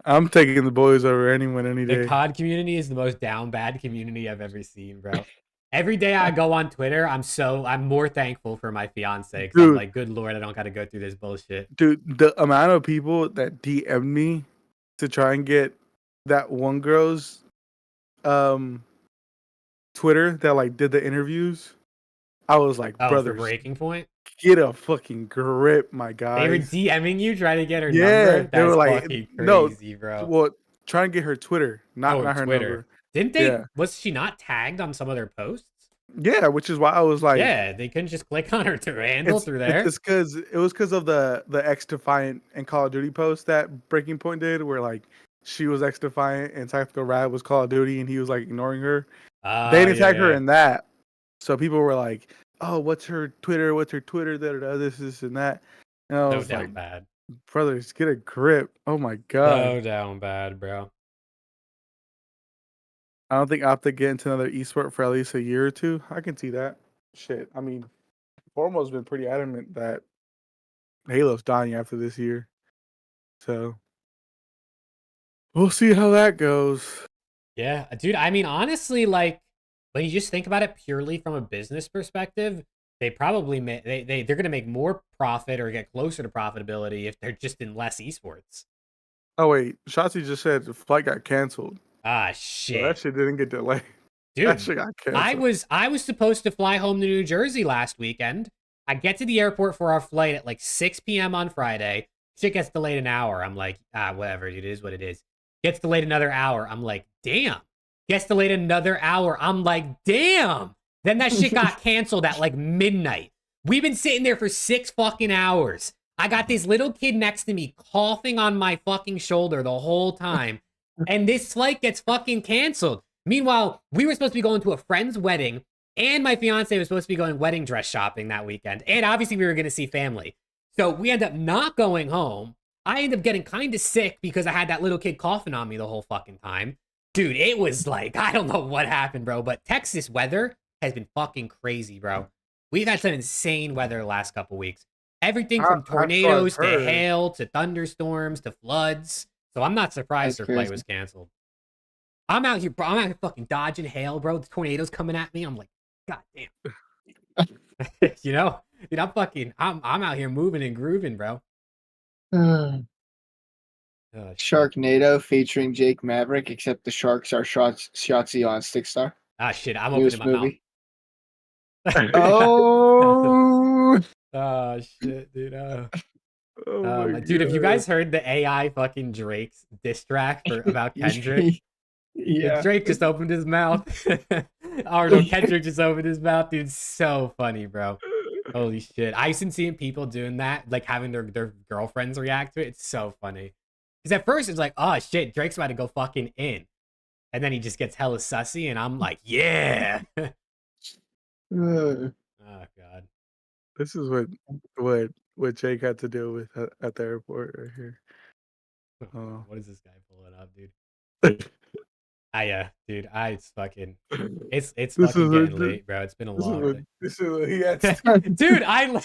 Speaker 2: I'm taking the boys over anyone any day.
Speaker 1: The COD community is the most down bad community I've ever seen, bro. Every day I go on Twitter, I'm more thankful for my fiance. Because I'm like, good lord, I don't got to go through this bullshit.
Speaker 2: Dude, the amount of people that DM me to try and get that one girl's Twitter that like did the interviews, I was like, brother,
Speaker 1: Breaking Point,
Speaker 2: get a fucking grip, my guy.
Speaker 1: They were DMing you trying to get her number. That's
Speaker 2: they were like,
Speaker 1: fucking crazy, bro.
Speaker 2: Well, try and get her Twitter, not her number.
Speaker 1: Didn't they? Yeah. Was she not tagged on some of their posts?
Speaker 2: Yeah, which is why I was like,
Speaker 1: yeah, they couldn't just click on her handle through there.
Speaker 2: It's because of the X Defiant and Call of Duty post that Breaking Point did, where like she was X Defiant and TACTICALRAB was Call of Duty, and he was like ignoring her. They didn't tag her in that, so people were like, "Oh, what's her Twitter? What's her Twitter? This and that." And I was like,
Speaker 1: bad,
Speaker 2: brothers, get a grip. Oh my god,
Speaker 1: so down bad, bro.
Speaker 2: I don't think Optic get into another esport for at least a year or two. I can see that. Shit, I mean, Formo's been pretty adamant that Halo's dying after this year, so we'll see how that goes.
Speaker 1: Yeah, dude. I mean, honestly, like when you just think about it purely from a business perspective, they probably they're gonna make more profit or get closer to profitability if they're just in less esports.
Speaker 2: Oh wait, Shotzzy just said the flight got canceled.
Speaker 1: Ah shit!
Speaker 2: So that shit didn't get delayed.
Speaker 1: Dude,
Speaker 2: that shit got canceled.
Speaker 1: I was supposed to fly home to New Jersey last weekend. I get to the airport for our flight at like 6 p.m. on Friday. Shit gets delayed an hour. I'm like, whatever. It is what it is. Gets delayed another hour. I'm like, damn. Gets delayed another hour. I'm like, damn. Then that shit got canceled at like midnight. We've been sitting there for 6 fucking hours. I got this little kid next to me coughing on my fucking shoulder the whole time. And this flight gets fucking canceled. Meanwhile, we were supposed to be going to a friend's wedding, and my fiance was supposed to be going wedding dress shopping that weekend. And obviously we were going to see family. So we end up not going home. I ended up getting kind of sick because I had that little kid coughing on me the whole fucking time. Dude, it was like, I don't know what happened, bro. But Texas weather has been fucking crazy, bro. We've had some insane weather the last couple weeks. Everything from
Speaker 2: That's what I've
Speaker 1: tornadoes to
Speaker 2: heard.
Speaker 1: hail to thunderstorms to floods. So I'm not surprised
Speaker 3: That's
Speaker 1: their flight
Speaker 3: crazy.
Speaker 1: was canceled. I'm out here, bro. I'm out here fucking dodging hail, bro. The tornadoes coming at me. I'm like, God damn. You know? Dude, I'm out here moving and grooving, bro. Oh, shit.
Speaker 3: Sharknado featuring Jake Maverick, except the sharks are Shotzi on Stickstar.
Speaker 1: Ah, shit. I'm
Speaker 3: Newest
Speaker 1: opening my
Speaker 3: movie.
Speaker 1: mouth.
Speaker 3: Oh,
Speaker 1: Oh, shit, dude.
Speaker 2: Oh my
Speaker 1: Dude, have you
Speaker 2: God.
Speaker 1: guys heard the AI fucking Drake's diss track about Kendrick?
Speaker 3: yeah.
Speaker 1: Drake just opened his mouth. Or no, Kendrick just opened his mouth. Dude, so funny, bro. Holy shit. I've been seeing people doing that, like having their girlfriends react to it. It's so funny. Because at first it's like, oh shit, Drake's about to go fucking in. And then he just gets hella sussy, and I'm like, yeah. Oh, God.
Speaker 2: This is what Jake had to deal with at the airport right here. Oh.
Speaker 1: What is this guy pulling up, dude? Dude, it's fucking fucking getting late, bro. It's been a long day.
Speaker 2: This is what he had to
Speaker 1: Dude, I'm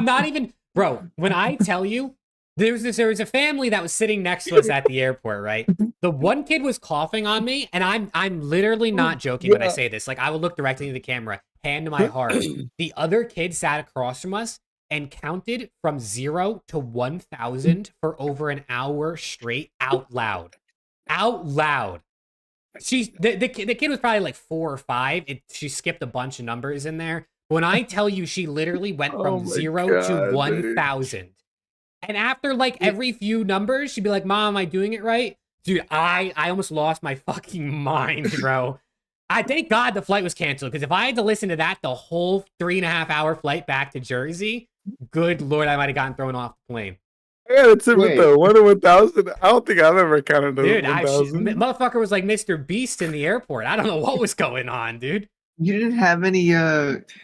Speaker 1: not even, bro, when I tell you, there was a family that was sitting next to us at the airport, right? The one kid was coughing on me, and I'm literally not joking when I say this. Like, I will look directly into the camera, hand to my heart. The other kid sat across from us and counted from 0 to 1,000 for over an hour straight out loud. Out loud. The kid was probably like 4 or 5. She skipped a bunch of numbers in there. When I tell you, she literally went from 0 to 1,000. And after like every few numbers, she'd be like, Mom, am I doing it right? Dude, I almost lost my fucking mind, bro. I thank God the flight was canceled, because if I had to listen to that the whole 3.5-hour flight back to Jersey, good Lord, I might have gotten thrown off the plane.
Speaker 2: Yeah, it's with the 1 to 1,000. I don't think I've ever counted those.
Speaker 1: Dude,
Speaker 2: 1,000.
Speaker 1: Motherfucker was like Mr. Beast in the airport. I don't know what was going on, dude.
Speaker 3: You didn't have any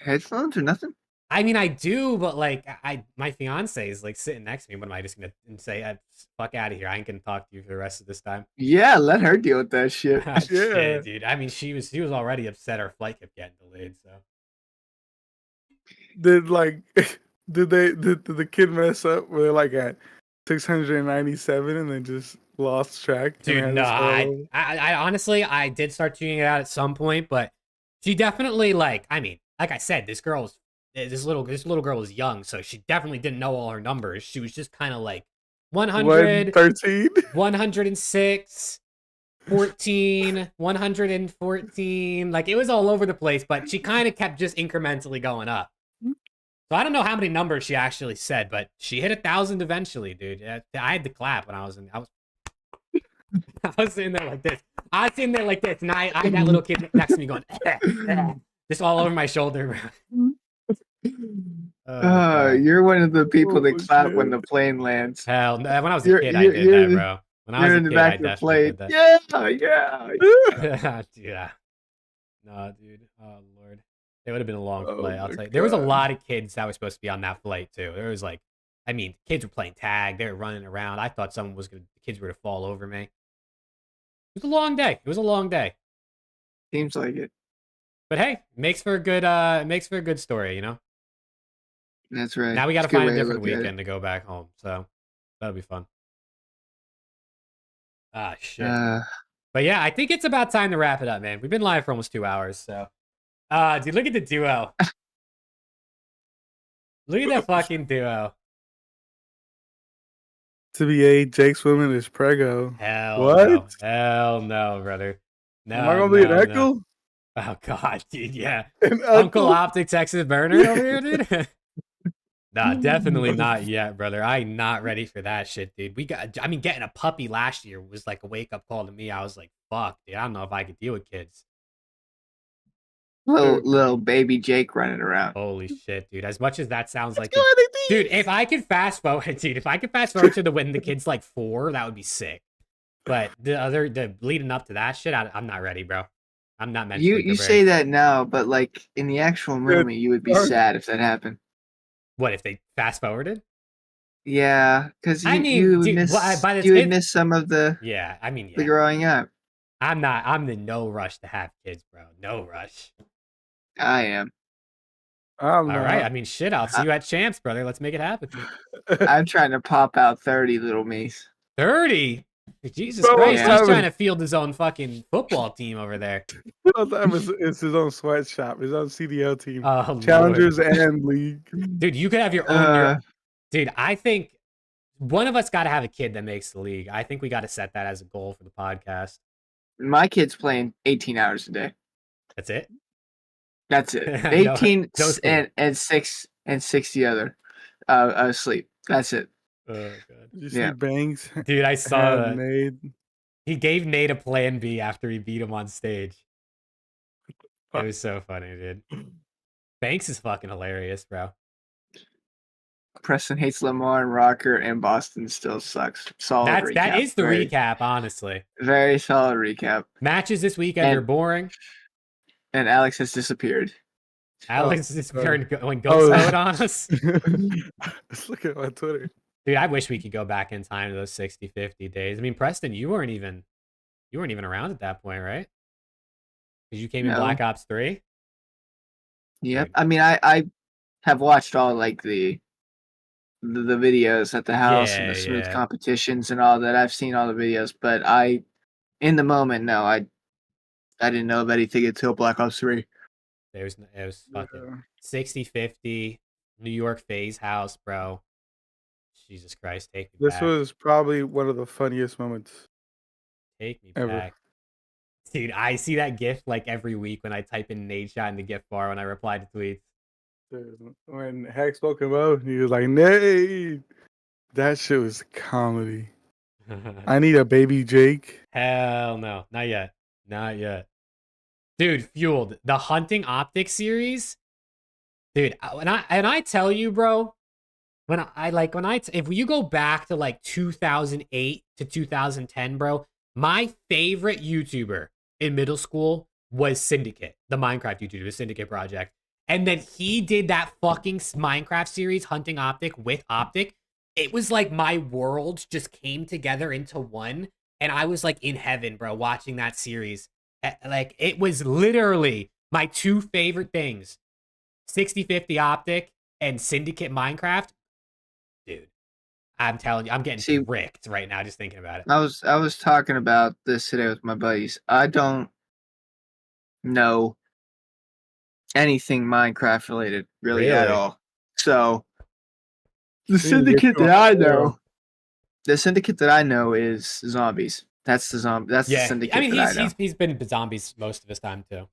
Speaker 3: headphones or nothing?
Speaker 1: I mean, I do, but like, my fiance is like sitting next to me. What am I just gonna say? Fuck out of here! I ain't gonna talk to you for the rest of this time.
Speaker 3: Yeah, let her deal with that shit.
Speaker 1: Shit, dude. I mean, she was already upset. Her flight kept getting delayed. So
Speaker 2: did the kid mess up? Were they like at 697 and then just lost track?
Speaker 1: Dude, no. I honestly, I did start tuning it out at some point, but she definitely like I said, this little girl was young, so she definitely didn't know all her numbers. She was just kind of like 100,
Speaker 2: 113,
Speaker 1: 106, 14, 114. Like, it was all over the place, but she kind of kept just incrementally going up. So I don't know how many numbers she actually said, but she hit 1,000 eventually, dude. I had to clap when I was sitting there like this. I was sitting there like this, and I had that little kid next to me going, just all over my shoulder.
Speaker 3: You're one of the people that clap when the plane lands.
Speaker 1: Hell, when I was a kid, I did that, bro. When I was a kid, I definitely did that. Yeah. No, dude. Oh, Lord. It would have been a long flight, I'll tell you. There was a lot of kids that were supposed to be on that flight, too. There was like, kids were playing tag. They were running around. I thought the kids were going to fall over me. It was a long day. It was a long day.
Speaker 3: Seems like it.
Speaker 1: But hey, makes for a good story, you know?
Speaker 3: That's right.
Speaker 1: Now we got to find a different weekend to go back home. So that'll be fun. Ah, shit. But yeah, I think it's about time to wrap it up, man. We've been live for almost 2 hours, so. Dude, look at the duo. Look at that fucking duo.
Speaker 2: TBA, Jake swimming is prego.
Speaker 1: Hell
Speaker 2: what?
Speaker 1: No. Hell no, brother. No.
Speaker 2: Am I gonna be an uncle?
Speaker 1: No. Oh God, dude, yeah. Uncle OPTIC Texas burner over here, dude. Nah, definitely not yet, brother. I'm not ready for that shit, dude. Getting a puppy last year was like a wake-up call to me. I was like, fuck, dude, I don't know if I could deal with kids.
Speaker 3: Little baby Jake running around.
Speaker 1: Holy shit, dude. As much as that sounds like it, dude, if I could fast forward to when the kid's like 4, that would be sick. But the leading up to that shit, I'm not ready, bro. I'm not mentally prepared.
Speaker 3: You say that now, but like in the actual moment, you would be sad if that happened.
Speaker 1: What if they fast forwarded?
Speaker 3: Yeah, because you would miss some of the the growing up.
Speaker 1: I'm in no rush to have kids, bro. No rush.
Speaker 3: I am.
Speaker 2: I'm
Speaker 1: All right. I
Speaker 2: not.
Speaker 1: mean, shit. I'll see you at Champs, brother. Let's make it happen.
Speaker 3: I'm trying to pop out 30 little me's.
Speaker 1: 30. Jesus
Speaker 2: Bro,
Speaker 1: Christ,
Speaker 3: Yeah.
Speaker 1: he's trying to field his own fucking football team over there.
Speaker 2: It's his own sweatshop, his own CDL team,
Speaker 1: Oh,
Speaker 2: challengers
Speaker 1: Lord.
Speaker 2: and league.
Speaker 1: Dude, you could have your own. Dude, I think one of us got to have a kid that makes the league. I think we got to set that as a goal for the podcast.
Speaker 3: My kid's playing 18 hours a day.
Speaker 1: That's it.
Speaker 3: That's it.
Speaker 1: No,
Speaker 3: 18
Speaker 1: no sleep.
Speaker 3: and 6 the other. Sleep. That's it.
Speaker 1: Oh, God.
Speaker 2: Did you see
Speaker 3: Yeah.
Speaker 2: Banks?
Speaker 1: Dude, I saw
Speaker 2: had
Speaker 1: that.
Speaker 2: Nade?
Speaker 1: He gave Nate a plan B after he beat him on stage. It
Speaker 2: fuck?
Speaker 1: was so funny, dude. Banks is fucking hilarious, bro.
Speaker 3: Preston hates Lamar and Rocker, and Boston still sucks. Solid recap.
Speaker 1: That is the
Speaker 3: Very-
Speaker 1: recap, honestly.
Speaker 3: Very solid recap.
Speaker 1: Matches this weekend are boring.
Speaker 3: And Alex has disappeared.
Speaker 1: Alex is going
Speaker 2: Oh.
Speaker 1: ghost mode on us.
Speaker 2: Let's look at my Twitter.
Speaker 1: Dude, I wish we could go back in time to those 60-50 days. I mean, Preston, you weren't even around at that point, right? Because you came in
Speaker 3: No.
Speaker 1: Black Ops 3.
Speaker 3: Yep. I mean, I have watched all like the videos at the house and the smooth competitions and all that. I've seen all the videos, but in the moment, no, I didn't know of anything until Black Ops 3.
Speaker 1: It was fucking 60-50 New York FaZe house, bro. Jesus Christ, take me
Speaker 2: This
Speaker 1: back.
Speaker 2: was probably one of the funniest moments.
Speaker 1: Take me
Speaker 2: ever.
Speaker 1: back. Dude, I see that GIF like every week when I type in NADESHOT in the GIF bar when I reply to tweets.
Speaker 2: Dude, when Hex woke him up, he was like, Nade! That shit was comedy. I need a baby Jake.
Speaker 1: Hell no. Not yet. Not yet. Dude, Fueled. The Hunting Optic series. Dude, when I tell you, bro, if you go back to like 2008 to 2010, bro, my favorite YouTuber in middle school was Syndicate, the Minecraft YouTuber, the Syndicate Project. And then he did that fucking Minecraft series, Hunting Optic with Optic. It was like my world just came together into one. And I was like in heaven, bro, watching that series. Like, it was literally my two favorite things. 60-50 Optic and Syndicate Minecraft. Dude, I'm telling you, I'm getting bricked right now just thinking about it.
Speaker 3: I was talking about this today with my buddies. I don't know anything Minecraft related really at all. So the syndicate that I know is zombies. That's the zombie. That's the syndicate. I mean,
Speaker 1: he's been zombies most of his time too.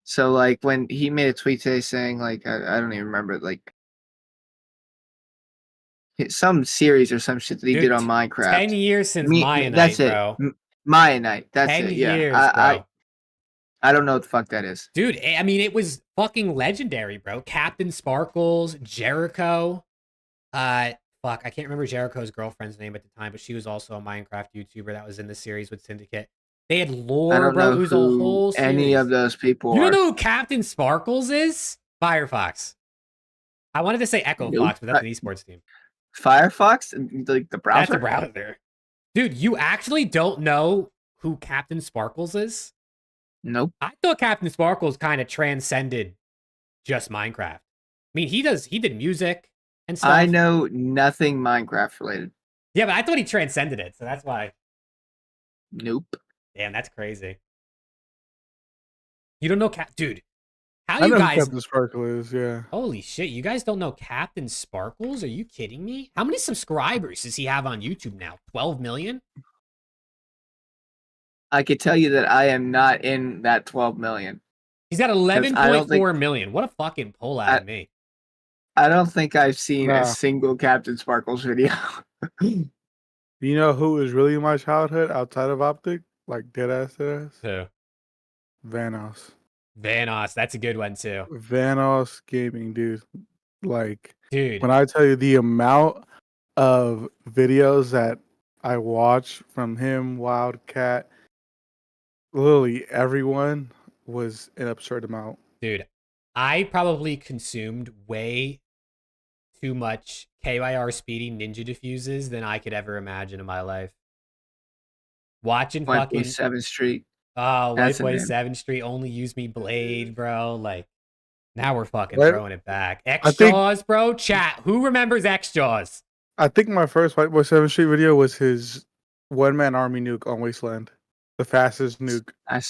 Speaker 3: So like when he made a tweet today saying like I don't even remember like some series or some shit that he did on Minecraft.
Speaker 1: 10 years since Maya Night, bro.
Speaker 3: Maya Night. That's
Speaker 1: 10
Speaker 3: it. Yeah.
Speaker 1: years, bro.
Speaker 3: I don't know what the fuck that is.
Speaker 1: Dude, I mean, it was fucking legendary, bro. Captain Sparkles, Jericho. Fuck, I can't remember Jericho's girlfriend's name at the time, but she was also a Minecraft YouTuber that was in the series with Syndicate. They had lore, bro. It was a whole series.
Speaker 3: Any of those people
Speaker 1: You don't know who Captain Sparkles is? Firefox. I wanted to say Echo Fox, but that's an esports team.
Speaker 3: Firefox? Like the browser?
Speaker 1: That's a browser. Dude, you actually don't know who Captain Sparkles is?
Speaker 3: Nope.
Speaker 1: I thought Captain Sparkles kind of transcended just Minecraft. I mean, he did music and stuff.
Speaker 3: I know nothing Minecraft related.
Speaker 1: Yeah, but I thought he transcended it, so that's why.
Speaker 3: Nope.
Speaker 1: Damn, that's crazy. You don't know dude. How
Speaker 2: I
Speaker 1: you
Speaker 2: know
Speaker 1: guys?
Speaker 2: Who Captain Sparkle is, yeah.
Speaker 1: Holy shit, you guys don't know Captain Sparkles? Are you kidding me? How many subscribers does he have on YouTube now? 12 million?
Speaker 3: I could tell you that I am not in that 12 million.
Speaker 1: He's got 11.4 million. What a fucking pull out of me.
Speaker 3: I don't think I've seen a single Captain Sparkles video.
Speaker 2: You know who was really my childhood outside of Optic? Like deadass?
Speaker 1: Who?
Speaker 3: Vanoss,
Speaker 1: that's a good one too.
Speaker 2: Vanoss Gaming, dude. Like,
Speaker 1: dude,
Speaker 2: when I tell you the amount of videos that I watch from him, Wildcat, literally everyone was an absurd amount.
Speaker 1: Dude, I probably consumed way too much KYR Speedy Ninja Diffuses than I could ever imagine in my life. Watching fucking
Speaker 3: 7th Street.
Speaker 1: Oh, White Boy 7th Street, Only Use Me Blade, bro. Like, Now we're fucking
Speaker 2: What?
Speaker 1: throwing it back.
Speaker 2: I
Speaker 1: X
Speaker 2: think-
Speaker 1: Jaws, bro. Chat. Who remembers X Jaws?
Speaker 2: I think my first White Boy 7th Street video was his one-man army nuke on Wasteland. The fastest nuke.
Speaker 3: I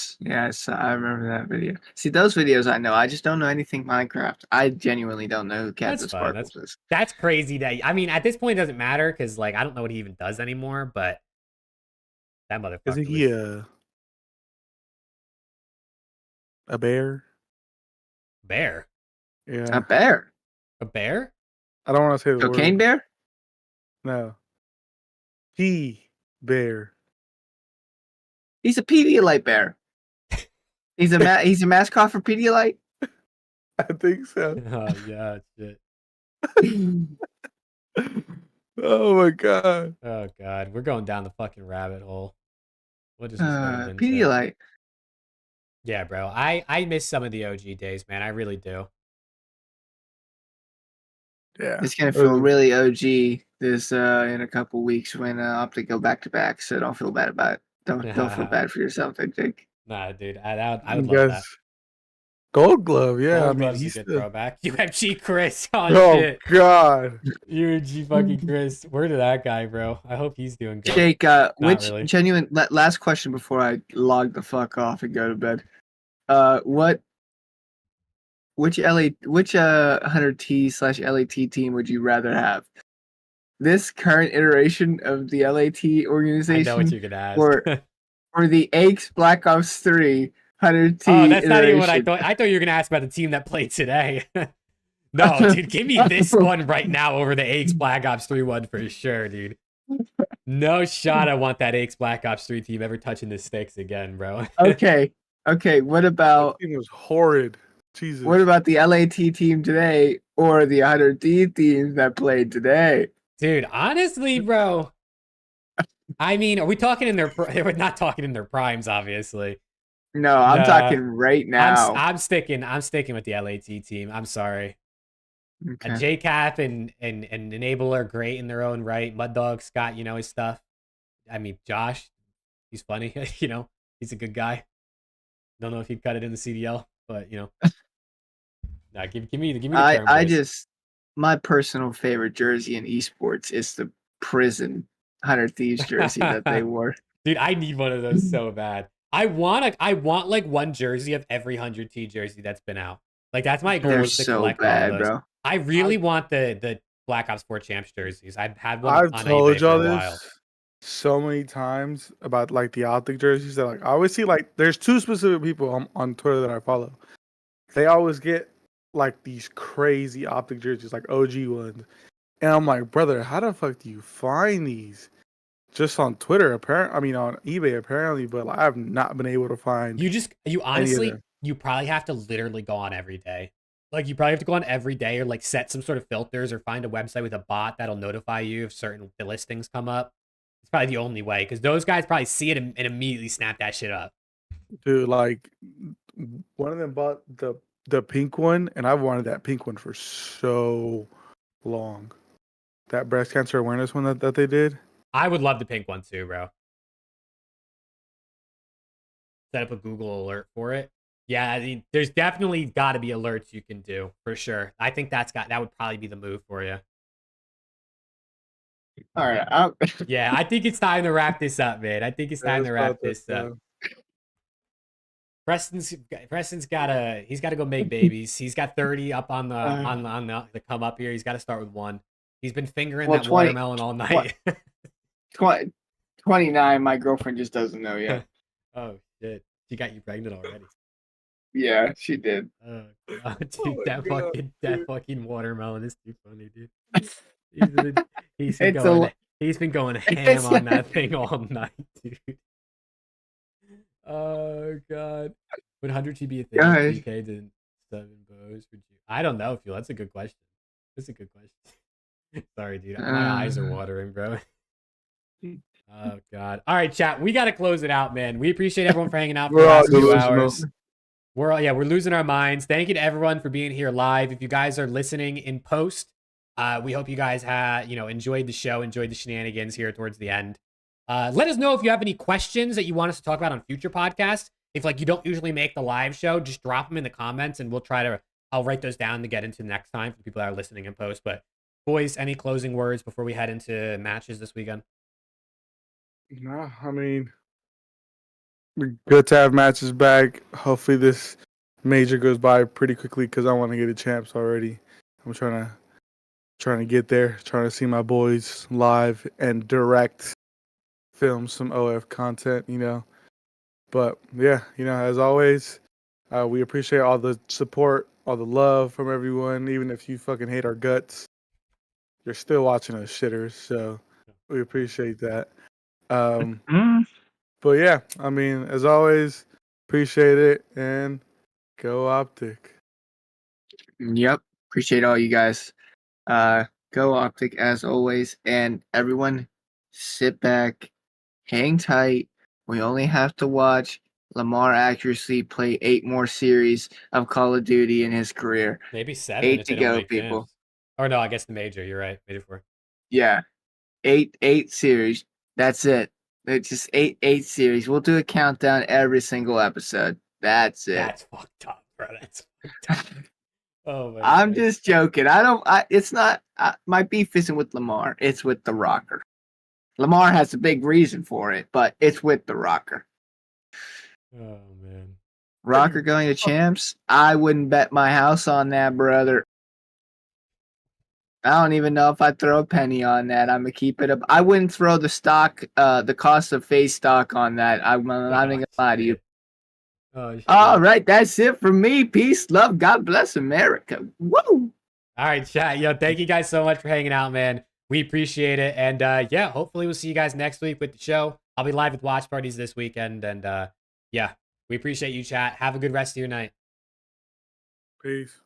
Speaker 3: remember that video. See, those videos I know. I just don't know anything Minecraft. I genuinely don't know who Captain
Speaker 1: That's fine.
Speaker 3: Sparkles is.
Speaker 1: That's crazy. That I mean, at this point, it doesn't matter because like I don't know what he even does anymore. But that motherfucker.
Speaker 2: Isn't he a bear?
Speaker 1: Bear?
Speaker 2: Yeah.
Speaker 3: A bear?
Speaker 1: A bear?
Speaker 2: I don't want to say the
Speaker 3: Cocaine
Speaker 2: word.
Speaker 3: bear?
Speaker 2: No. Bear.
Speaker 3: He's a Pedialyte bear. He's a mascot for Pedialyte.
Speaker 2: I think so.
Speaker 1: Oh yeah, shit.
Speaker 2: Oh my god.
Speaker 1: Oh god, we're going down the fucking rabbit hole. What is this?
Speaker 3: Pedialyte?
Speaker 1: Yeah, bro. I miss some of the OG days, man. I really do.
Speaker 2: Yeah.
Speaker 3: It's gonna feel really OG this in a couple weeks when OPTIC go back to back. So don't feel bad about it. Don't feel bad for yourself, I think.
Speaker 1: Nah, dude. I would love that.
Speaker 2: Gold Glove, yeah.
Speaker 1: Gold
Speaker 2: I mean,
Speaker 1: Glove's
Speaker 2: he's
Speaker 1: a good throwback. UMG Chris. Oh,
Speaker 2: oh
Speaker 1: shit.
Speaker 2: god.
Speaker 1: UMG fucking Chris. Where did that guy, bro? I hope he's doing good.
Speaker 3: Jake, which
Speaker 1: really.
Speaker 3: genuine last question before I log the fuck off and go to bed. Which 100T/LAT team would you rather have? This current iteration of the LAT organization,
Speaker 1: I know what you're gonna ask.
Speaker 3: or the AIX Black Ops 3 100T.
Speaker 1: Oh, that's
Speaker 3: iteration.
Speaker 1: not even what I thought. I thought you were gonna ask about the team that played today. No, dude, give me this one right now over the AIX Black Ops 3 one for sure, dude. No shot I want that AIX Black Ops 3 team ever touching the sticks again, bro.
Speaker 3: Okay. What about...
Speaker 2: That team was horrid. Jesus.
Speaker 3: What about the LAT team today or the 100T team that played today?
Speaker 1: Dude, honestly, bro. I mean, are we talking in their... We're not talking in their primes, obviously.
Speaker 3: No, I'm talking right now.
Speaker 1: I'm sticking with the LAT team. I'm sorry.
Speaker 3: Okay.
Speaker 1: JCap and Enable are great in their own right. Mud Dog Scott, you know his stuff. I mean, Josh, he's funny. You know, he's a good guy. Don't know if he'd cut it in the CDL, but you know. Nah, give me the term,
Speaker 3: my personal favorite jersey in esports is the Prison 100 Thieves jersey that they wore.
Speaker 1: Dude, I need one of those so bad. I want like one jersey of every 100T jersey that's been out. Like that's my goal.
Speaker 3: They're
Speaker 1: is to
Speaker 3: so
Speaker 1: collect
Speaker 3: bad,
Speaker 1: all those.
Speaker 3: bro.
Speaker 1: I really want the Black Ops 4 Champs jerseys. I've had one
Speaker 2: I've
Speaker 1: on
Speaker 2: told
Speaker 1: eBay
Speaker 2: y'all
Speaker 1: for a while.
Speaker 2: this so many times about like the OPTIC jerseys that like I always see like there's two specific people on Twitter that I follow. They always get like these crazy OPTIC jerseys, like OG ones. And I'm like, brother, how the fuck do you find these? Just on Twitter, apparently, on eBay, apparently, but like, I've not been able to find.
Speaker 1: You honestly, you probably have to literally go on every day. Like, you probably have to go on every day or like set some sort of filters or find a website with a bot that'll notify you if certain listings come up. It's probably the only way because those guys probably see it and immediately snap that shit up.
Speaker 2: Dude, like, one of them bought the pink one, and I've wanted that pink one for so long. That breast cancer awareness one that they did.
Speaker 1: I would love the pink one too, bro. Set up a Google alert for it. Yeah, I mean, there's definitely got to be alerts you can do for sure. I think that would probably be the move for you.
Speaker 3: All right.
Speaker 1: Yeah, I think it's time to wrap this up, man. I think it's time to wrap this up. Preston's gotta go make babies. He's got 30 up on the come up here. He's got to start with 1. He's been fingering that
Speaker 3: 20,
Speaker 1: watermelon all night.
Speaker 3: 29. My girlfriend just doesn't know yet.
Speaker 1: Oh shit, she got you pregnant already.
Speaker 3: Yeah, she did.
Speaker 1: Oh god, dude, that fucking watermelon is too funny, dude. He's been going ham on that thing all night, dude. Oh god, would 100T be a thing? DK did 7 bows. Would you? I don't know, Phil. That's a good question. That's a good question. Sorry, dude. My eyes are watering, bro. Oh god. All right, chat. We gotta close it out, man. We appreciate everyone for hanging out for the last 2 hours. We're losing our minds. Thank you to everyone for being here live. If you guys are listening in post, we hope you guys enjoyed the show, enjoyed the shenanigans here towards the end. Let us know if you have any questions that you want us to talk about on future podcasts. If like you don't usually make the live show, just drop them in the comments and we'll try to I'll write those down to get into next time for people that are listening in post. But boys, any closing words before we head into matches this weekend?
Speaker 2: No, I mean, good to have matches back. Hopefully this major goes by pretty quickly because I want to get a champs already. I'm trying to get there, trying to see my boys live and direct, film some OF content, you know. But yeah, you know, as always, we appreciate all the support, all the love from everyone. Even if you fucking hate our guts, you're still watching us shitters. So we appreciate that. But yeah, I mean, as always, appreciate it and go Optic.
Speaker 3: Yep. Appreciate all you guys. Go Optic as always. And everyone, sit back, hang tight. We only have to watch Lamar accuracy play 8 more series of Call of Duty in his career.
Speaker 1: Maybe 7
Speaker 3: 8
Speaker 1: if
Speaker 3: to
Speaker 1: they don't
Speaker 3: go,
Speaker 1: make
Speaker 3: people.
Speaker 1: champs. Or no, I guess the major. You're right. Major 4.
Speaker 3: Yeah. 8 series. That's it. It's just 8 series. We'll do a countdown every single episode. That's it.
Speaker 1: That's fucked up, bro. That's fucked up. Oh my
Speaker 3: I'm
Speaker 1: God.
Speaker 3: just joking. It's not my beef isn't with Lamar. It's with the rocker. Lamar has a big reason for it, but it's with the rocker.
Speaker 1: Oh man.
Speaker 3: Rocker going to champs? I wouldn't bet my house on that, brother. I don't even know if I'd throw a penny on that. I'm gonna keep it up. I wouldn't throw the stock, the cost of FAZE stock on that. I'm not gonna lie to you.
Speaker 1: Oh, shit.
Speaker 3: All right, that's it for me. Peace, love, God bless America. Woo!
Speaker 1: All right, chat. Yo, thank you guys so much for hanging out, man. We appreciate it. And yeah, hopefully we'll see you guys next week with the show. I'll be live with watch parties this weekend. And yeah, we appreciate you, chat. Have a good rest of your night.
Speaker 2: Peace.